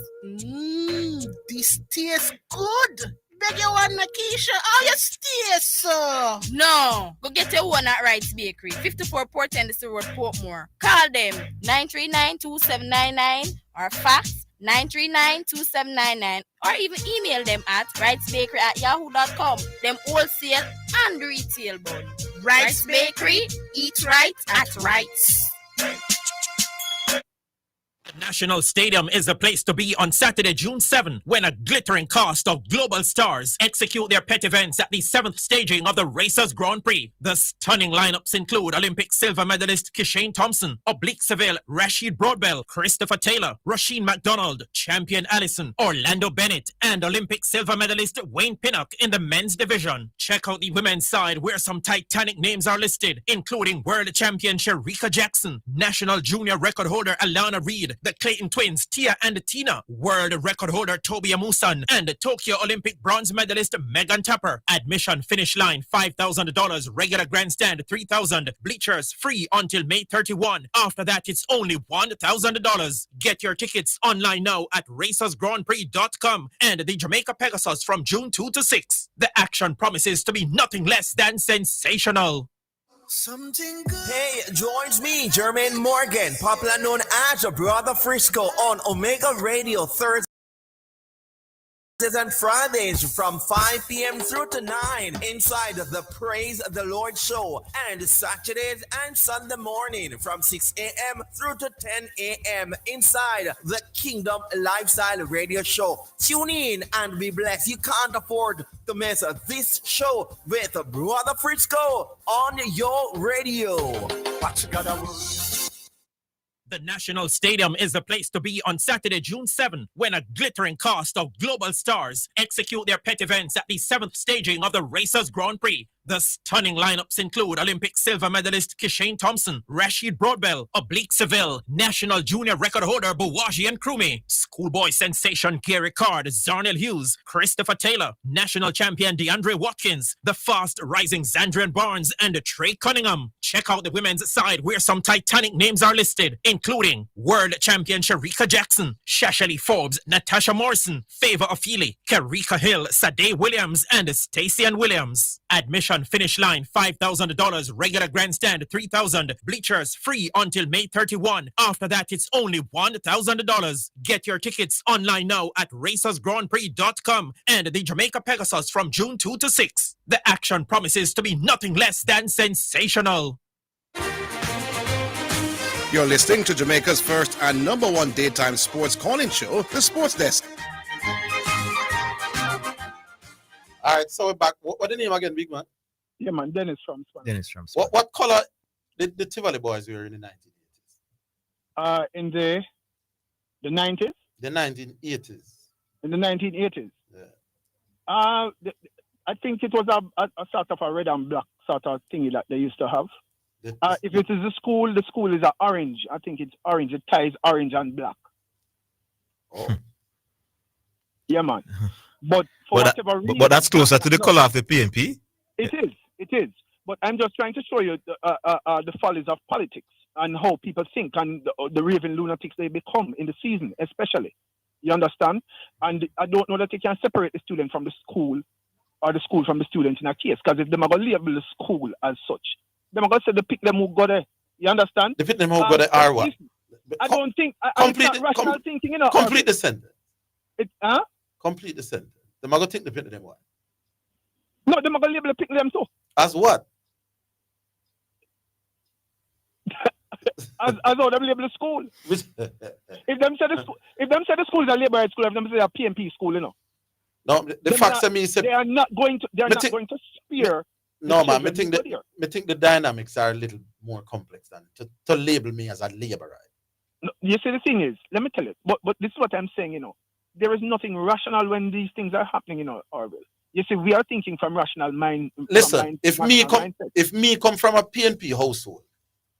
S15: This tastes good. Beg you one, Keisha. How you stay, so?
S16: No, go get your one at Wright's Bakery, 54 Port Tennessee Road, Portmore. Call them 939-2799 or fax 939-2799, or even email them at wrightsbakery@yahoo.com. Them wholesale and retail bun.
S15: Wright's Bakery, eat right at Wright's.
S5: The National Stadium is the place to be on Saturday, June 7, when a glittering cast of global stars execute their pet events at the 7th staging of the Racers Grand Prix. The stunning lineups include Olympic silver medalist Kishane Thompson, Oblique Seville, Rashid Broadbell, Christopher Taylor, Rasheen McDonald, Champion Allison, Orlando Bennett, and Olympic silver medalist Wayne Pinnock in the men's division. Check out the women's side, where some titanic names are listed, including World Champion Shericka Jackson, National Junior Record holder Alana Reed, the Clayton twins Tia and Tina, world record holder Toby Amusan, and Tokyo Olympic bronze medalist Megan Tapper. Admission finish line $5,000, regular grandstand $3,000, bleachers free until May 31. After that, it's only $1,000. Get your tickets online now at racersgrandprix.com and the Jamaica Pegasus from June 2 to 6. The action promises to be nothing less than sensational.
S8: Something good. Hey, joins me, Jermaine Morgan, popular known as Brother Frisco, on Omega Radio Thursdays and Fridays from 5 p.m. through to 9 inside the Praise the Lord show, and Saturdays and Sunday morning from 6 a.m. through to 10 a.m. inside the Kingdom Lifestyle Radio show. Tune in and be blessed. You can't afford to miss this show with Brother Frisco on your radio. What you gotta
S5: The National Stadium is the place to be on Saturday, June 7, when a glittering cast of global stars execute their pet events at the 7th staging of the Racers Grand Prix. The stunning lineups include Olympic silver medalist Kishane Thompson, Rashid Broadbell, Oblique Seville, National Junior Record holder Buwaji and Krumi, schoolboy sensation Gary Card, Zarnell Hughes, Christopher Taylor, National Champion DeAndre Watkins, the fast rising Zandrian Barnes, and Trey Cunningham. Check out the women's side, where some titanic names are listed, including World Champion Shericka Jackson, Shashali Forbes, Natasha Morrison, Favor Ofili, Karika Hill, Sade Williams, and Stacey Ann Williams. Admission finish line $5,000, regular grandstand $3,000, bleachers free until May 31. After that, it's only $1,000. Get your tickets online now at racersgrandprix.com and the Jamaica Pegasus from June 2 to 6. The action promises to be nothing less than sensational.
S13: You're listening to Jamaica's first and number one daytime sports calling show, The Sports Desk.
S3: All right, so we're back. What the name again, big man?
S1: Yeah, man, Dennis from Swan.
S14: Dennis from
S3: Swan. What color did the Tivoli boys wear in the 1980s?
S1: In the 90s?
S3: The 1980s.
S1: In the 1980s?
S3: Yeah.
S1: I think it was a sort of a red and black sort of thingy that they used to have. If it is the school is a orange. I think it's orange. It ties orange and black.
S3: Oh.
S1: Yeah, man. But for whatever reason,
S14: but that's closer to the color of the PNP.
S1: It is.
S17: But I'm just trying to show you the follies of politics and how people think and the raving lunatics they become in the season, especially. You understand? And I don't know that you can separate the student from the school or the school from the student in a case. Because if they're going to label the school as such, they're going to say they pick them who go there. You understand?
S3: They pick them who go there are what?
S17: I don't think it's not rational thinking, you know.
S3: Complete the sentence.
S17: Huh?
S3: Complete the sentence. They're going to think they pick them what?
S17: No, they're going to label pick them too.
S3: As what?
S17: as though them label the school. if them say the school is a labor school, if them say a PMP school, you know.
S3: No, the fact that me say
S17: they are not going to going to spare.
S3: No man, I think the dynamics are a little more complex than to label me as a laborer.
S17: No, you see, the thing is, let me tell you, but this is what I'm saying, you know. There is nothing rational when these things are happening, you know, Orville. You see, we are thinking from rational mind.
S3: Listen, if me come from a PNP household,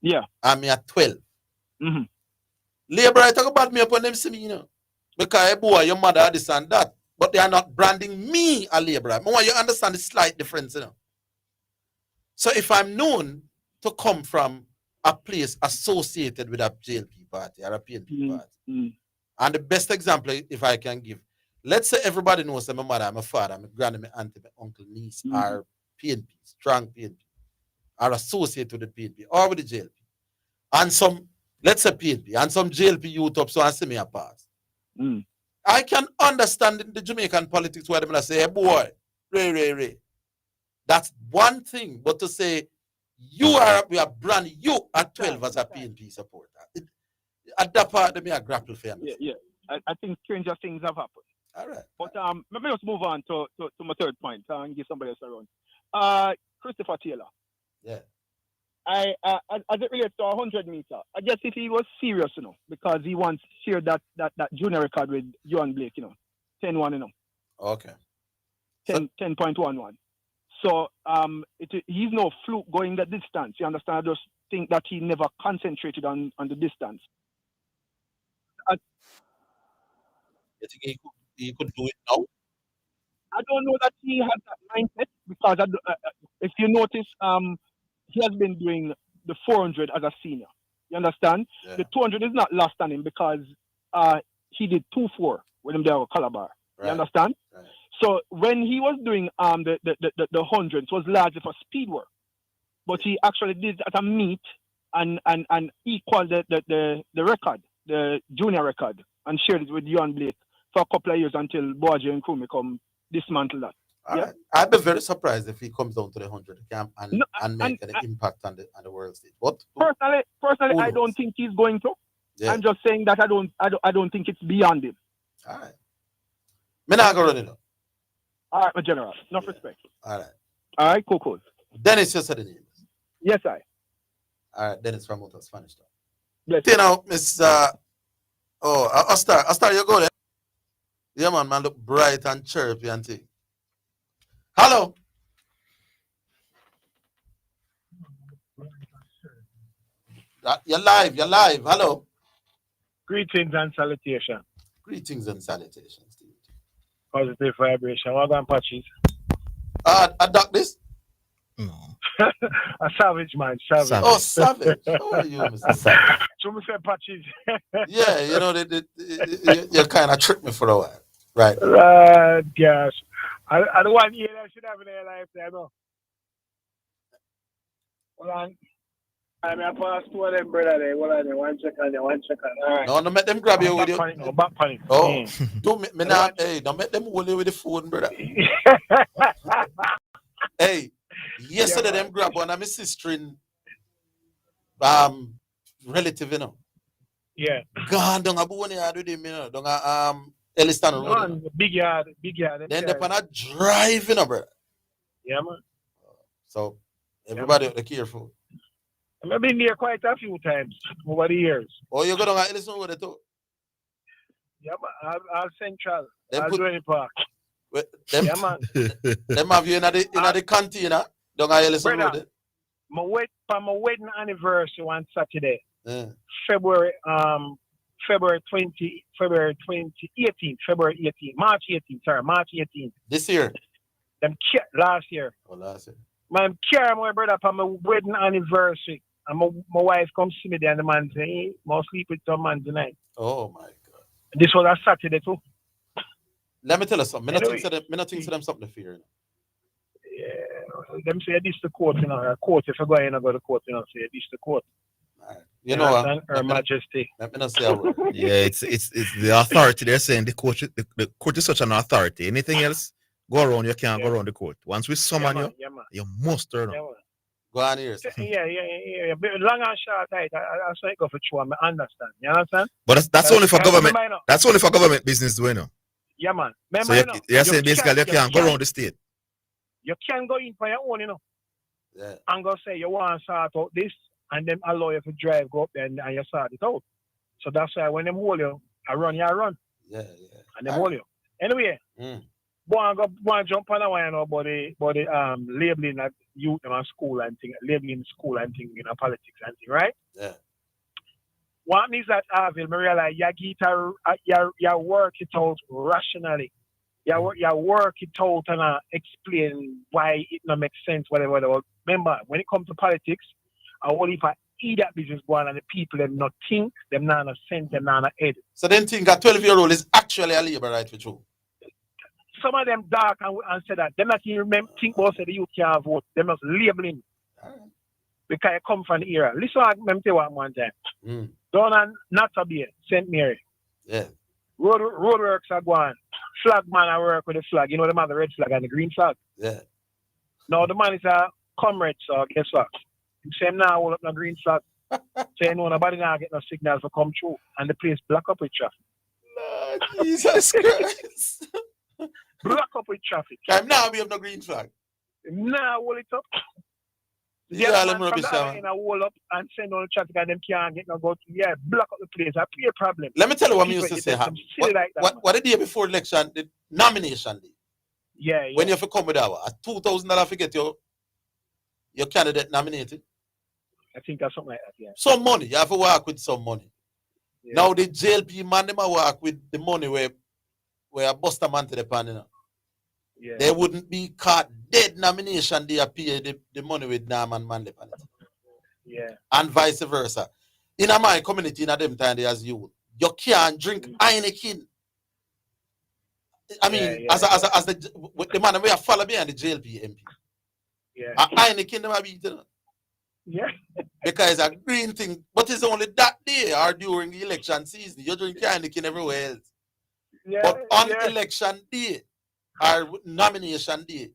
S17: yeah,
S3: I'm at 12.
S17: Mm-hmm.
S3: Labor, I talk about me upon them see me, you know. Because hey, boy, your mother this and that. But they are not branding me a laborer. I want you to understand the slight difference, you know. So if I'm known to come from a place associated with a JLP party or a PNP party, and the best example, if I can give, let's say everybody knows that my mother, my father, my grandma, my auntie, my uncle, niece are PNP, strong PNP, are associated with the PNP or with the JLP. And some, let's say PNP, and some JLP youth up so and see me a pass. I can understand the Jamaican politics where they say, hey boy, Ray. That's one thing. But to say we are branding you at 12 as a PNP supporter. At that part, they may grapple for me.
S17: Yeah. I think stranger things have happened.
S3: All right.
S17: But maybe let's move on to my third point and give somebody else a run. Christopher Taylor.
S3: Yeah.
S17: As it relates to 100 meter, I guess if he was serious, you know, because he once shared that junior record with Johan Blake, you know, 10-1, you know.
S3: Okay.
S17: 10.11. So he's no fluke going that distance. You understand? I just think that he never concentrated on the distance.
S3: You think he could do it now?
S17: I don't know that he has that mindset because if you notice, he has been doing the 400 as a senior. You understand? Yeah. The 200 is not lost on him because he did 2-4 with him there with Calabar. Right. You understand? Right. So when he was doing the hundreds was largely for speed work, but he actually did at a meet and equaled the record, the junior record, and shared it with Johan Blake for a couple of years until Boaji and Krumi come dismantle that. Yeah?
S3: I'd be very surprised if he comes down to the 100 camp and make an impact on the world stage. What?
S17: Personally, I don't think he's going to. Yeah. I'm just saying that I don't think it's beyond him.
S3: All right. Me not go running up.
S17: All right, my general. Enough respect.
S3: All right.
S17: All right, cool.
S3: Dennis just said the name.
S17: Yes, I.
S3: All right, Dennis from Motor Spanish Town.
S17: Bless
S3: you know, Miss Ostar, you go there. Yeah, man look bright and chirpy and thing. Hello. You're live. Hello.
S19: Greetings and salutations.
S3: Greetings and salutations.
S19: Positive vibration. Well done, Patches.
S3: I duck this?
S19: No. A savage, man. Savage.
S3: Oh, savage. How are you, Mr. Savage?
S19: So we say Patches.
S3: Yeah, you know, you kind of tricked me for a while. Right.
S19: Gosh. I don't want you that should have in their life there, no. Hold on. I'm going to pass to them, brother. There. Hold on, 1 second. All right.
S3: No, let them grab you with you.
S19: Back panic.
S3: Oh, don't let them hold you with the phone, brother. Hey, yesterday them grab one of my sister in relative, you know.
S19: Yeah.
S3: Gone down a bone yard with him, you know. Down a Elliston Road.
S19: Big yard.
S3: Then they're gonna drive, you know, brother.
S19: Yeah, man.
S3: So everybody be careful.
S19: I've been there quite a few times over the years.
S3: Oh, you go down at Elliston Road too?
S19: Yeah, man. I'll Central. I'll do any park.
S3: Yeah, man. Them have you in the cantina down at Elliston Road.
S19: My wedding anniversary on Saturday. Yeah. February 18th. March 18th. Sorry, March 18th.
S3: This year?
S19: Last year.
S3: Oh, last year.
S19: Man, carry my brother for my wedding anniversary. And my wife come see me there and the man say, hey, must sleep with some man tonight.
S3: Oh my God.
S19: This was a Saturday too.
S3: Let me tell you something.
S19: Anyway.
S3: Me not think to them something to fear.
S19: Yeah. Them say this the court, you know. A court, if you go in and go to court, you know, say this the court.
S3: You know what?
S19: Her Majesty.
S3: Let me not say a word.
S14: Yeah, it's the authority. They're saying the court is such an authority. Anything else, go around, you can't go around the court. Once we summon you must turn up.
S3: Go on here.
S19: Yeah. But long and short, I say go for true. I understand. You understand?
S14: But that's only for government. That's only for government business, do you know?
S19: Yeah, man.
S14: So you're saying basically you can't go around the state.
S19: You can go in for your own, you know.
S3: Yeah.
S19: And go say you want to sort out this, and then allow you to drive, go up there and you sort it out. So that's why when them hold you, I run.
S3: Yeah.
S19: And them hold you. Anyway, go and jump on the one, you know, about the labeling at youth and school and thing, labeling school and thing, you know, politics and thing, right?
S3: Yeah.
S19: What means that Orville, I realize you work it out rationally. You work it out and explain why it not make sense, whatever. Remember, when it comes to politics, I only if I eat that business going and the people them not think, them not have sense, them not have head.
S3: So then think a 12-year-old is actually a labor right for you.
S19: Some of them dark and say that. Them not even think about say the youth can't vote. Them just labeling. Because I come from the era. Listen, let me tell you one time. Down on Natabia, St. Mary.
S3: Yeah.
S19: Roadworks are going. Flag man I work with the flag. You know them have the red flag and the green flag.
S3: Yeah.
S19: Now the man is a comrade, so guess what? He say him now hold up the green flag. Say no, nobody now get no signal to come through. And the place block up with traffic.
S3: Lord Jesus Christ.
S19: Block up with traffic.
S3: I'm now we have no green flag.
S19: Now hold it up.
S3: Yeah, let me rubbish
S19: man. Hold up and send on the traffic and them can't get no go to. Yeah, block up the place. That's a problem.
S3: Let me tell you what I used to say. What the day before election, the nomination day.
S19: Yeah.
S3: When you have to come with our $2,000 to get your candidate nominated.
S19: I think that's something like that, yeah.
S3: Some money. You have to work with some money. Yeah. Now the JLP man, them work with the money where a buster man to the pan, you know.
S19: Yeah.
S3: They wouldn't be caught dead nomination. They appear the money with Nam and Manley.
S19: Yeah.
S3: And vice versa. In my community, in them time, as you can't drink Heineken. I mean, as the man we are follow behind the JLP MP.
S19: Yeah.
S3: Heineken never be eaten.
S19: Yeah.
S3: Because it's a green thing, but it's only that day or during the election season. You drink Heineken everywhere else.
S19: Yeah.
S3: But on election day, or nomination day,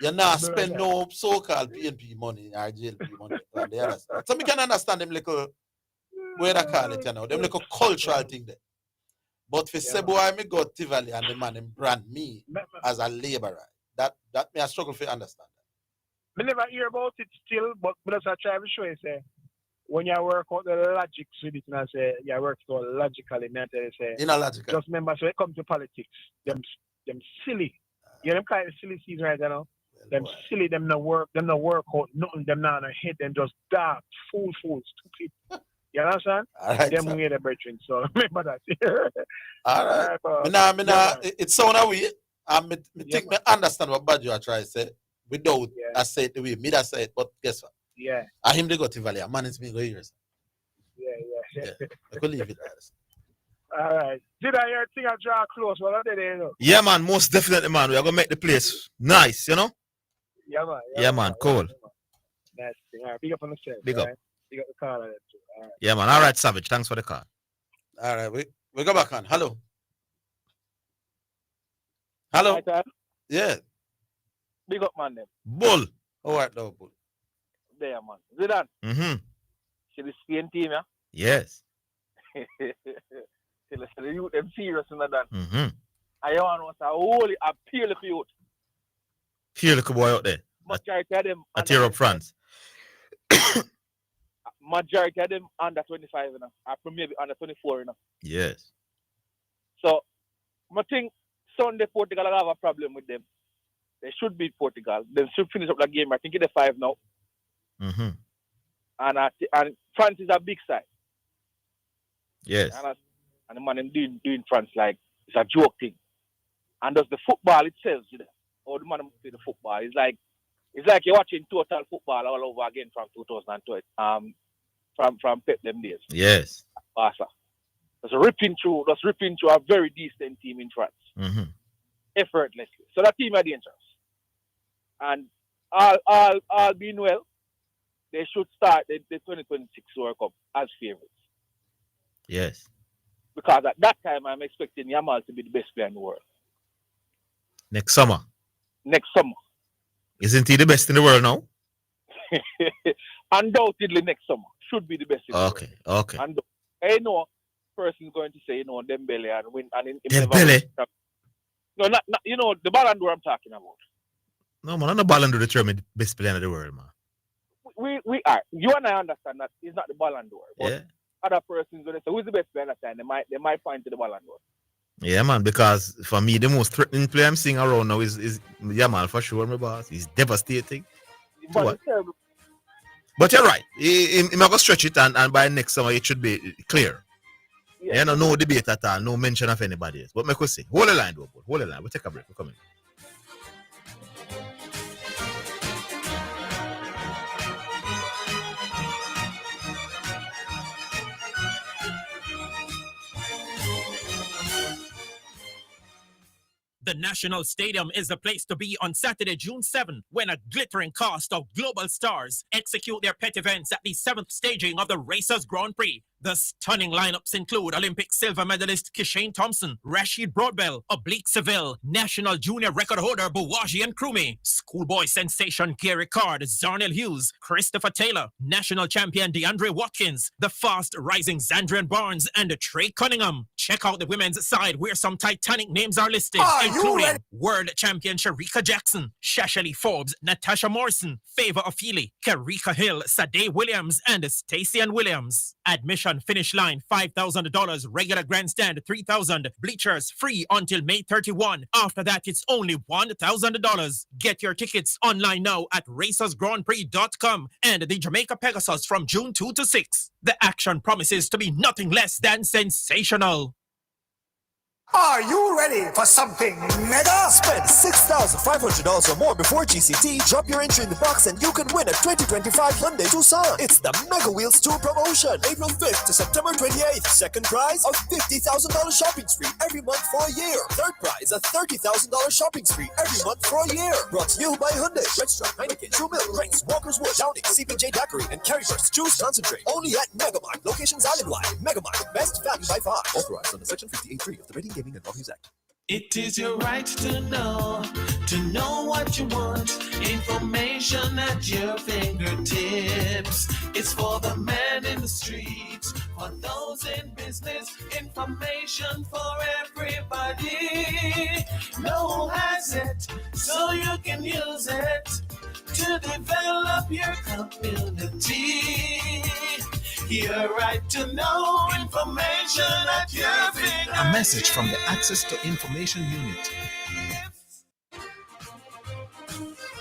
S3: you not spend no so-called PNP money or JLP money on the other side. So we can understand them little, where they call it, you know, them little cultural thing there. But for Sebo, I me go Tivoli and the man him brand me as a laborer. That me I struggle to understand.
S19: I never hear about it still, but that's I try to show you, say, when you work out the logic with it, and I say, you work out logically, and I say,
S3: illogical.
S19: Just remember, so when it comes to politics, them silly. You know, them kind of silly season right now. Them silly, them no work out, nothing, them not on their head, them just dark, fool, stupid. You understand?
S3: All right.
S19: Them way the brethren, so remember that.
S3: All right. It sound away. I think I understand what bad you are trying to say. Without I say it the way me that say it, but guess what?
S19: Yeah.
S3: I him they go to Valley. Man is me go years.
S19: Yeah.
S3: I could leave it.
S19: All right. Did I hear thing I draw close? What are they there, you know?
S14: Yeah, man, most definitely, man. We are gonna make the place nice, you know?
S19: Yeah, man.
S14: Yeah, man, cool.
S19: Nice thing. All right, big up on the set.
S14: Big up.
S19: Right? Big up the call on that too. All right.
S14: Yeah, man. All right, Savage. Thanks for the call.
S3: All right, we go back on. Hello. Hello.
S1: Hi,
S3: yeah.
S1: Big up, man. Them.
S14: Bull.
S3: All right, now, Bull.
S1: There, man. Zidane.
S14: Mm-hmm.
S1: See the Spain team, yeah?
S14: Yes.
S1: See the youth, them serious in that.
S14: Mm-hmm.
S1: I want to wholly appeal to youth.
S14: Here, look a boy out there.
S1: Majority of them.
S14: At Europe, France.
S1: Majority of them under 25, you know. Or maybe under 24, you know.
S14: Yes.
S1: So, I think Sunday Portugal will have a problem with them. They should beat Portugal. They should finish up the game. I think it's 5 now.
S14: Mm-hmm.
S1: And France is a big side.
S14: Yes.
S1: And the man doing France like it's a joke thing. And does the football itself, you know, or the man play the football, it's like It's like you're watching total football all over again from 2012. From Pep them days.
S14: Yes.
S1: Barca. Just ripping through a very decent team in France.
S14: Mm-hmm.
S1: Effortlessly. So that team are dangerous. And all being well, they should start the 2026 World Cup as favorites.
S14: Yes.
S1: Because at that time, I'm expecting Yamal to be the best player in the world.
S14: Next summer. Isn't he the best in the world now?
S1: Undoubtedly next summer. Should be the best in the world.
S14: Okay.
S1: And I know person's going to say, Dembele and win. And
S14: Dembele?
S1: No, not the Ballon d'Or I'm talking about.
S14: No, man, I'm not Ballon d'Or determine the best player in the world, man.
S1: We are. You and I understand that it's not the Ballon d'Or. But other person's going to say, who's the best player at that time? They might point to the Ballon d'Or.
S14: Yeah, man, because for me, the most threatening player I'm seeing around now is Yamal, for sure, my boss. He's devastating.
S1: But it's terrible.
S14: But you're right. He might go stretch it, and by next summer, it should be clear. Yeah, no debate at all, no mention of anybody else. But me could say, hold the line, though. Hold the line. We'll take a break. We're coming.
S5: The National Stadium is the place to be on Saturday, June 7, when a glittering cast of global stars execute their pet events at the 7th staging of the Racers Grand Prix. The stunning lineups include Olympic silver medalist Kishane Thompson, Rashid Broadbell, Oblique Seville, national junior record holder Buwaji and Krumi, schoolboy sensation Gary Card, Zarnell Hughes, Christopher Taylor, national champion DeAndre Watkins, the fast rising Zandrian Barnes, and Trey Cunningham. Check out the women's side where some titanic names are listed, including world champion Sharika Jackson, Shashali Forbes, Natasha Morrison, Favor Ofili, Karika Hill, Sade Williams, and Stacey Ann Williams. Admission finish line $5,000, regular grandstand $3,000, bleachers free until May 31. After that, it's only $1,000. Get your tickets online now at racersgrandprix.com and the Jamaica Pegasus from June 2 to 6. The action promises to be nothing less than sensational.
S8: Are you ready for something mega? Spend $6,500 or more before GCT. Drop your entry in the box and you can win a 2025 Hyundai Tucson. It's the Mega Wheels Tour promotion. April 5th to September 28th. Second prize, a $50,000 shopping spree every month for a year. Third prize, a $30,000 shopping spree every month for a year. Brought to you by Hyundai, Redstone, Heineken, True Milk, Grace, Walker's Wood, Downing, CPJ Daiquiri, and Carryburst. Choose Concentrate. Only at Megamart. Locations island-wide. Megamart. Best value by far. Authorized under Section 58.3 of the Rating Gaming and Lotteries Act.
S18: It is your right to know what you want. Information at your fingertips. It's for the man in the streets, for those in business. Information for everybody. No one has it, so you can use it to develop your community. Your right to know information at your fingertips.
S6: A message from the Access to Information Unit.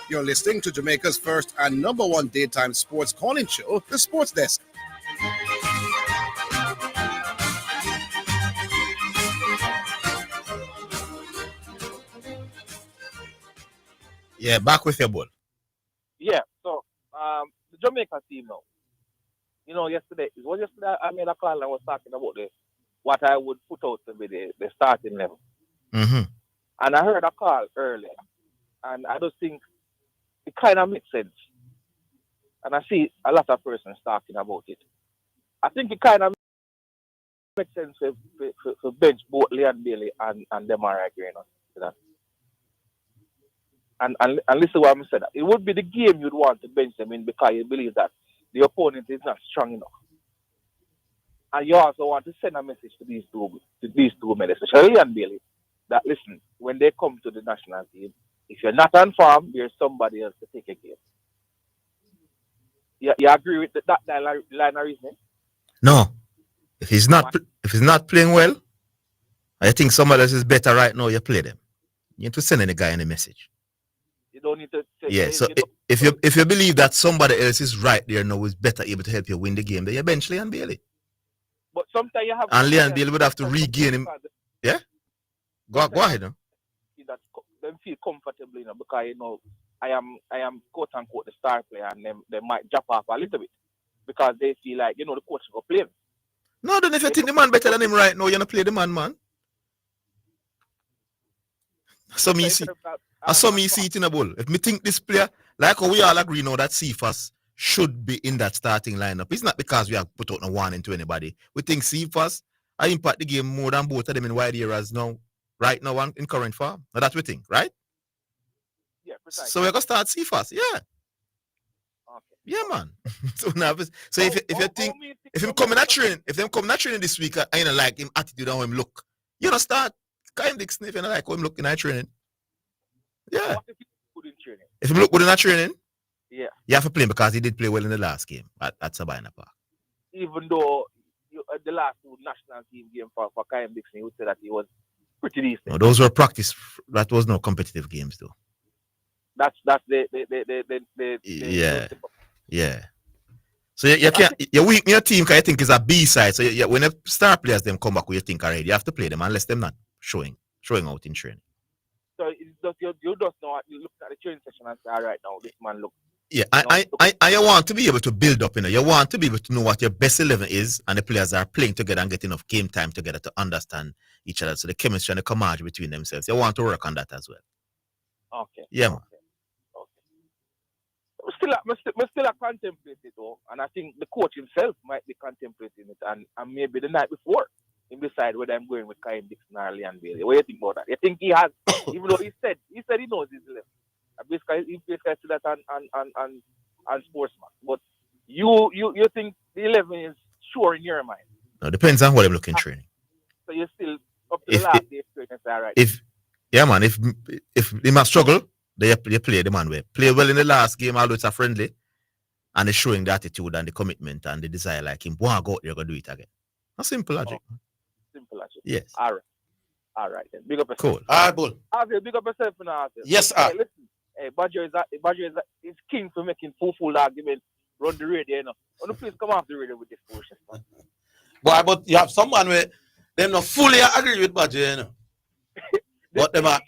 S13: You're listening to Jamaica's first and number one daytime sports calling show, The Sports Desk.
S14: Yeah, back with your ball.
S1: Yeah, so the Jamaica team now. Yesterday I made a call and I was talking about what I would put out to be the starting level.
S14: Mm-hmm.
S1: And I heard a call earlier, and I just think it kind of makes sense. And I see a lot of persons talking about it. I think it kind of makes sense for bench both Leon Bailey and Demarai Green. And listen to what I said. It would be the game you'd want to bench them in because you believe that the opponent is not strong enough. And you also want to send a message to these two men, especially Leon Bailey, that listen, when they come to the national team, if you're not on form, there's somebody else to take a game. You agree with that line of reasoning?
S14: No. If he's not playing well, I think somebody else is better right now. You play them. You need to send any guy any message.
S1: You don't need to say.
S14: Yeah. So if you believe that somebody else is right there now is better able to help you win the game, then you bench Leon Bailey.
S1: But sometimes you have.
S14: And Leon Bailey would have to regain him. Yeah. Go ahead.
S1: That them feel comfortable, because I am quote unquote the star player, and they might drop off a little bit because they feel like the coach will play him.
S14: No, then if you think the man better than him right now, you're gonna play the man. So me see it in a bull. If me think this player, like we all agree now that Cephas should be in that starting lineup. It's not because we have put out a warning to anybody. We think Cephas I impact the game more than both of them in wide areas now, right now in current form. Now that's we think, right?
S1: Yeah, precisely.
S14: So we're gonna start Cephas, yeah.
S1: Okay.
S14: Yeah, man. So now, so if you think if him coming at training, if them coming at training this week, I don't like him attitude and how him look. You know, start Kyle Dixon if you don't like how him looking at training. Yeah.
S1: What if he good in training?
S14: If him look good in that training,
S1: yeah,
S14: you have to play him because he did play well in the last game at Sabina Park.
S1: Even though the last two national team game for Kyle Dixon, you would say that he was pretty decent.
S14: No, those were practice. That was no competitive games though.
S1: That's the
S14: yeah. So you can't you weak in your team because you think is a B side. So when the star players them come back, you think already you have to play them unless them not showing out in training.
S1: So it's just, you just know you look at the training session and say, all right, now this man look.
S14: Yeah, I want to be able to build up, you want to be able to know what your best 11 is, and the players are playing together and get enough game time together to understand each other. So the chemistry and the camaraderie between themselves. You want to work on that as well.
S1: Okay.
S14: Yeah, man.
S1: I'm still contemplating it though, and I think the coach himself might be contemplating it, and maybe the night before he decide whether I'm going with Kyle Dixon or Leon Bailey. What do you think about that? You think he has, even though he said he knows his 11. He basically said that on Sportsman, but you think the 11 is sure in your mind?
S14: No, it depends on what I'm looking training.
S1: So you're still up to the last day training, all right?
S14: If they must struggle, they play the man well. Play well in the last game, although it's a friendly, and they're showing the attitude and the commitment and the desire like him. Go out, you're gonna do it again. A simple logic.
S1: Simple logic.
S14: Yes.
S1: All right then. Big up yourself.
S14: Cool. All right, bull.
S1: Big up yourself now.
S14: Yes,
S1: hey, listen. Hey, Badger is king for making full argument. Run the radio, please come off the radio with this bullshit, man.
S11: Boy, but you have someone where them not fully agree with Badger, But them are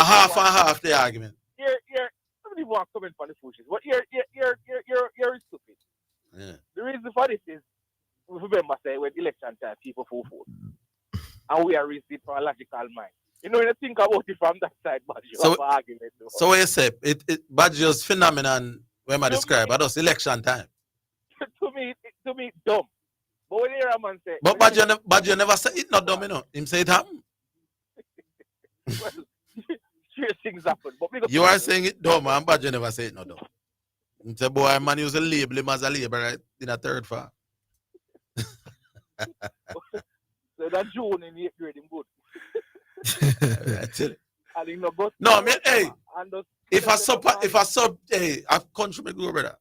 S11: half and half the argument.
S1: Here, some people are coming for the foolishness, but you're stupid.
S11: Yeah.
S1: The reason for this is, remember, say when election time, people full, and we are received from a logical mind. You think about it from that side, but you have an argument.
S11: So what you say, Badger's phenomenon when I describe, but it's election time.
S1: to me, dumb. But when you hear a man say,
S11: but Badger never say it not dumb, Him say it happen.
S1: Well, strange things happen. But
S11: you are saying it dumb, and Badger never say it not dumb. He say, boy, man, use a label him as a label right in a third far.
S1: So that June in 8th grade, him good.
S11: No, man, hey, if I sub, hey, I country me go, brother.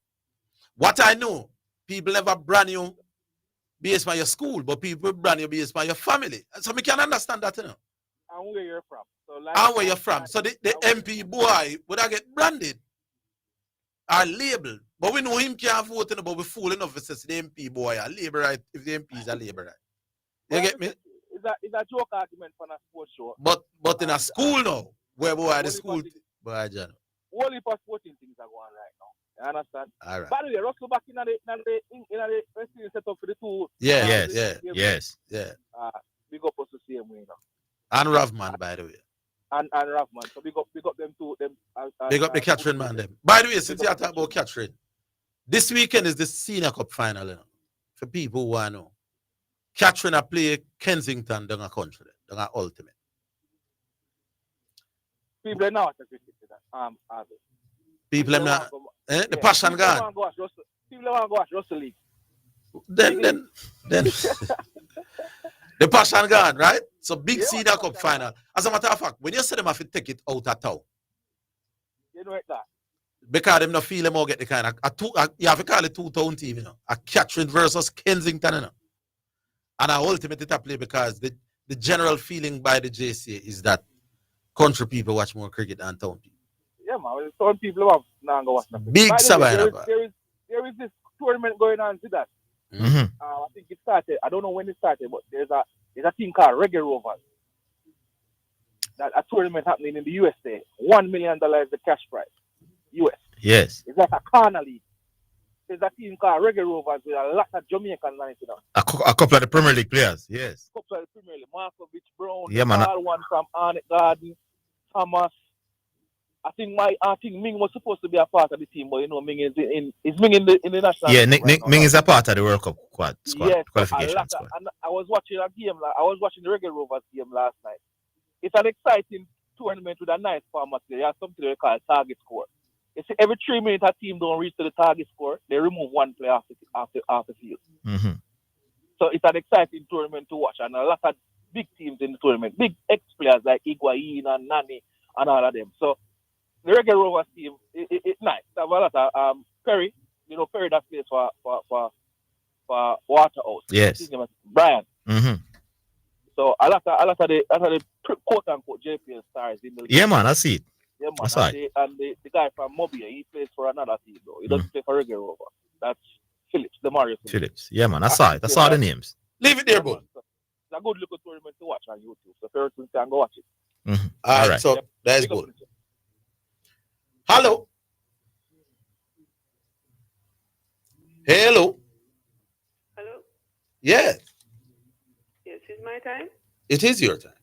S11: What I know, people never brand you based on your school, but people brand you based on your family. So me can understand that,
S1: And where you're from.
S11: And where you're from. So the MP boy would I get branded or labeled. But we know him can't vote, but we fool enough to say the MP boy a label right if the MP is a label right. You get me?
S1: It's a joke argument for a sports show.
S11: But in a school now, where boy the school boy John.
S1: All the sporting things are going right now. You understand?
S11: All right.
S1: By the way, Russell back in the wrestling setup for the two.
S14: Yes.
S1: Big up us to see him,
S11: And Ravman, by the way.
S1: And Ravman. So big up them two.
S11: Big up the Catherine man them. By the way, since you are talking about Catherine, this weekend is the Senior Cup final, for people who want to know. Catherine a play Kensington down a country, down a ultimate.
S1: People are not that.
S11: People are not. The passion gone.
S1: People want to watch Russell League.
S11: Then the passion gone, right? So big Senior Cup final. As a matter of fact, when you say them have to take it out of town,
S1: you know that.
S11: Because them not feel them or get the kind of you have to call it 2-town team, a Catherine versus Kensington, And I ultimately play because the general feeling by the JCA is that country people watch more cricket than town people.
S1: Yeah, man. Town people have now go watch nothing.
S11: Big Savannah.
S1: There is this tournament going on to that.
S14: Mm-hmm.
S1: I think it started. I don't know when it started, but there's a thing called Reggae Rovers. that a tournament happening in the USA. $1 million is the cash prize. US.
S14: Yes.
S1: It's like a corner league. There's a team called Reggae Rovers with a lot of Jamaicans on it, you know.
S14: A couple of the Premier League players, yes.
S1: A couple of the Premier League. Markovic, Brown,
S14: Yeah, man.
S1: all one from Arnett Garden, Thomas. I think Ming was supposed to be a part of the team, but you know Ming is in the national.
S14: Yeah,
S1: team right now.
S14: Ming is a part of the World Cup squad
S1: Yes,
S14: qualification squad.
S1: And I was watching a game. I was watching the Reggae Rovers game last night. It's an exciting tournament with a nice format. They have something they call target score. It's every 3 minutes a team don't reach to the target score, they remove one player off the field.
S14: Mm-hmm.
S1: So it's an exciting tournament to watch, and a lot of big teams in the tournament, big ex-players like Higuain and Nani and all of them. So the Reggae Rovers team, it's nice. They have a lot of Perry, Perry that plays for Waterhouse.
S14: Yes.
S1: Brian.
S14: Mm-hmm.
S1: So a lot of the quote unquote JPL stars in the league.
S14: Yeah, man, I see it.
S1: Yeah, man. And the guy from Mobile, he plays for another team though. He doesn't play for Reggae Rover. That's Phillips, the Mario
S14: Phillips. Yeah, man, I saw it. I saw the names.
S3: Leave it there, bud.
S1: It's a good little tournament to watch on YouTube. So person can go watch it.
S14: Mm-hmm.
S3: All right, so that's good. Hello. Hello.
S12: Hello.
S3: Yes.
S12: Yes, it's my time.
S3: It is your time.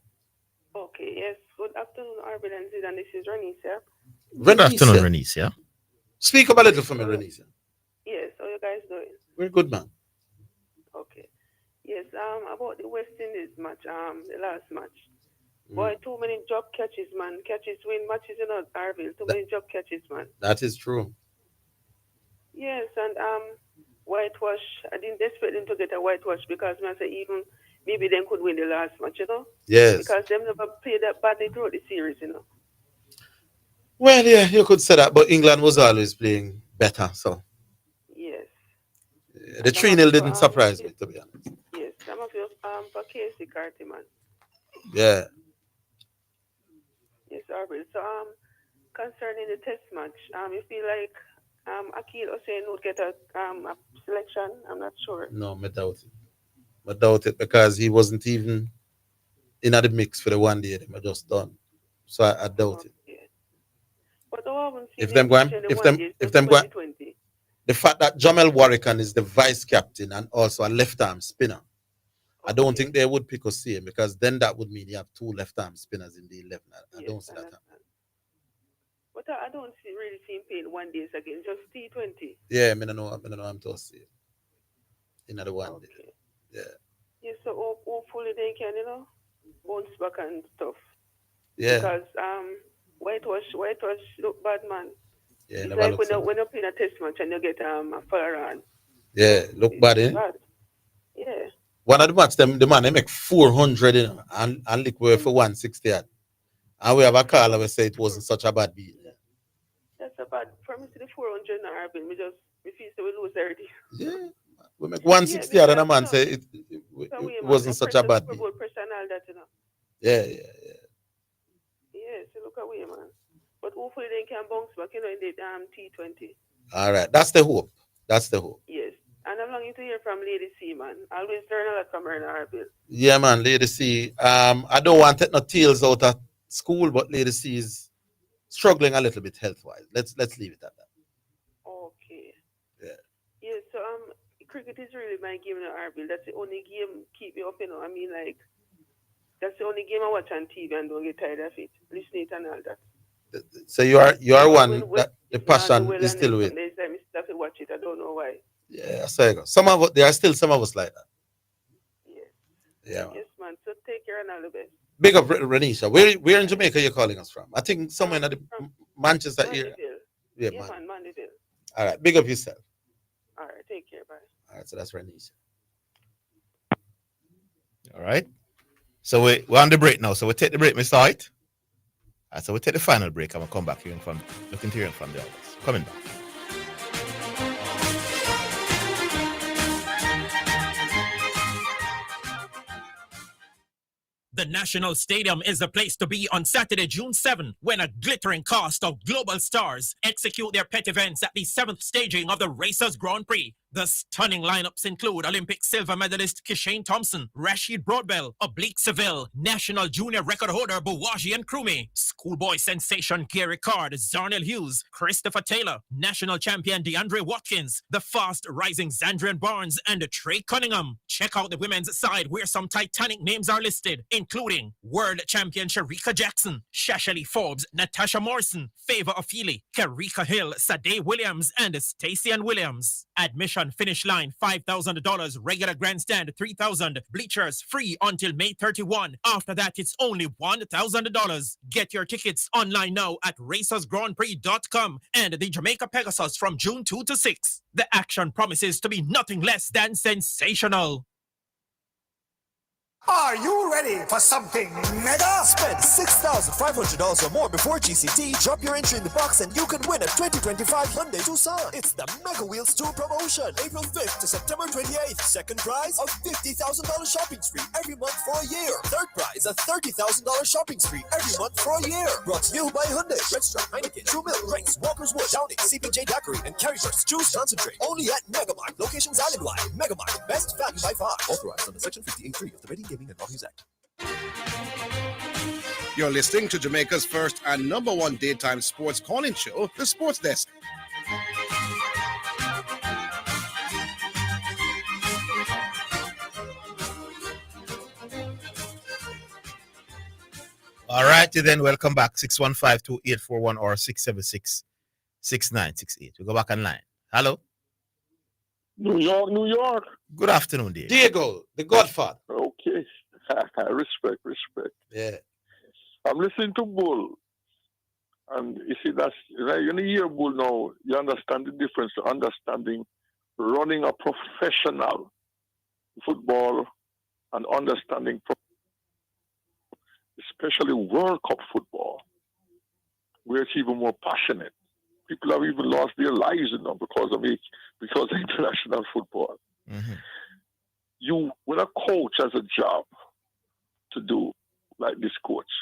S12: Okay. Yes. Good afternoon, Orville and Zidane. This is Renisa.
S14: Good afternoon, Renisa.
S3: Speak up a little for me, Renisa.
S12: Yes. How you guys doing?
S3: We're good, man.
S12: Okay. Yes. About the West Indies match. The last match. Boy, too many job catches, man. Catches win matches, Orville. Too many job catches, man.
S3: That is true.
S12: Yes, and whitewash. I didn't expect them to get a whitewash because I say even maybe they could win the last match,
S3: Yes.
S12: Because them never played that badly throughout the series,
S3: Well, yeah, you could say that, but England was always playing better, so.
S12: Yes.
S3: Yeah, the 3-0 didn't surprise me, to be honest.
S12: Yes, some of you for Casey Carty, man.
S3: Yeah.
S12: Yes, Orville. So concerning the test match, you feel like Akil Hussein would get a selection? I'm not sure.
S3: No, I doubt it. I doubt it because he wasn't even in the mix for the one day they just done. So I doubt it.
S12: But I haven't seen
S3: If them go, the fact that Jamel Warrican is the vice captain and also a left arm spinner, I don't think they would pick Hussein because then that would mean you have 2 left arm spinners in the 11. I don't see that happening.
S12: But I don't really see him playing one days again, just T20.
S3: Yeah, I don't know I'm to see in the one day. Yeah.
S12: Yes, so hopefully they can, bounce back and stuff.
S3: Yeah.
S12: Because whitewash look bad, man.
S3: Yeah,
S12: it's like when you play a test match and you get a fire on.
S3: Yeah, look bad, eh?
S12: Bad. Yeah.
S3: One of the match, the man they make 400 and liquid for 160. And we have a call and we say it wasn't such a bad beat.
S12: That's a bad. For me to the 400 and we feel so we lose already.
S3: Yeah. We make 160 and a man say it wasn't such a bad beat. Yeah.
S12: Yeah, so look away, man. But hopefully they can bounce back, in the T20.
S3: All right. That's the hope.
S12: Yes. And I'm longing to hear from Lady C, man. I always learn a lot from her in Orville.
S3: Yeah, man, Lady C. I don't want to take no tails out of school, but Lady C is struggling a little bit health-wise. Let's leave it at that.
S12: Okay.
S3: Yeah.
S12: Yeah, so cricket is really my game in Orville. That's the only game keep me up, I mean, like, that's the only game I watch on TV and don't get tired of it. Listen it and all that.
S3: So you are one that the passion is still with.
S12: There's time I have to watch it. I don't know why.
S3: Yeah, so there are still some of us like that. Yeah.
S12: Yes, man. So take care and all the best.
S3: Big up, Renisha. Where in Jamaica you're calling us from? I think somewhere in the Manchester area. Yeah, man.
S12: Mandeville.
S3: All right, big up yourself.
S12: All right, take care. Bye.
S3: All right, so that's Renisha.
S14: All right. So we're on the break now. So we take the break, Mr. White. So we take the final break and we'll come back looking to hear from the others. Coming back.
S6: The
S5: The National Stadium is the place to be on Saturday, June 7, when a glittering cast of global stars execute their pet events at the 7th staging of the Racers Grand Prix. The stunning lineups include Olympic silver medalist Kishane Thompson, Rashid Broadbell, Oblique Seville, national junior record holder Bawaji and Krumi, schoolboy sensation Gary Card, Zarnell Hughes, Christopher Taylor, national champion DeAndre Watkins, the fast rising Zandrian Barnes, and Trey Cunningham. Check out the women's side where some titanic names are listed, including world champion Sharika Jackson, Shashali Forbes, Natasha Morrison, Favor Ofili, Karika Hill, Sade Williams, and Stacey Ann Williams. Admission finish line $5,000, regular grandstand $3,000, bleachers free until May 31. After that, it's only $1,000. Get your tickets online now at racersgrandprix.com and the Jamaica Pegasus from June 2 to 6. The action promises to be nothing less than sensational.
S8: Are you ready for something mega? Spend $6,500 or more before GCT. Drop your entry in the box and you can win a 2025 Hyundai Tucson. It's the Mega Wheels Tour promotion. April 5th to September 28th. Second prize, a $50,000 shopping spree every month for a year. Third prize, a $30,000 shopping spree every month for a year. Brought to you by Hyundai, Red Stripe, Heineken, True Milk, Brinks, Walker's Wood, Downing, CPJ Daiquiri, and Carryverse. Choose Concentrate. Only at Megamart. Locations island-wide. Megamart. Best value by far. Authorized under Section 58.3 of the Rating Gaming and Lotteries Act.
S13: You're listening to Jamaica's first and number one daytime sports calling show, The Sports Desk.
S14: All righty then, welcome back. 615-2841 or 676-6968. We go back online. Hello.
S10: New York, New York.
S14: Good afternoon, dear.
S11: Diego, the Godfather.
S10: Okay. Respect.
S11: Yeah.
S10: I'm listening to Bull. And you see, that's, when you hear Bull now, you understand the difference to understanding running a professional football and understanding, especially World Cup football, where it's even more passionate. People have even lost their lives, because of international football.
S14: Mm-hmm.
S10: When a coach has a job to do, like this coach,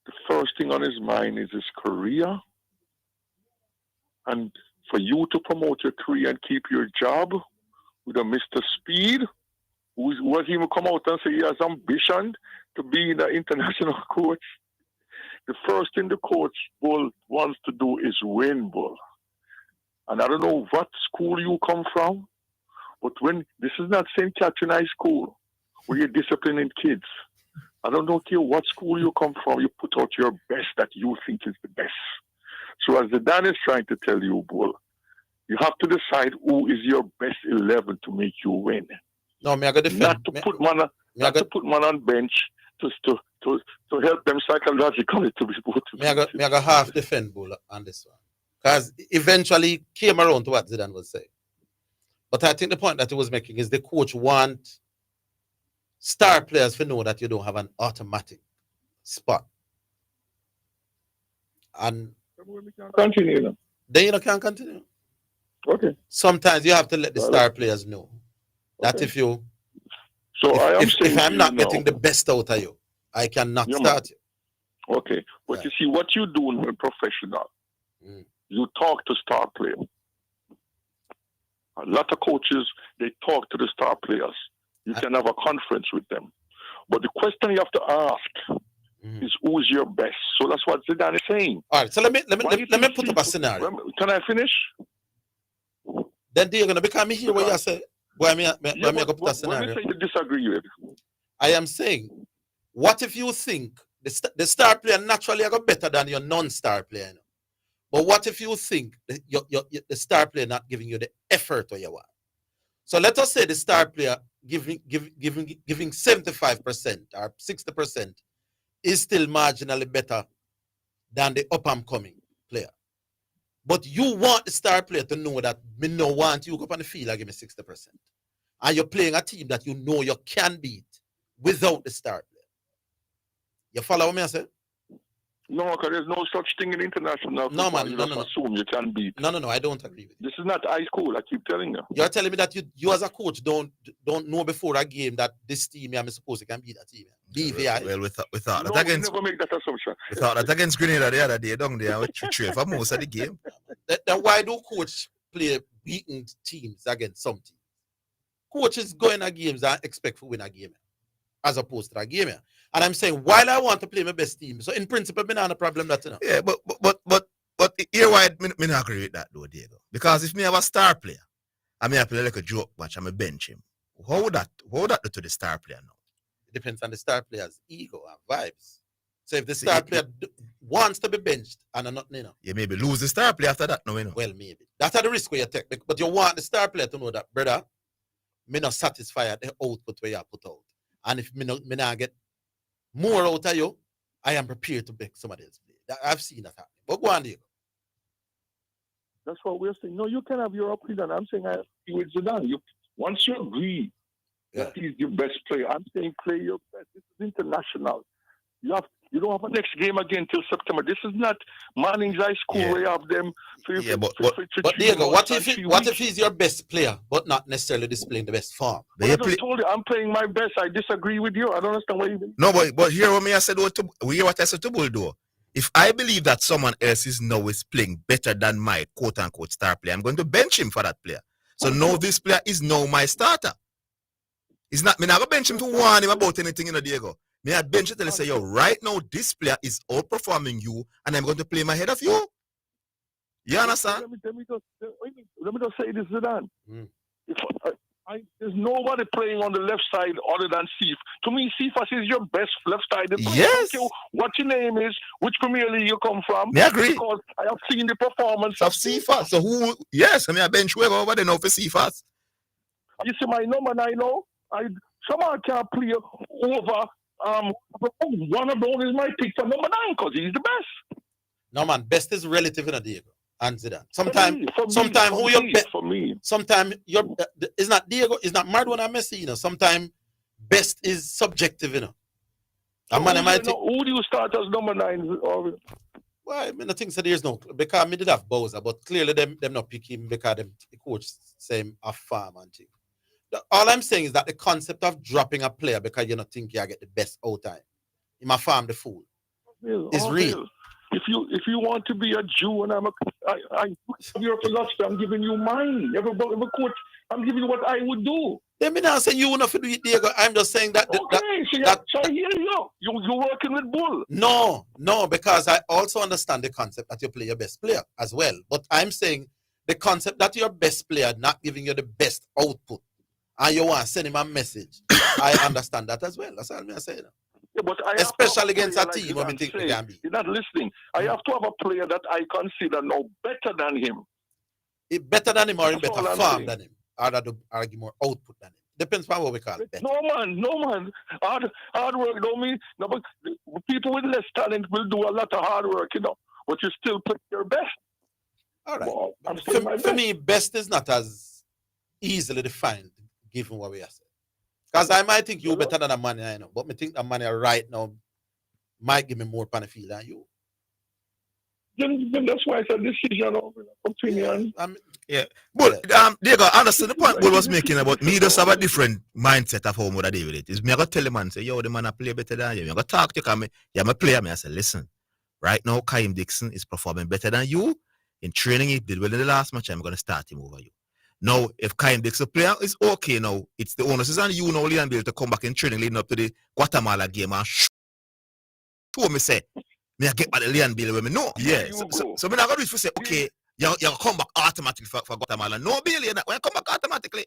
S10: the first thing on his mind is his career. And for you to promote your career and keep your job with a Mr. Speed, who was even come out and say he has ambition to be an international coach, the first thing the coach Bull wants to do is win, Bull. And I don't know what school you come from, but this is not St. Catherine High School where you're disciplining kids. I don't care what school you come from, you put out your best that you think is the best. So as Zidane is trying to tell you, Bull, you have to decide who is your best 11 to make you win.
S11: No, me I got defend.
S10: Not to put man on bench to help them psychologically to be able to.
S11: Me I got half defend Bull on this one. Because eventually came around to what Zidane was saying. But I think the point that he was making is the coach want star players to know that you don't have an automatic spot. And
S10: continue.
S11: Then you can't continue.
S10: Okay.
S11: Sometimes you have to let the star players know that if I'm not getting the best out of you, I cannot start you.
S10: Okay. But you see, what you do when you're professional, you talk to star players. A lot of coaches, they talk to the star players. You can have a conference with them. But the question you have to ask is who is your best? So that's what Zidane is saying.
S11: All right, so let me put up a scenario.
S10: Can I finish?
S11: Then you're gonna become here what you say. Why me go put a scenario?
S10: What do you say you disagree with?
S11: I am saying, what if you think the star player naturally are better than your non-star player? But what if you think the star player not giving you the effort you want? So let us say the star player giving 75% or 60% is still marginally better than the up-and-coming player. But you want the star player to know that me no want you go up on the field and give me 60%. And you're playing a team that you know you can beat without the star player. You follow what me I say?
S10: No, because there's no such thing in international football.
S11: No, man, no.
S10: Assume you can beat.
S11: No, I don't agree with you.
S10: This is not high school, I keep telling you.
S11: You're telling me that you as a coach don't know before a game that this team I'm supposed to can beat that team. BVI.
S14: Well, we thought
S10: No,
S14: that
S10: we
S14: against
S10: never make that assumption.
S14: we thought that against Grenada the other day down there with 3 for most of the game.
S11: Then why do coach play beaten teams against some teams? Coaches go in a games and expect to win a game as opposed to a game. And I'm saying, while I want to play my best team, so in principle, me not a problem that you know.
S14: Yeah, but here why me not agree with that though, Diego. Because if me have a star player, I mean I play like a joke match, I'm a bench him. How would that do to the star player now?
S11: It depends on the star player's ego and vibes. So if the star player wants to be benched and not, you know.
S14: You maybe lose the star player after that, no, you know.
S11: Well, maybe. That's the risk where you take. But you want the star player to know that, brother, me not satisfied at the output where you put out. And if me not get more out of you, I am prepared to make somebody else play. I've seen that happen. But go on, Diego.
S10: That's what we're saying. No, you can have your opinion. I'm saying I agree with Zidane. Once you agree that he's your best player, I'm saying play your best. This is international. You don't have a next game again till September. This is not Manning's High School where you have them.
S11: But Diego, what if he's your best player, but not necessarily displaying the best form?
S10: I just told you I'm playing my best. I disagree with you. I don't understand why you mean.
S14: No, but hear what I said. Hear what I said to Bulldo. If I believe that someone else is playing better than my quote unquote star player, I'm going to bench him for that player. So now this player is now my starter. It's not me not gonna bench him to warn him about anything, you know, Diego. Me I bench it and say, yo, right now this player is outperforming you, and I'm going to play my head of you. You understand?
S10: Let me just say this, Zidane. There's nobody playing on the left side other than Cephas. To me, Cephas is your best left-sided player.
S14: Yes.
S10: What your name is, which Premier League you come from.
S14: I agree.
S10: Because I have seen the performance
S14: of Cephas. So who? Yes, I mean I bench whoever over there now for Cephas.
S10: You see my number 9 now. Someone can't play over. One of those is my pick for number 9 because he's the best.
S11: No man, best is relative in a Diego and Zidane. Sometimes who you bet for me. Sometimes it's not Diego, it's not Maradona, Messi. You know, sometimes best is subjective. You know,
S10: so who do you start as number 9? Well,
S11: I mean, I think so. There's no because me did have Bowser, but clearly them not pick him because the coach same a farm and thing. All I'm saying is that the concept of dropping a player because you don't think you get the best out time in my farm the fool is real.
S10: If you want to be a Jew and I your philosophy, I'm giving you mine. Every coach, I'm giving you what I would do.
S11: Let me not say you want to do it, Diego. I'm just saying that.
S10: So here you're working with Bull.
S11: No, because I also understand the concept that you play your best player as well. But I'm saying the concept that your best player not giving you the best output. And you want to send him a message. I understand that as well. That's all I'm saying.
S10: Yeah, but
S11: especially against a team, I think we can be.
S10: You're not listening. I have to have a player that I consider now better than him.
S11: Better than him or in better form than him. Or that argue more output than him. Depends on what we call it. Better.
S10: No man. Hard work don't mean no, but people with less talent will do a lot of hard work, you know. But you still play your best.
S11: All right. For me, best is not as easily defined. Given what we are saying. Because I might think you better than a man, I know. But I think the man right now might give me more pan of feel than you.
S10: Then that's why it's a decision of opinion.
S14: But Diego, I understand the point Bull was making about me just have a different mindset of how I deal with it. Is me I go tell the man, say, yo, the man I play better than you. I go talk to you, you're my player. I say, listen, right now, Kaim Dixon is performing better than you. In training, he did well in the last match. I'm going to start him over you. Now, if Kaim Dixon player is okay now, it's the onus is on you now, Leon Bill, to come back in training leading up to the Guatemala game and show me say, me I get back the Leon Bill when me know. Yeah. So me not going to say, okay, you come back automatically for Guatemala. No, Bill, when you come back automatically.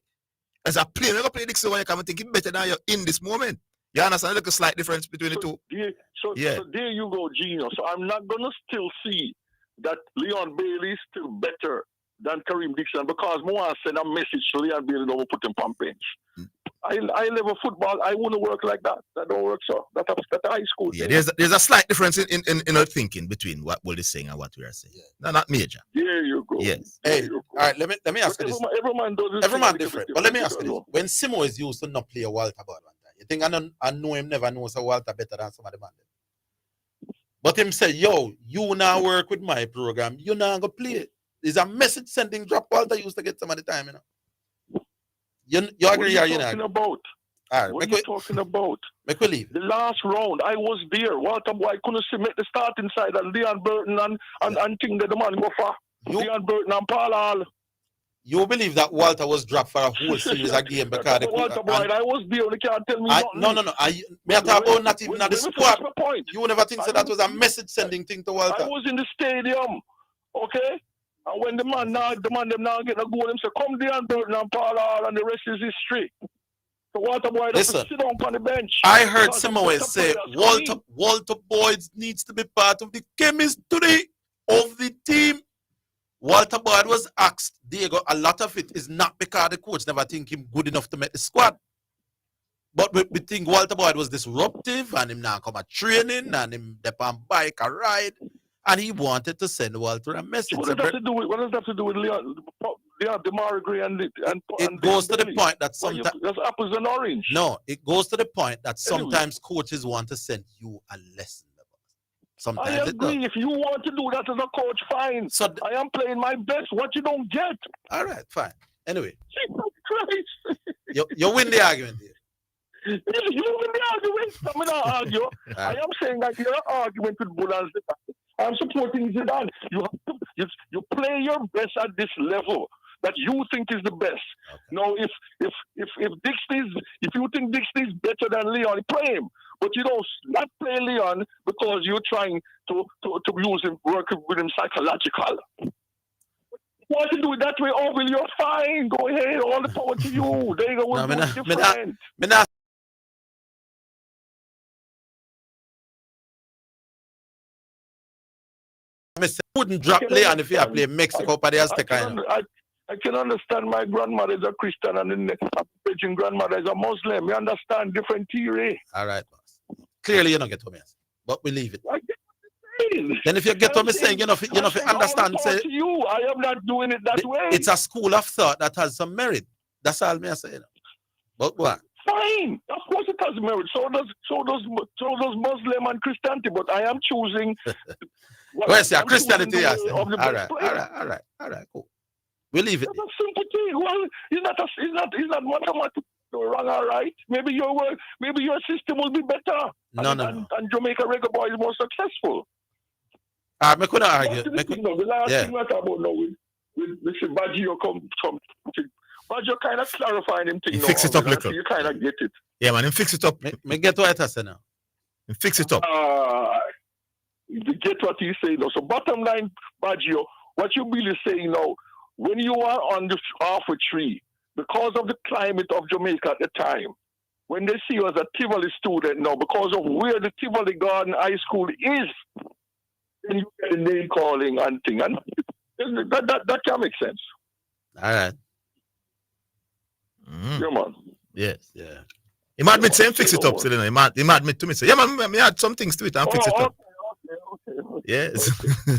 S14: As a player, you go play Dixon when you come and think it better than you in this moment. You understand? Look a slight difference between the two.
S10: So there you go, Gino. So I'm not going to still see that Leon Bailey is still better than Kareem Dixon because more send a message to Leon Bailey don't put him on bench. I level football, I wouldn't work like that. That don't work so. That's high school.
S14: Yeah, there's a slight difference in our thinking between what Bull is saying and what we are saying. No, not major.
S10: There you go.
S14: Yes.
S11: Hey, all right, let me ask you this.
S10: Every man does this.
S11: Every man different. But let me ask you this. When Simo is used to not play Walter Ball one time, you think I know him never knows a Walter better than some of the man. But him say, yo, you now work with my program, you now go play it. Is a message sending drop Walter used to get some of the time, you know. You agree or you not?
S10: About?
S14: All right,
S10: what are you talking about?
S14: Make we leave.
S10: The last round, I was there. Walter Boy couldn't see make the starting side and Leon Burton and thing that the man go for. Leon Burton and Paul Hall.
S14: You believe that Walter was dropped for a whole series of game because
S10: Walter Boy, I was there. You can't tell me nothing.
S14: No. Me talk about not even at the squad. You never think that was a message sending thing to Walter.
S10: I was in the stadium, okay? And when the man them now get a goal, them say, come Leon Burton and Paul Hall, and the rest is history. So Walter Boy doesn't sit down on the bench.
S14: I heard Simoe say Walter Boyd needs to be part of the chemistry of the team. Walter Boyd was asked, Diego, a lot of it is not because the coach never think him good enough to make the squad. But we think Walter Boyd was disruptive and him now come at training and him dep on bike a ride. And he wanted to send Walter a message.
S10: What does that have to do with Leon, Demar Gray and
S14: it goes to the point that sometimes
S10: that's apples and orange.
S14: No, it goes to the point that sometimes coaches want to send you a lesson. Sometimes
S10: I agree. If you want to do that as a coach, fine. So I am playing my best. What you don't get.
S14: All right, fine. Anyway,
S10: Christ.
S14: you win the argument here.
S10: You win the argument. I'm not argue. I am saying that you're an argument with Bull. I'm supporting Zidane. You play your best at this level that you think is the best. Okay. Now, if you think Dixie is better than Leon, play him. But you don't not play Leon because you're trying to use him, work with him psychological. You want to do it that way, Orville, you're fine. Go ahead, all the power to you. They go different.
S14: I wouldn't drop Leon if you play Mexico for the Azteca.
S10: I can understand my grandmother is a Christian and the grandmother is a Muslim. You understand different theory.
S14: All right, boss. Clearly you don't get what me saying, but we leave it. Then if you get what me saying, you know, if you understand, say
S10: you, I am not doing it that way.
S14: It's a school of thought that has some merit. That's all me saying. But what?
S10: Fine, of course it has merit. So does Muslim and Christianity. But I am choosing.
S14: Well, see, Christianity, yes. All right, cool. We leave it.
S10: That's a simple thing. Well, it's not mathematical wrong or right. Maybe your system will be better.
S14: No.
S10: And Jamaica Reggae Boy is more successful.
S14: I couldn't argue.
S10: The last thing I talk about now with Mr. Baggio come Baggio kind of clarifying him thing.
S14: Fix it up, little.
S10: You kind of get it.
S14: Yeah, man, fix it up. Me get what I say now. Fix it up.
S10: You get what he's saying now. So bottom line, Baggio, what you really saying now, when you are on the halfway tree, because of the climate of Jamaica at the time, when they see you as a Tivoli student now, because of where the Tivoli Garden High School is, then you get the name calling and thing. And that can make sense.
S14: All right.
S10: Yeah, man.
S14: Yes, yeah. He might admit saying fix it up, so he might admit to me say, yeah, man, me add some things to it and fix it up.
S10: Okay.
S14: Yes.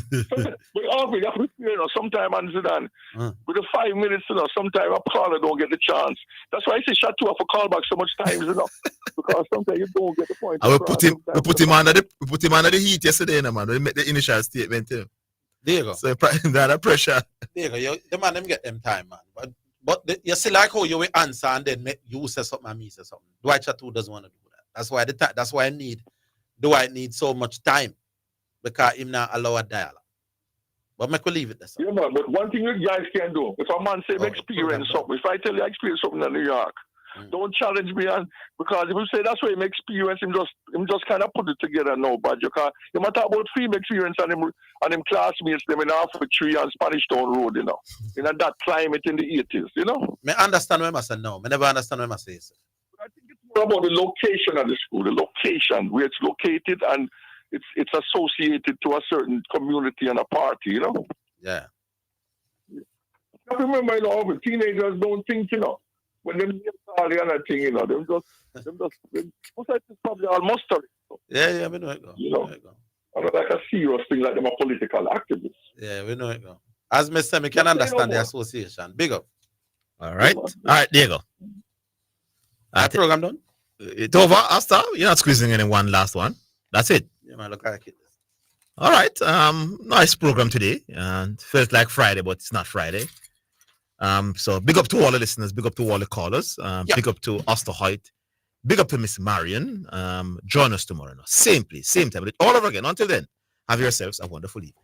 S10: But obviously, sometimes on Zidane, with the 5 minutes, sometimes a caller don't get the chance. That's why I say shot 2 off a callback so much times, because sometimes you don't get the point.
S14: We put him under the heat yesterday, man. We make the initial statement too. There you go. So that pressure. There you go. The man them get them time, man. But you see like how you will answer and then you say something and me say something. Dwight Chateau doesn't want to do that. That's why Dwight need so much time. Because him not allow a dialogue. But make we leave it there.
S10: Yeah, man, but one thing you guys can do, if a man say experience something, if I tell you I experience something in New York, don't challenge me, because if you say that's why him experience, him just kind of put it together now, but you can't. You might talk about film experience and him classmates, them in Halfway Tree and Spanish Town Road, in that climate in the 80s,
S14: Me understand what I say now. Me never understand what I say.
S10: I think it's more about the location of the school, the location, where it's located, and it's associated to a certain community and a party,
S14: Yeah.
S10: I remember, the teenagers don't think, when them party and that thing, them just probably all muster.
S14: Yeah, we know it go.
S10: And like a serious thing, like them a political activist.
S14: Yeah, we know it go. As me say, me can understand the association. Big up. All right, there you go. That program done? It's over, Asta. You're not squeezing any one last one. That's it. Yeah, man, look like it. All right. Nice program today. And felt like Friday, but it's not Friday. So big up to all the listeners, big up to all the callers, big up to Asta Hoyt, Big up to Miss Marion. Join us tomorrow. Same place, same time. All over again. Until then, have yourselves a wonderful evening.